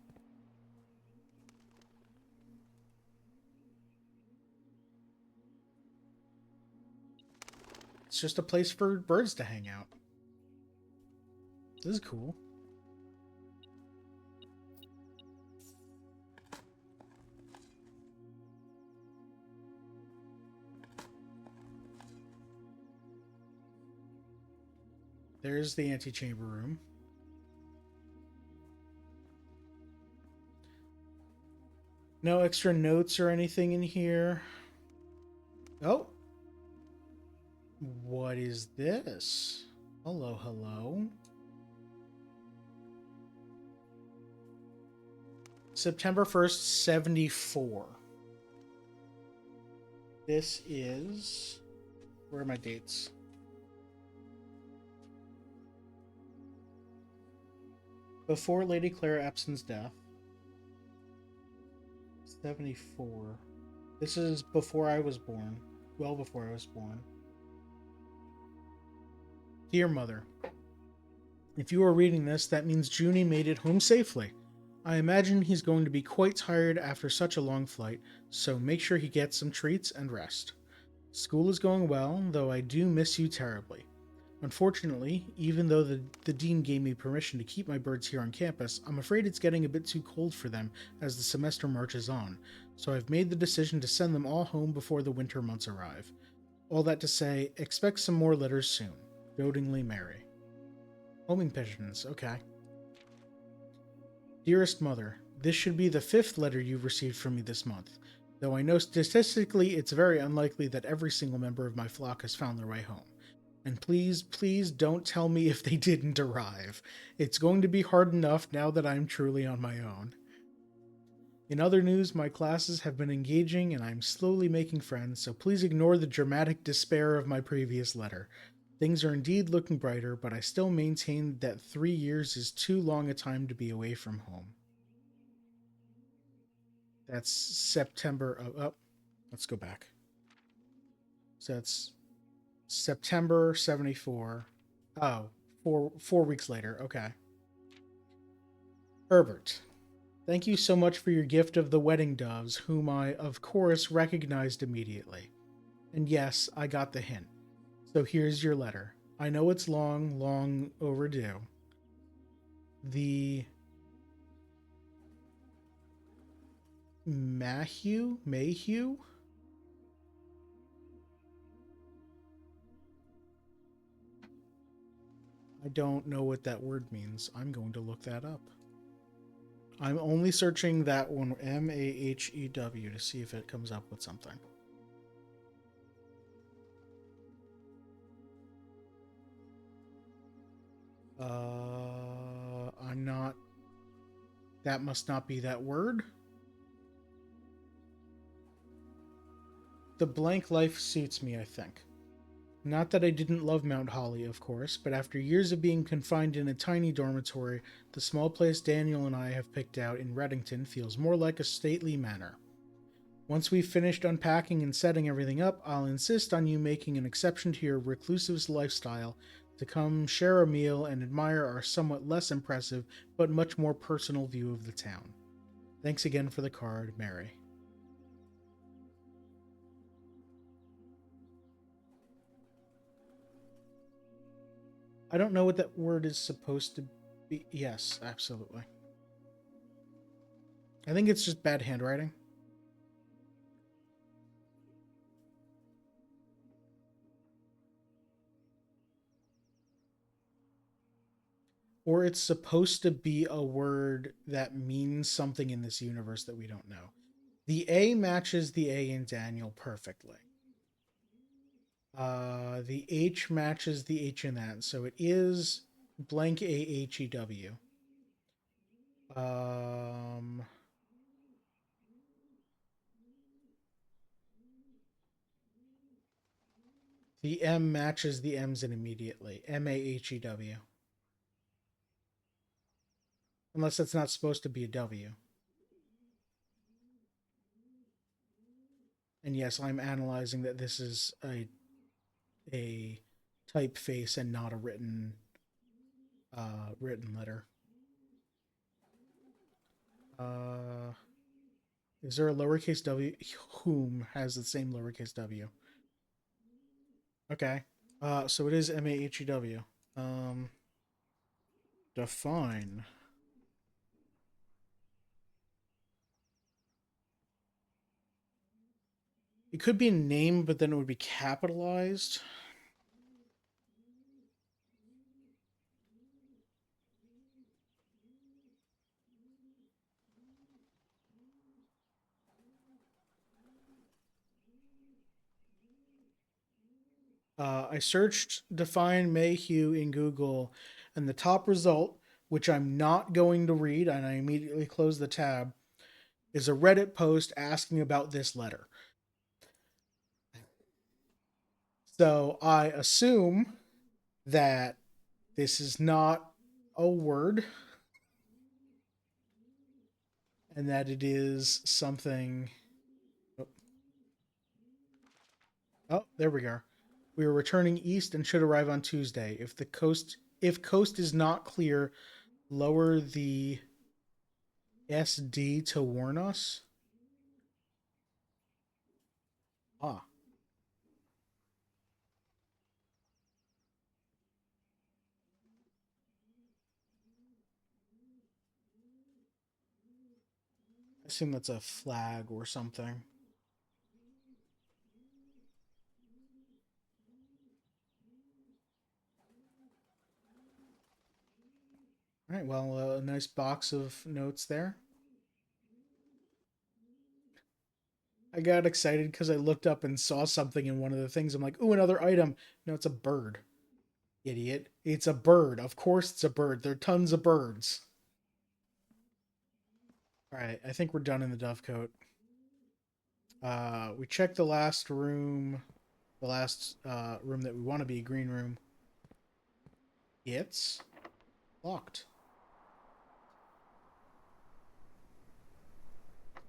It's just a place for birds to hang out. This is cool. There's the antechamber room. No extra notes or anything in here. Oh. What is this? Hello, hello. September 1st, 74. This is... Where are my dates? Before Lady Clara Epson's death. 74. This is before I was born. Well before I was born. Dear Mother, if you are reading this, that means Junie made it home safely. I imagine he's going to be quite tired after such a long flight, so make sure he gets some treats and rest. School is going well, though I do miss you terribly. Unfortunately, even though the dean gave me permission to keep my birds here on campus, I'm afraid it's getting a bit too cold for them as the semester marches on, so I've made the decision to send them all home before the winter months arrive. All that to say, expect some more letters soon. Dotingly, Mary. Homing pigeons, okay. Dearest Mother, this should be the 5th letter you've received from me this month, though I know statistically it's very unlikely that every single member of my flock has found their way home. And please, please don't tell me if they didn't arrive. It's going to be hard enough now that I'm truly on my own. In other news, my classes have been engaging and I'm slowly making friends, so please ignore the dramatic despair of my previous letter. Things are indeed looking brighter, but I still maintain that 3 years is too long a time to be away from home. That's September of... Oh, let's go back. So that's September 74. Oh, four weeks later. Okay. Herbert, thank you so much for your gift of the wedding doves, whom I, of course, recognized immediately. And yes, I got the hint. So here's your letter. I know it's long, long overdue. The Mayhew? I don't know what that word means. I'm going to look that up. I'm only searching that one, Mahew, to see if it comes up with something. I'm not. That must not be that word. The blank life suits me, I think. Not that I didn't love Mount Holly, of course, but after years of being confined in a tiny dormitory, the small place Daniel and I have picked out in Reddington feels more like a stately manor. Once we've finished unpacking and setting everything up, I'll insist on you making an exception to your reclusive lifestyle to come share a meal and admire our somewhat less impressive but much more personal view of the town. Thanks again for the card, Mary. I don't know what that word is supposed to be. Yes, absolutely. I think it's just bad handwriting. Or it's supposed to be a word that means something in this universe that we don't know. The A matches the A in Daniel perfectly. The H matches the H in that, so it is blank AHEW. Um, the M matches the M's in immediately. MAHEW. Unless it's not supposed to be a W. And yes, I'm analyzing that this is a typeface and not a written letter. Uh, is there a lowercase w? Whom has the same lowercase w? Okay. So it is Mahew. Um, define. It could be a name, but then it would be capitalized. I searched define Mayhew in Google, and the top result, which I'm not going to read, and I immediately closed the tab, is a Reddit post asking about this letter. So I assume that this is not a word and that it is something. Oh, oh, there we go. We are returning east and should arrive on Tuesday. If coast is not clear, lower the SD to warn us. Ah, I assume that's a flag or something. All right, well, a nice box of notes there. I got excited because I looked up and saw something in one of the things. I'm like, ooh, another item. No, it's a bird. Idiot. It's a bird. Of course it's a bird. There are tons of birds. All right, I think we're done in the Dovecote. We checked the last room, room that we want to be, green room. It's locked.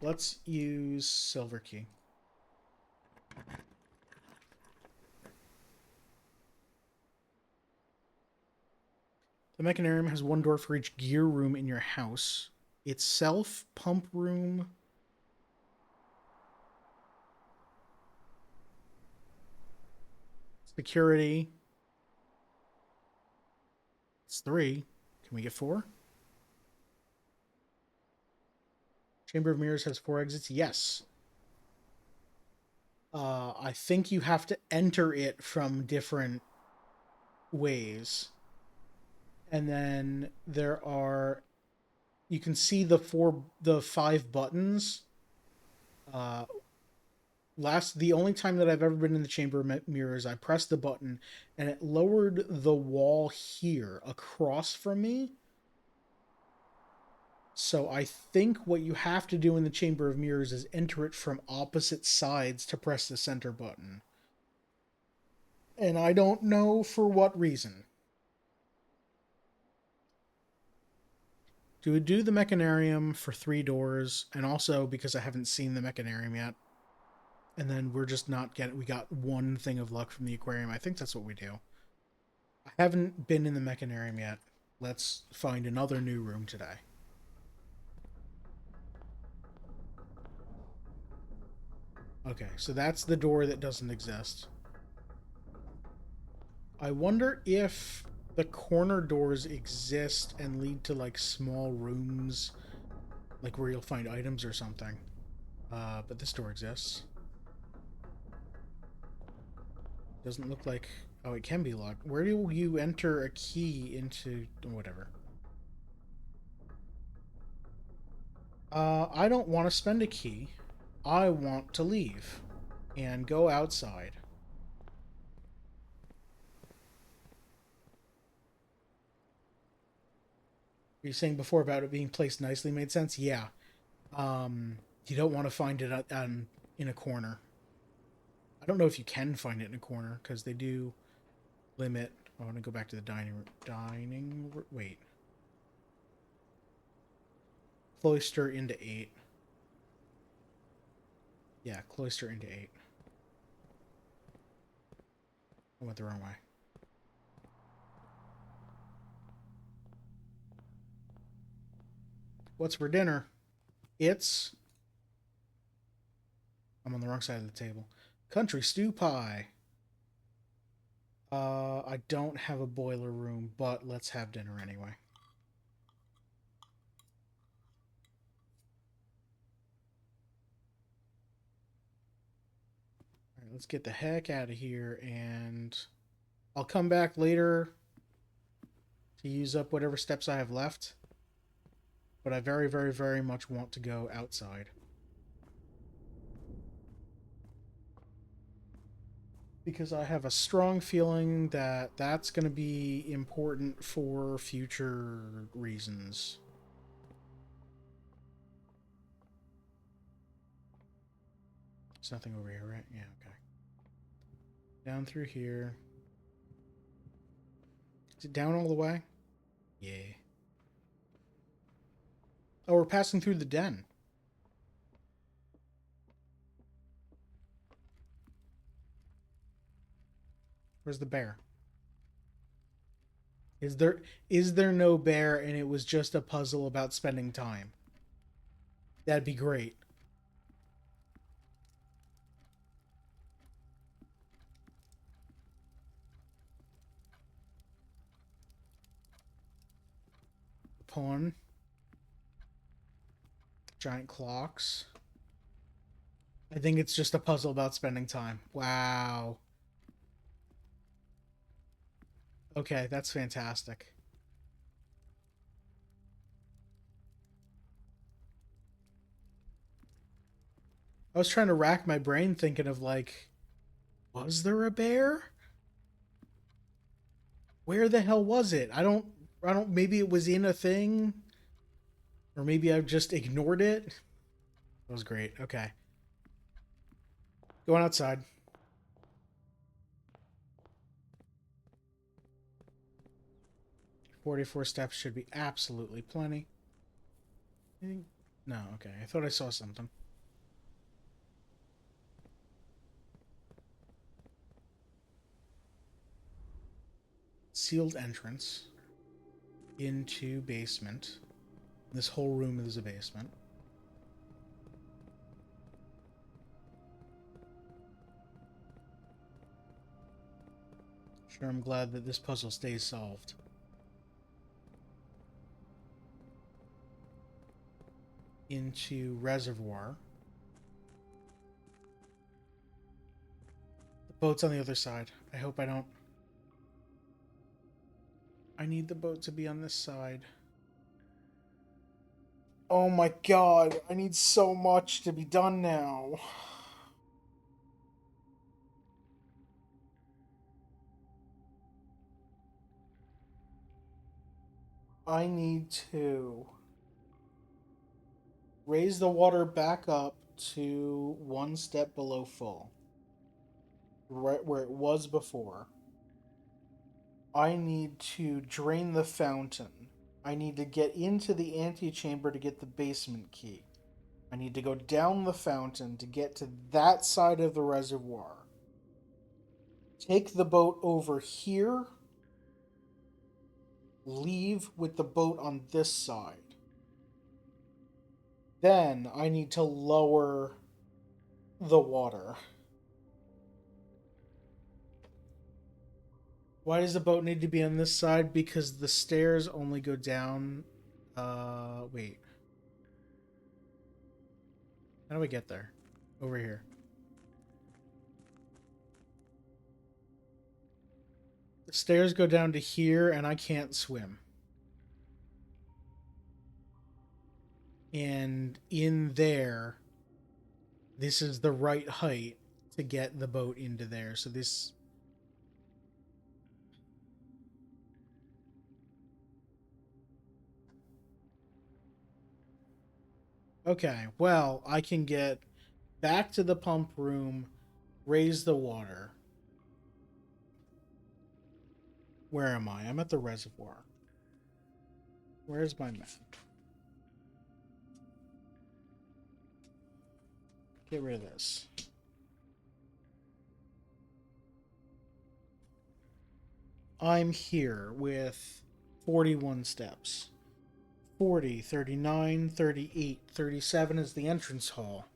Let's use silver key. The mechanarium has one door for each gear room in your house. itself, pump room, security. It's 3. Can we get 4? Chamber of Mirrors has 4 exits. Yes. I think you have to enter it from different ways. And then there are, you can see the 5 buttons. Uh, the only time that I've ever been in the Chamber of Mirrors, I pressed the button and it lowered the wall here across from me. So I think what you have to do in the Chamber of Mirrors is enter it from opposite sides to press the center button. And I don't know for what reason. Do the Mechanarium for 3 doors, and also because I haven't seen the Mechanarium yet. And then we're just not getting... We got 1 thing of luck from the aquarium. I think that's what we do. I haven't been in the Mechanarium yet. Let's find another new room today. Okay, so that's the door that doesn't exist. I wonder if the corner doors exist and lead to like small rooms, like where you'll find items or something. But this door exists. Doesn't look like... Oh, it can be locked. Where do you enter a key into... Whatever. I don't want to spend a key. I want to leave and go outside. Were you saying before about it being placed nicely made sense? Yeah. You don't want to find it in a corner. I don't know if you can find it in a corner because they do limit... I want to go back to the dining... Wait. Cloister into 8. Yeah, cloister into 8. I went the wrong way. What's for dinner? It's... I'm on the wrong side of the table. Country stew pie. I don't have a boiler room, but let's have dinner anyway. All right, let's get the heck out of here, and I'll come back later to use up whatever steps I have left. But I very, very, very much want to go outside. Because I have a strong feeling that that's going to be important for future reasons. There's nothing over here, right? Yeah, okay. Down through here. Is it down all the way? Yeah. Oh, we're passing through the den. Where's the bear? Is there no bear and it was just a puzzle about spending time? That'd be great. Pawn. Giant clocks. I think it's just a puzzle about spending time. Wow. Okay, that's fantastic. I was trying to rack my brain thinking of like, was there a bear? Where the hell was it? I don't maybe it was in a thing or maybe I just ignored it. That was great. Okay. Going outside. 44 steps should be absolutely plenty. No, okay. I thought I saw something. Sealed entrance into basement. This whole room is a basement. Sure, I'm glad that this puzzle stays solved. Into reservoir. The boat's on the other side. I hope I don't... I need the boat to be on this side. Oh my god, I need so much to be done now. I need to raise the water back up to one step below full. Right where it was before. I need to drain the fountain. I need to get into the antechamber to get the basement key. I need to go down the fountain to get to that side of the reservoir. Take the boat over here. Leave with the boat on this side. Then I need to lower the water. Why does the boat need to be on this side? Because the stairs only go down... wait. How do we get there? Over here. The stairs go down to here, and I can't swim. And in there, this is the right height to get the boat into there. So this... Okay, well, I can get back to the pump room, raise the water. Where am I? I'm at the reservoir. Where's my map? Get rid of this. I'm here with 41 steps. 40, 39, 38, 37 is the entrance hall.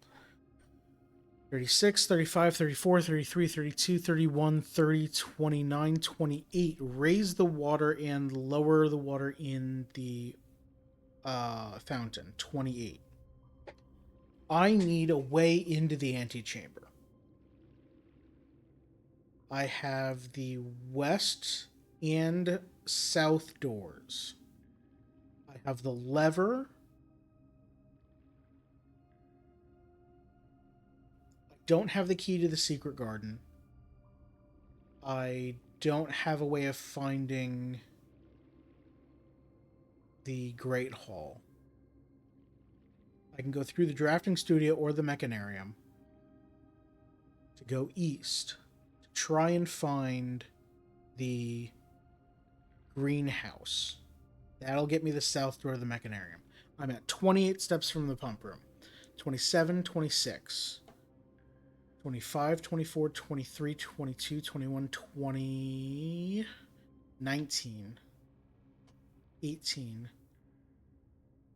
36, 35, 34, 33, 32, 31, 30, 29, 28. Raise the water and lower the water in the fountain. 28. I need a way into the antechamber. I have the west and south doors. I have the lever. I don't have the key to the secret garden. I don't have a way of finding the Great Hall. I can go through the drafting studio or the mechanarium to go east to try and find the greenhouse. That'll get me the south door of the mechanarium. I'm at 28 steps from the pump room. 27, 26, 25, 24, 23, 22, 21, 20, 19, 18.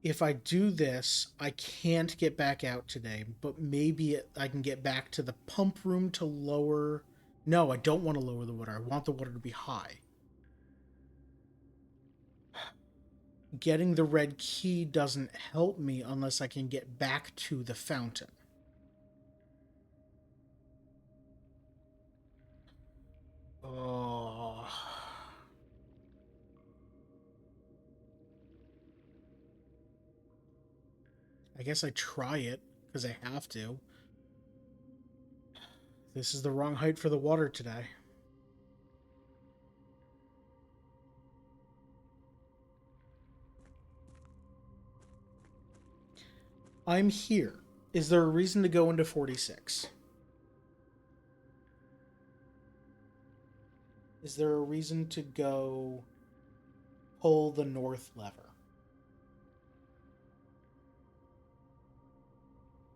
If I do this, I can't get back out today, but maybe I can get back to the pump room to lower... No, I don't want to lower the water. I want the water to be high. Getting the red key doesn't help me unless I can get back to the fountain. Oh... I guess I try it, because I have to. This is the wrong height for the water today. I'm here. Is there a reason to go into 46? Is there a reason to go pull the north lever?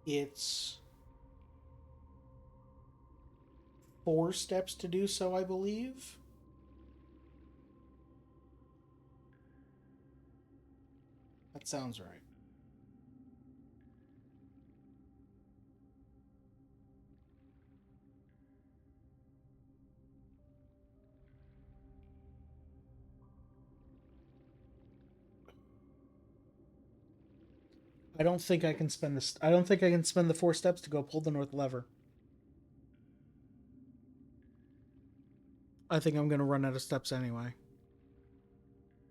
It's 4 steps to do so, I believe. Sounds right. I don't think I can spend this. I don't think I can spend the 4 steps to go pull the north lever. I think I'm going to run out of steps anyway.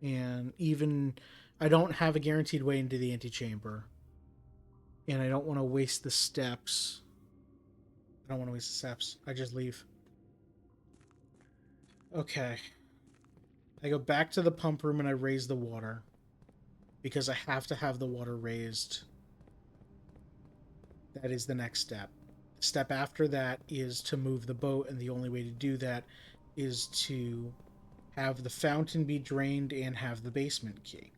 And even I don't have a guaranteed way into the antechamber. And I don't want to waste the steps. I don't want to waste the steps. I just leave. Okay. I go back to the pump room and I raise the water. Because I have to have the water raised. That is the next step. The step after that is to move the boat, and the only way to do that is to have the fountain be drained and have the basement key.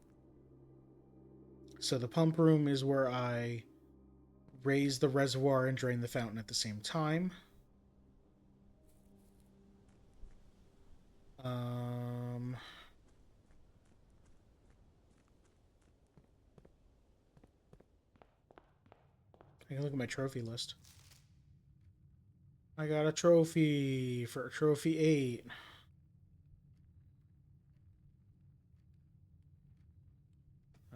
So the pump room is where I raise the reservoir and drain the fountain at the same time. I can look at my trophy list. I got a trophy for trophy 8.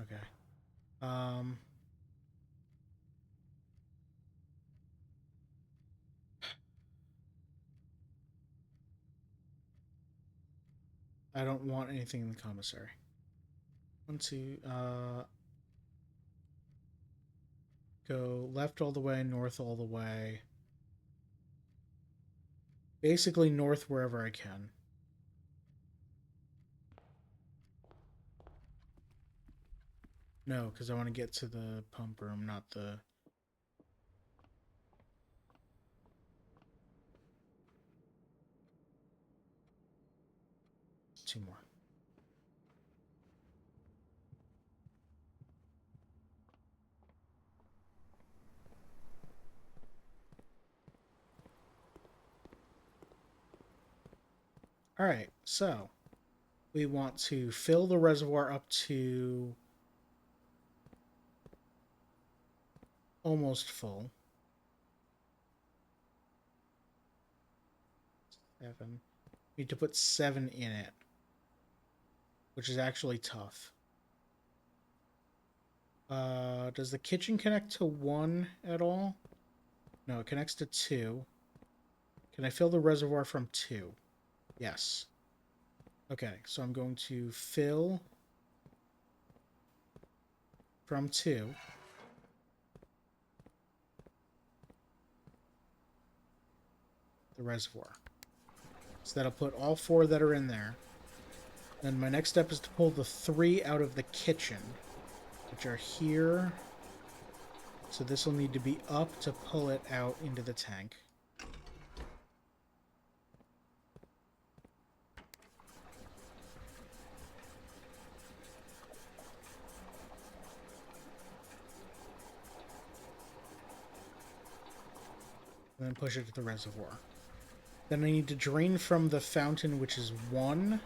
Okay. I don't want anything in the commissary. 1, 2, go left all the way, north all the way. Basically north wherever I can. No, because I want to get to the pump room, not the... 2 more. Alright, so we want to fill the reservoir up to almost full. 7. Need to put 7 in it, which is actually tough. Does the kitchen connect to 1 at all? No, it connects to 2. Can I fill the reservoir from 2? Yes. Okay, so I'm going to fill from 2. The reservoir. So that'll put all 4 that are in there. Then my next step is to pull the 3 out of the kitchen, which are here. So this will need to be up to pull it out into the tank. And then push it to the reservoir. Then I need to drain from the fountain, which is 1,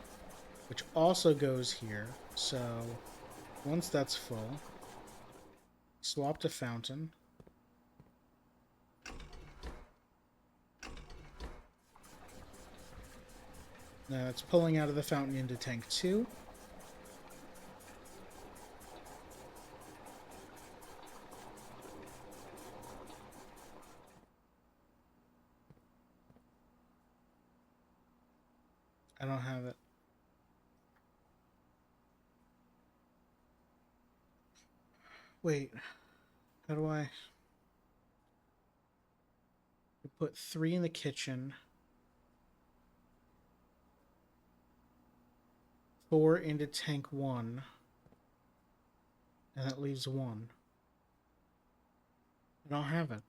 which also goes here. So once that's full, swap to fountain. Now it's pulling out of the fountain into tank 2. I don't have it. Wait, how do I put 3 in the kitchen, 4 into tank 1, and that leaves 1. I don't have it.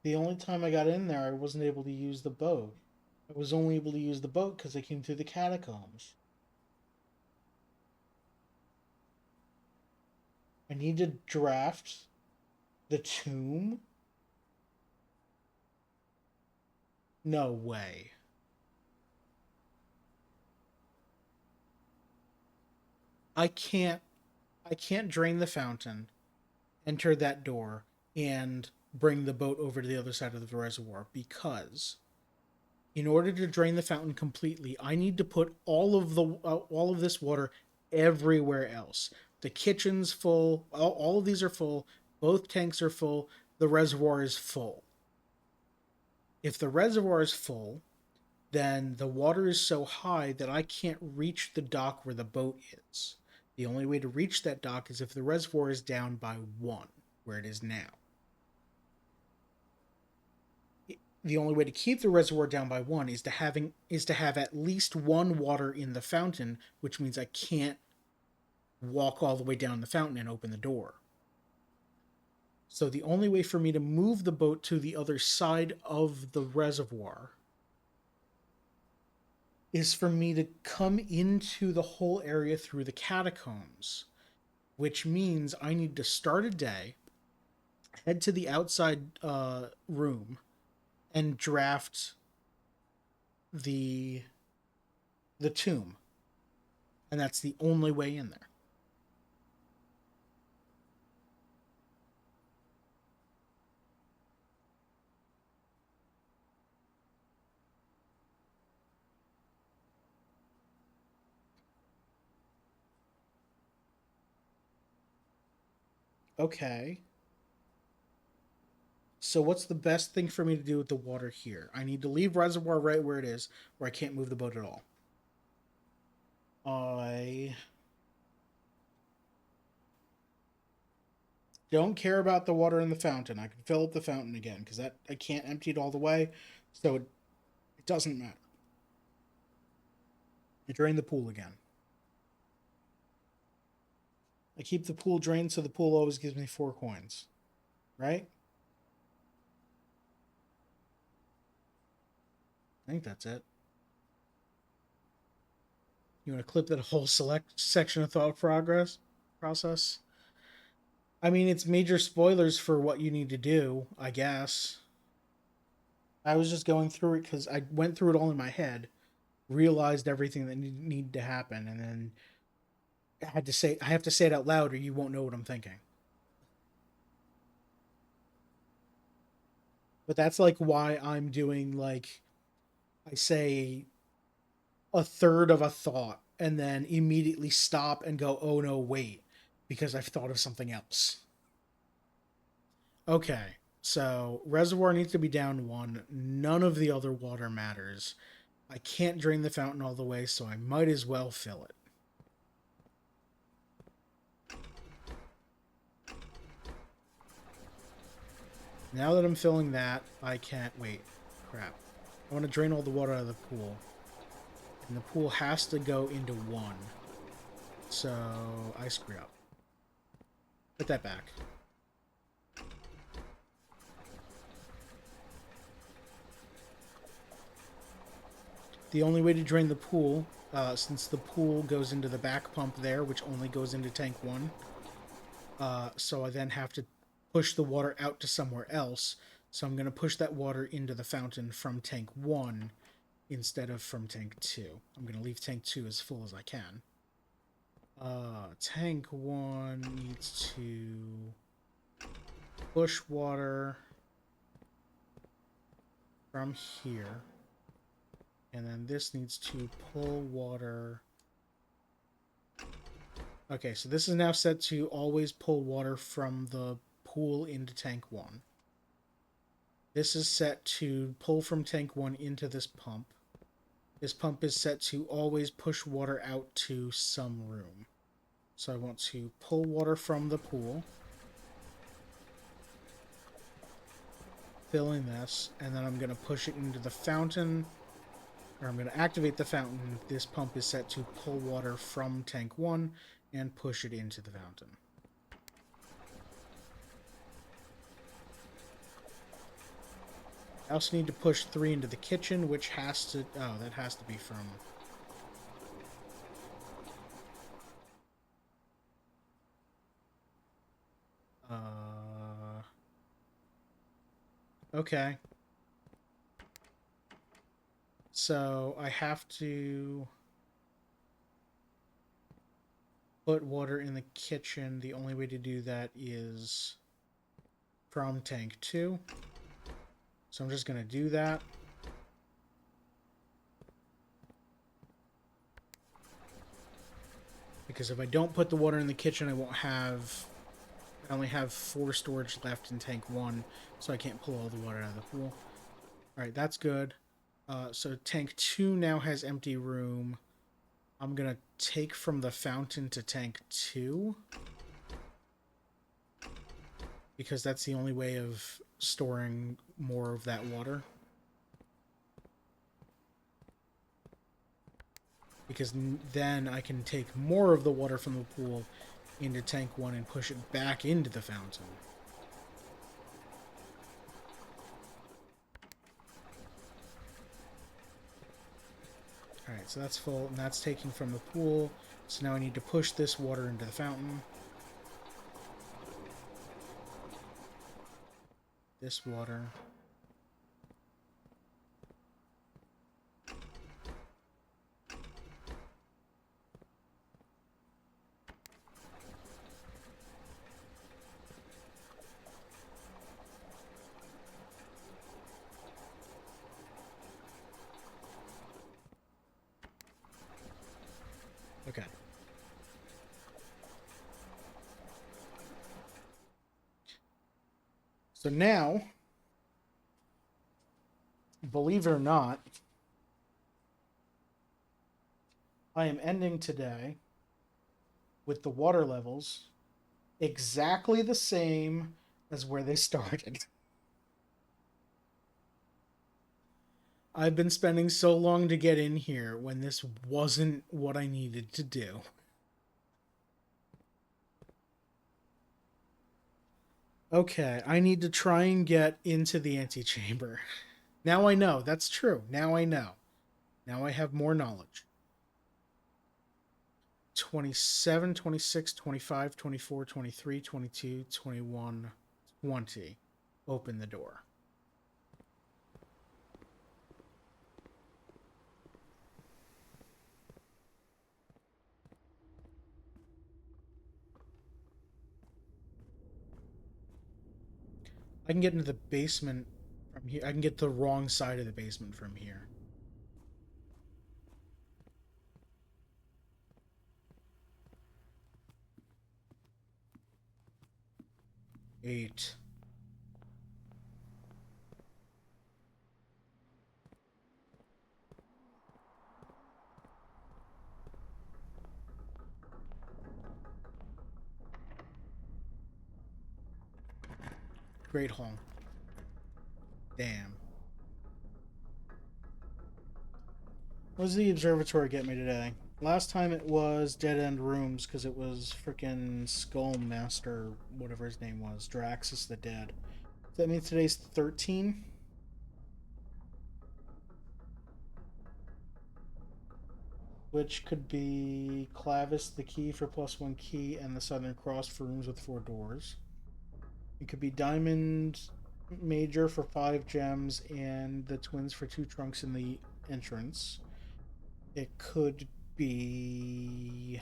The only time I got in there, I wasn't able to use the boat. I was only able to use the boat because I came through the catacombs. I need to draft the tomb? No way. I can't I can't drain the fountain, enter that door, and bring the boat over to the other side of the reservoir because in order to drain the fountain completely, I need to put all of this water everywhere else. The kitchen's full. All of these are full. Both tanks are full. The reservoir is full. If the reservoir is full, then the water is so high that I can't reach the dock where the boat is. The only way to reach that dock is if the reservoir is down by one, where it is now. The only way to keep the reservoir down by one is to have at least one water in the fountain, which means I can't walk all the way down the fountain and open the door. So the only way for me to move the boat to the other side of the reservoir is for me to come into the whole area through the catacombs, which means I need to start a day, head to the outside room, and draft the the tomb, and that's the only way in there. Okay. So what's the best thing for me to do with the water here? I need to leave reservoir right where it is, where I can't move the boat at all. I don't care about the water in the fountain. I can fill up the fountain again because that I can't empty it all the way, so it doesn't matter. I drain the pool again. I keep the pool drained so the pool always gives me 4 coins, right? I think that's it. You want to clip that whole select section of thought progress process? I mean, it's major spoilers for what you need to do, I guess. I was just going through it because I went through it all in my head, realized everything that needed to happen, and then I have to say it out loud or you won't know what I'm thinking. But that's like why I'm doing like I say a third of a thought and then immediately stop and go, oh no, wait, because I've thought of something else. Okay, so reservoir needs to be down one. None of the other water matters. I can't drain the fountain all the way, so I might as well fill it. Now that I'm filling that, I can't wait. Crap. I want to drain all the water out of the pool. And the pool has to go into one. So I screw up. Put that back. The only way to drain the pool, since the pool goes into the back pump there, which only goes into tank one, so I then have to push the water out to somewhere else. So I'm going to push that water into the fountain from tank one instead of from tank two. I'm going to leave tank two as full as I can. Tank one needs to push water from here. And then this needs to pull water. Okay, so this is now set to always pull water from the pool into tank one. This is set to pull from tank one into this pump. This pump is set to always push water out to some room. So I want to pull water from the pool, fill in this, and then I'm going to push it into the fountain, or I'm going to activate the fountain. This pump is set to pull water from tank 1 and push it into the fountain. I also need to push 3 into the kitchen, which has to... Oh, that has to be from... Okay. So I have to put water in the kitchen. The only way to do that is from tank 2. So I'm just going to do that. Because if I don't put the water in the kitchen, I won't have... I only have 4 storage left in tank 1, so I can't pull all the water out of the pool. Alright, that's good. So tank 2 now has empty room. I'm going to take from the fountain to tank 2. Because that's the only way of storing more of that water. Because then I can take more of the water from the pool into tank 1 and push it back into the fountain. Alright, so that's full, and that's taking from the pool. So now I need to push this water into the fountain. This water. Okay. So now, believe it or not, I am ending today with the water levels exactly the same as where they started. I've been spending so long to get in here when this wasn't what I needed to do. Okay, I need to try and get into the antechamber. Now I know. That's true. Now I know. Now I have more knowledge. 27, 26, 25, 24, 23, 22, 21, 20. Open the door. I can get into the basement from here. I can get the wrong side of the basement from here. 8. Great Hall. Damn. What does the observatory get me today? Last time it was Dead End Rooms because it was freaking Skullmaster, whatever his name was, Draxus the Dead. So that means today's 13. Which could be Clavis, the key for +1 key, and the Southern Cross for rooms with 4 doors. It could be Diamond Major for 5 gems and the Twins for 2 trunks in the entrance. It could be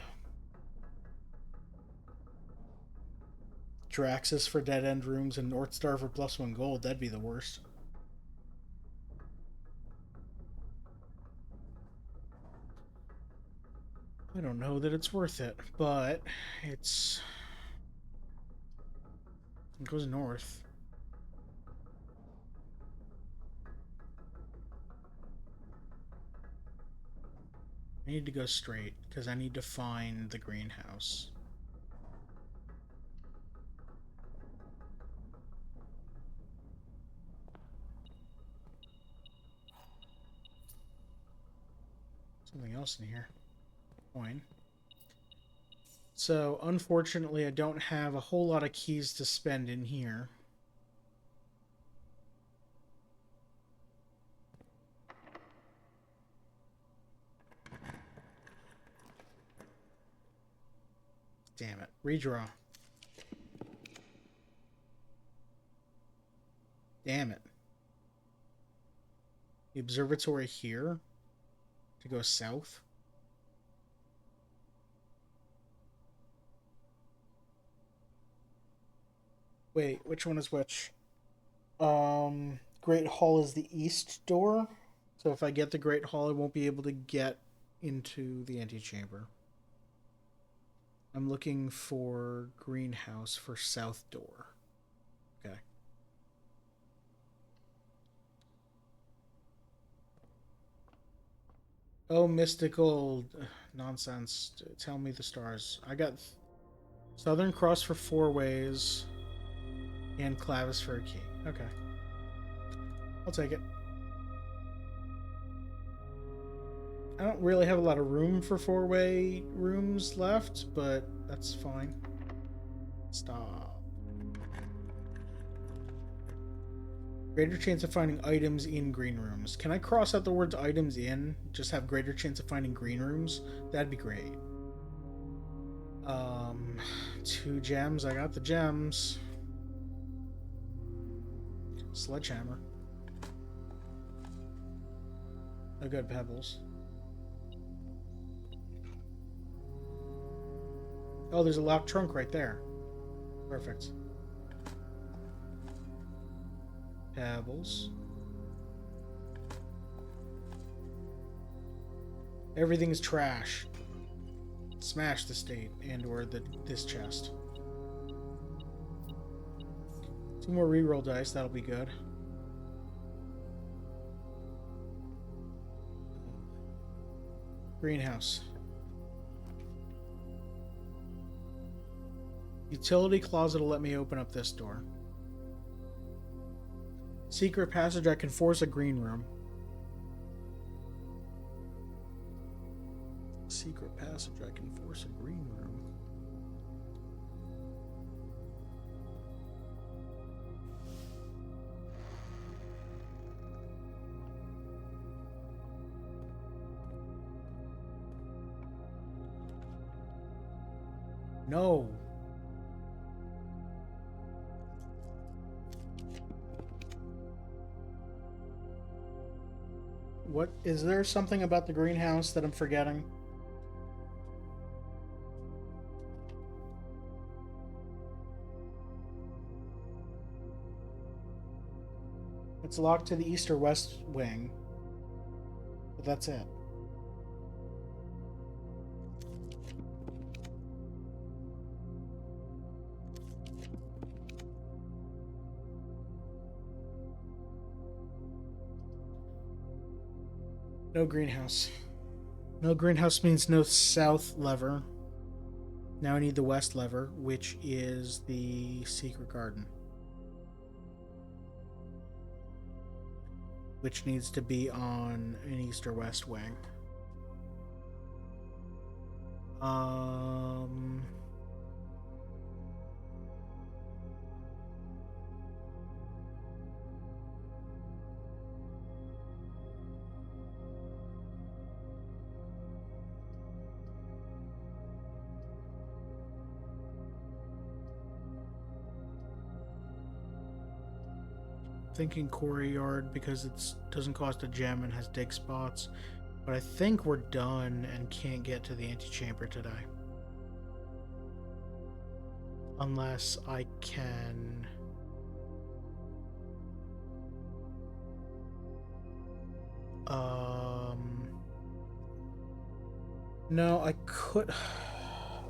Draxus for Dead End Rooms and North Star for +1 gold. That'd be the worst. I don't know that it's worth it, but it goes north. I need to go straight because I need to find the greenhouse. Something else in here. Coin. So, unfortunately, I don't have a whole lot of keys to spend in here. Damn it. Redraw. Damn it. The observatory here? To go south? Wait, which one is which? Great Hall is the east door. So if I get the Great Hall, I won't be able to get into the antechamber. I'm looking for greenhouse for south door. Okay. Oh, mystical nonsense. Tell me the stars. I got Southern Cross for 4 ways and Clavis for a key. Okay. I'll take it. I don't really have a lot of room for 4-way rooms left, but that's fine. Stop. Greater chance of finding items in green rooms. Can I cross out the words items in? Just have greater chance of finding green rooms? That'd be great. 2 gems. I got the gems. Sledgehammer. Oh, good. Pebbles. Oh, there's a locked trunk right there. Perfect. Pebbles. Everything's trash. Smash the state and or this chest. 2 more reroll dice, that'll be good. Greenhouse. Utility closet will let me open up this door. Secret passage, I can force a green room. Secret passage, I can force a green room. No. What is there something about the greenhouse that I'm forgetting? It's locked to the east or west wing. But that's it. No greenhouse. No greenhouse means no south lever. Now I need the west lever, which is the secret garden. Which needs to be on an east or west wing. Thinking quarry yard because it doesn't cost a gem and has dig spots. But I think we're done and can't get to the antechamber today. Unless I can... No, I could...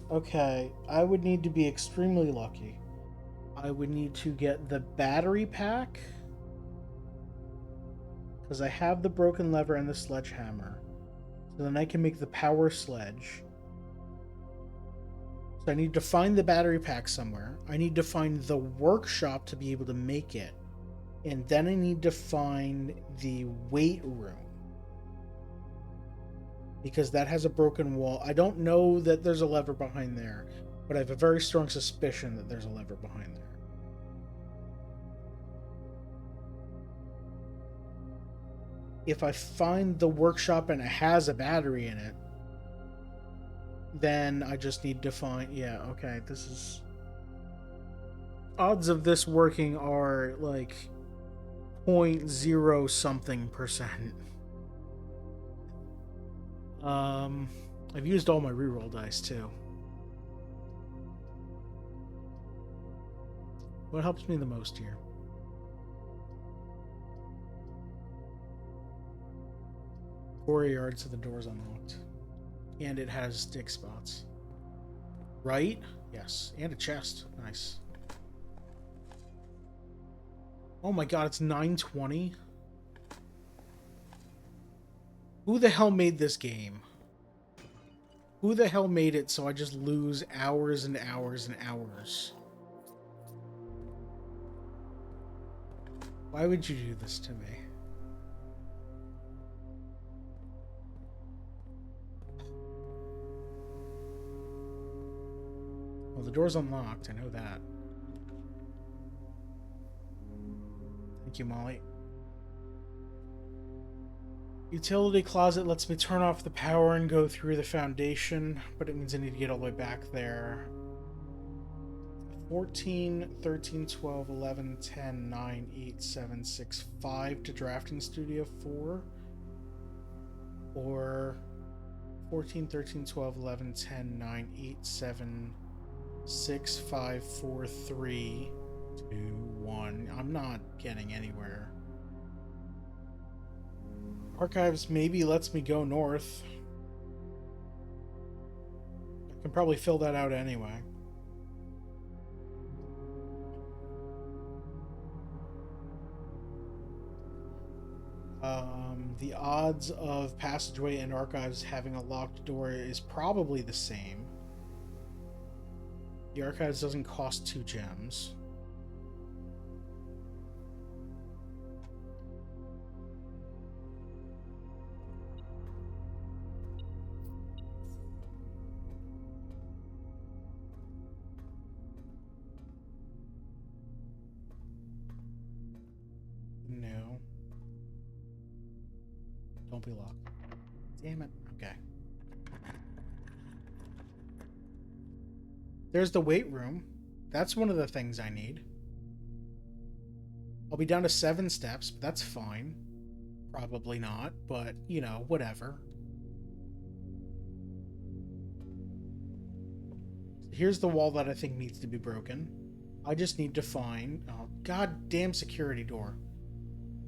Okay, I would need to be extremely lucky. I would need to get the battery pack... Because I have the broken lever and the sledgehammer. So then I can make the power sledge. So I need to find the battery pack somewhere. I need to find the workshop to be able to make it. And then I need to find the weight room. Because that has a broken wall. I don't know that there's a lever behind there. But I have a very strong suspicion that there's a lever behind there. If I find the workshop and it has a battery in it, then I just need to find... Yeah, okay, this is... Odds of this working are like 0.0 something %. Um, I've used all my reroll dice too. What helps me the most here? 4 yards to the door's unlocked. And it has stick spots. Right? Yes. And a chest. Nice. Oh my god, it's 9:20? Who the hell made this game? Who the hell made it so I just lose hours and hours and hours? Why would you do this to me? Well, the door's unlocked. I know that. Thank you, Molly. Utility closet lets me turn off the power and go through the foundation, but it means I need to get all the way back there. 14, 13, 12, 11, 10, 9, 8, 7, 6, 5 to drafting studio 4. Or 14, 13, 12, 11, 10, 9, 8, 7, 6, 5, 4, 3, 2, 1. I'm not getting anywhere. Archives maybe lets me go north. I can probably fill that out anyway. The odds of passageway and archives having a locked door is probably the same. The archives doesn't cost 2 gems. No. Don't be locked. Damn it. Okay. There's the weight room. That's one of the things I need. I'll be down to 7 steps, but that's fine. Probably not, but, you know, whatever. Here's the wall that I think needs to be broken. I just need to find... Oh, goddamn security door.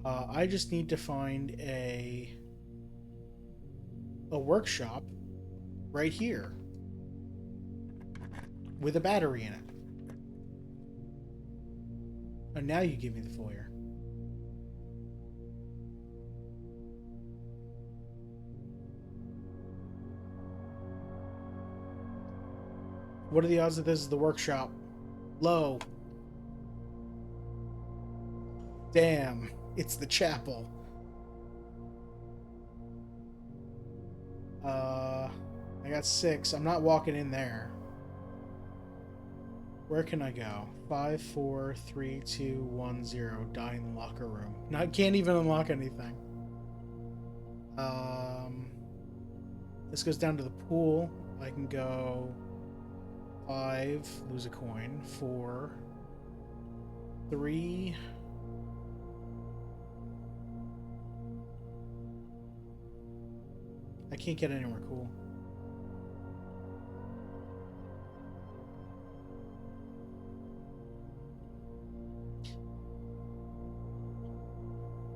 I just need to find a workshop right here with a battery in it. And now you give me the foyer. What are the odds that this is the workshop? Low. Damn, it's the chapel. I got 6. I'm not walking in there. Where can I go? 5, 4, 3, 2, 1, 0. Die in the locker room. I can't even unlock anything. This goes down to the pool. I can go 5, lose a coin. 4, 3. I can't get anywhere cool.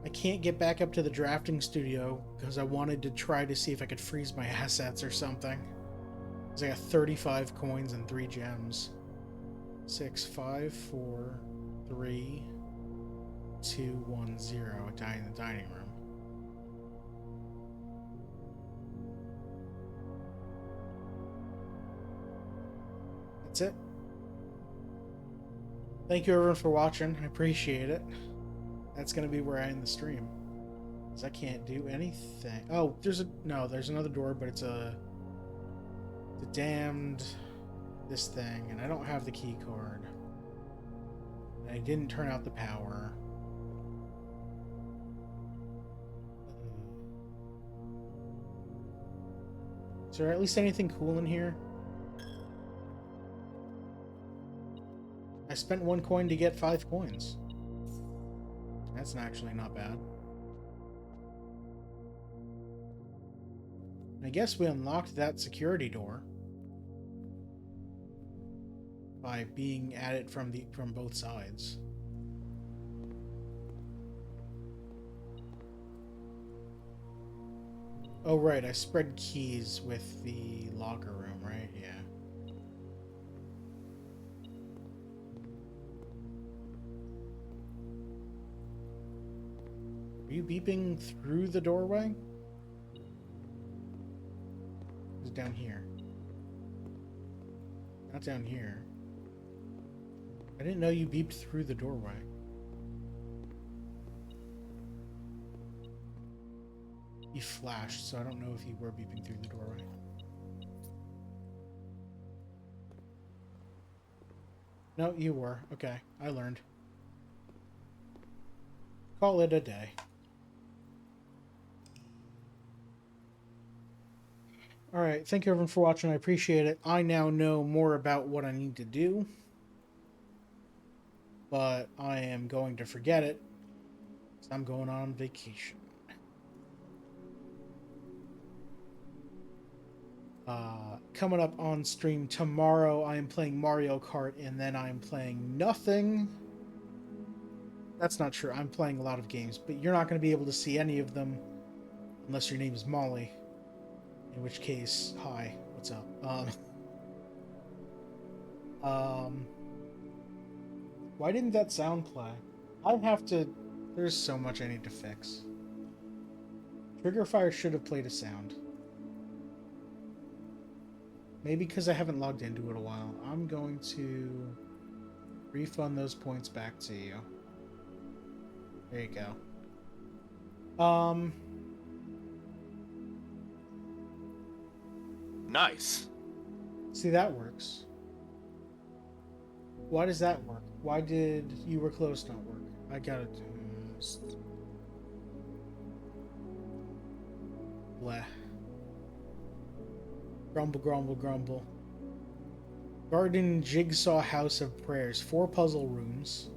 I can't get back up to the drafting studio because I wanted to try to see if I could freeze my assets or something. Because I got 35 coins and 3 gems. 6, 5, 4, 3, 2, 1, 0. I die in the dining room. That's it. Thank you everyone for watching. I appreciate it. That's gonna be where I end the stream. Because I can't do anything. Oh, there's another door, but it's a damned this thing, and I don't have the key card. And I didn't turn out the power. Is there at least anything cool in here? I spent 1 coin to get 5 coins. That's actually not bad. I guess we unlocked that security door by being at it from both sides. Oh right, I spread keys with the locker room, right? Yeah. Are you beeping through the doorway? It's down here. Not down here. I didn't know you beeped through the doorway. You flashed, so I don't know if you were beeping through the doorway. No, you were. Okay, I learned. Call it a day. Alright, thank you everyone for watching. I appreciate it. I now know more about what I need to do, but I am going to forget it because I'm going on vacation. Coming up on stream tomorrow, I am playing Mario Kart, and then I am playing nothing. That's not true. I'm playing a lot of games, but you're not going to be able to see any of them unless your name is Molly. In which case, hi, what's up? Why didn't that sound play? I have to. There's so much I need to fix. Trigger Fire should have played a sound. Maybe because I haven't logged into it in a while. I'm going to refund those points back to you. There you go. Nice. See, that works. Why does that work? Why did You Were Close not work? I gotta do this. Bleh. Grumble, grumble, grumble. Garden Jigsaw House of Prayers. 4 puzzle rooms.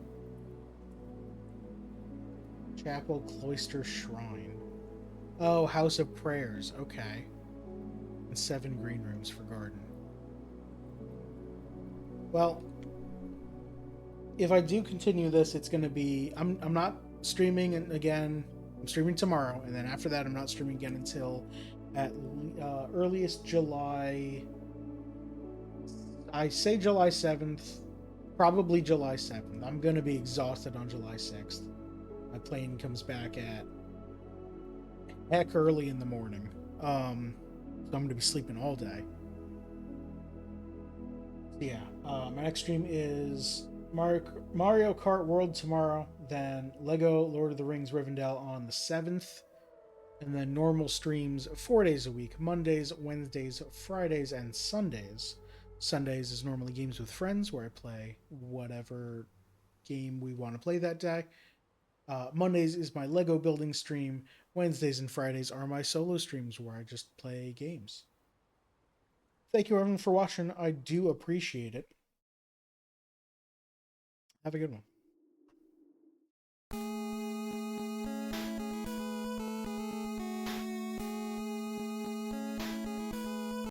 Chapel, Cloister, Shrine. Oh, House of Prayers. Okay. And 7 green rooms for garden. Well, if I do continue this, it's going to be... I'm not streaming again. I'm streaming tomorrow, and then after that, I'm not streaming again until at earliest July... I say July 7th. Probably July 7th. I'm going to be exhausted on July 6th. My plane comes back at heck early in the morning. So I'm going to be sleeping all day. So yeah, my next stream is Mario Kart World tomorrow, then Lego Lord of the Rings Rivendell on the 7th, and then normal streams 4 days a week, Mondays, Wednesdays, Fridays, and Sundays. Sundays is normally Games with Friends, where I play whatever game we want to play that day. Mondays is my Lego building stream. Wednesdays and Fridays are my solo streams, where I just play games. Thank you everyone for watching. I do appreciate it. Have a good one.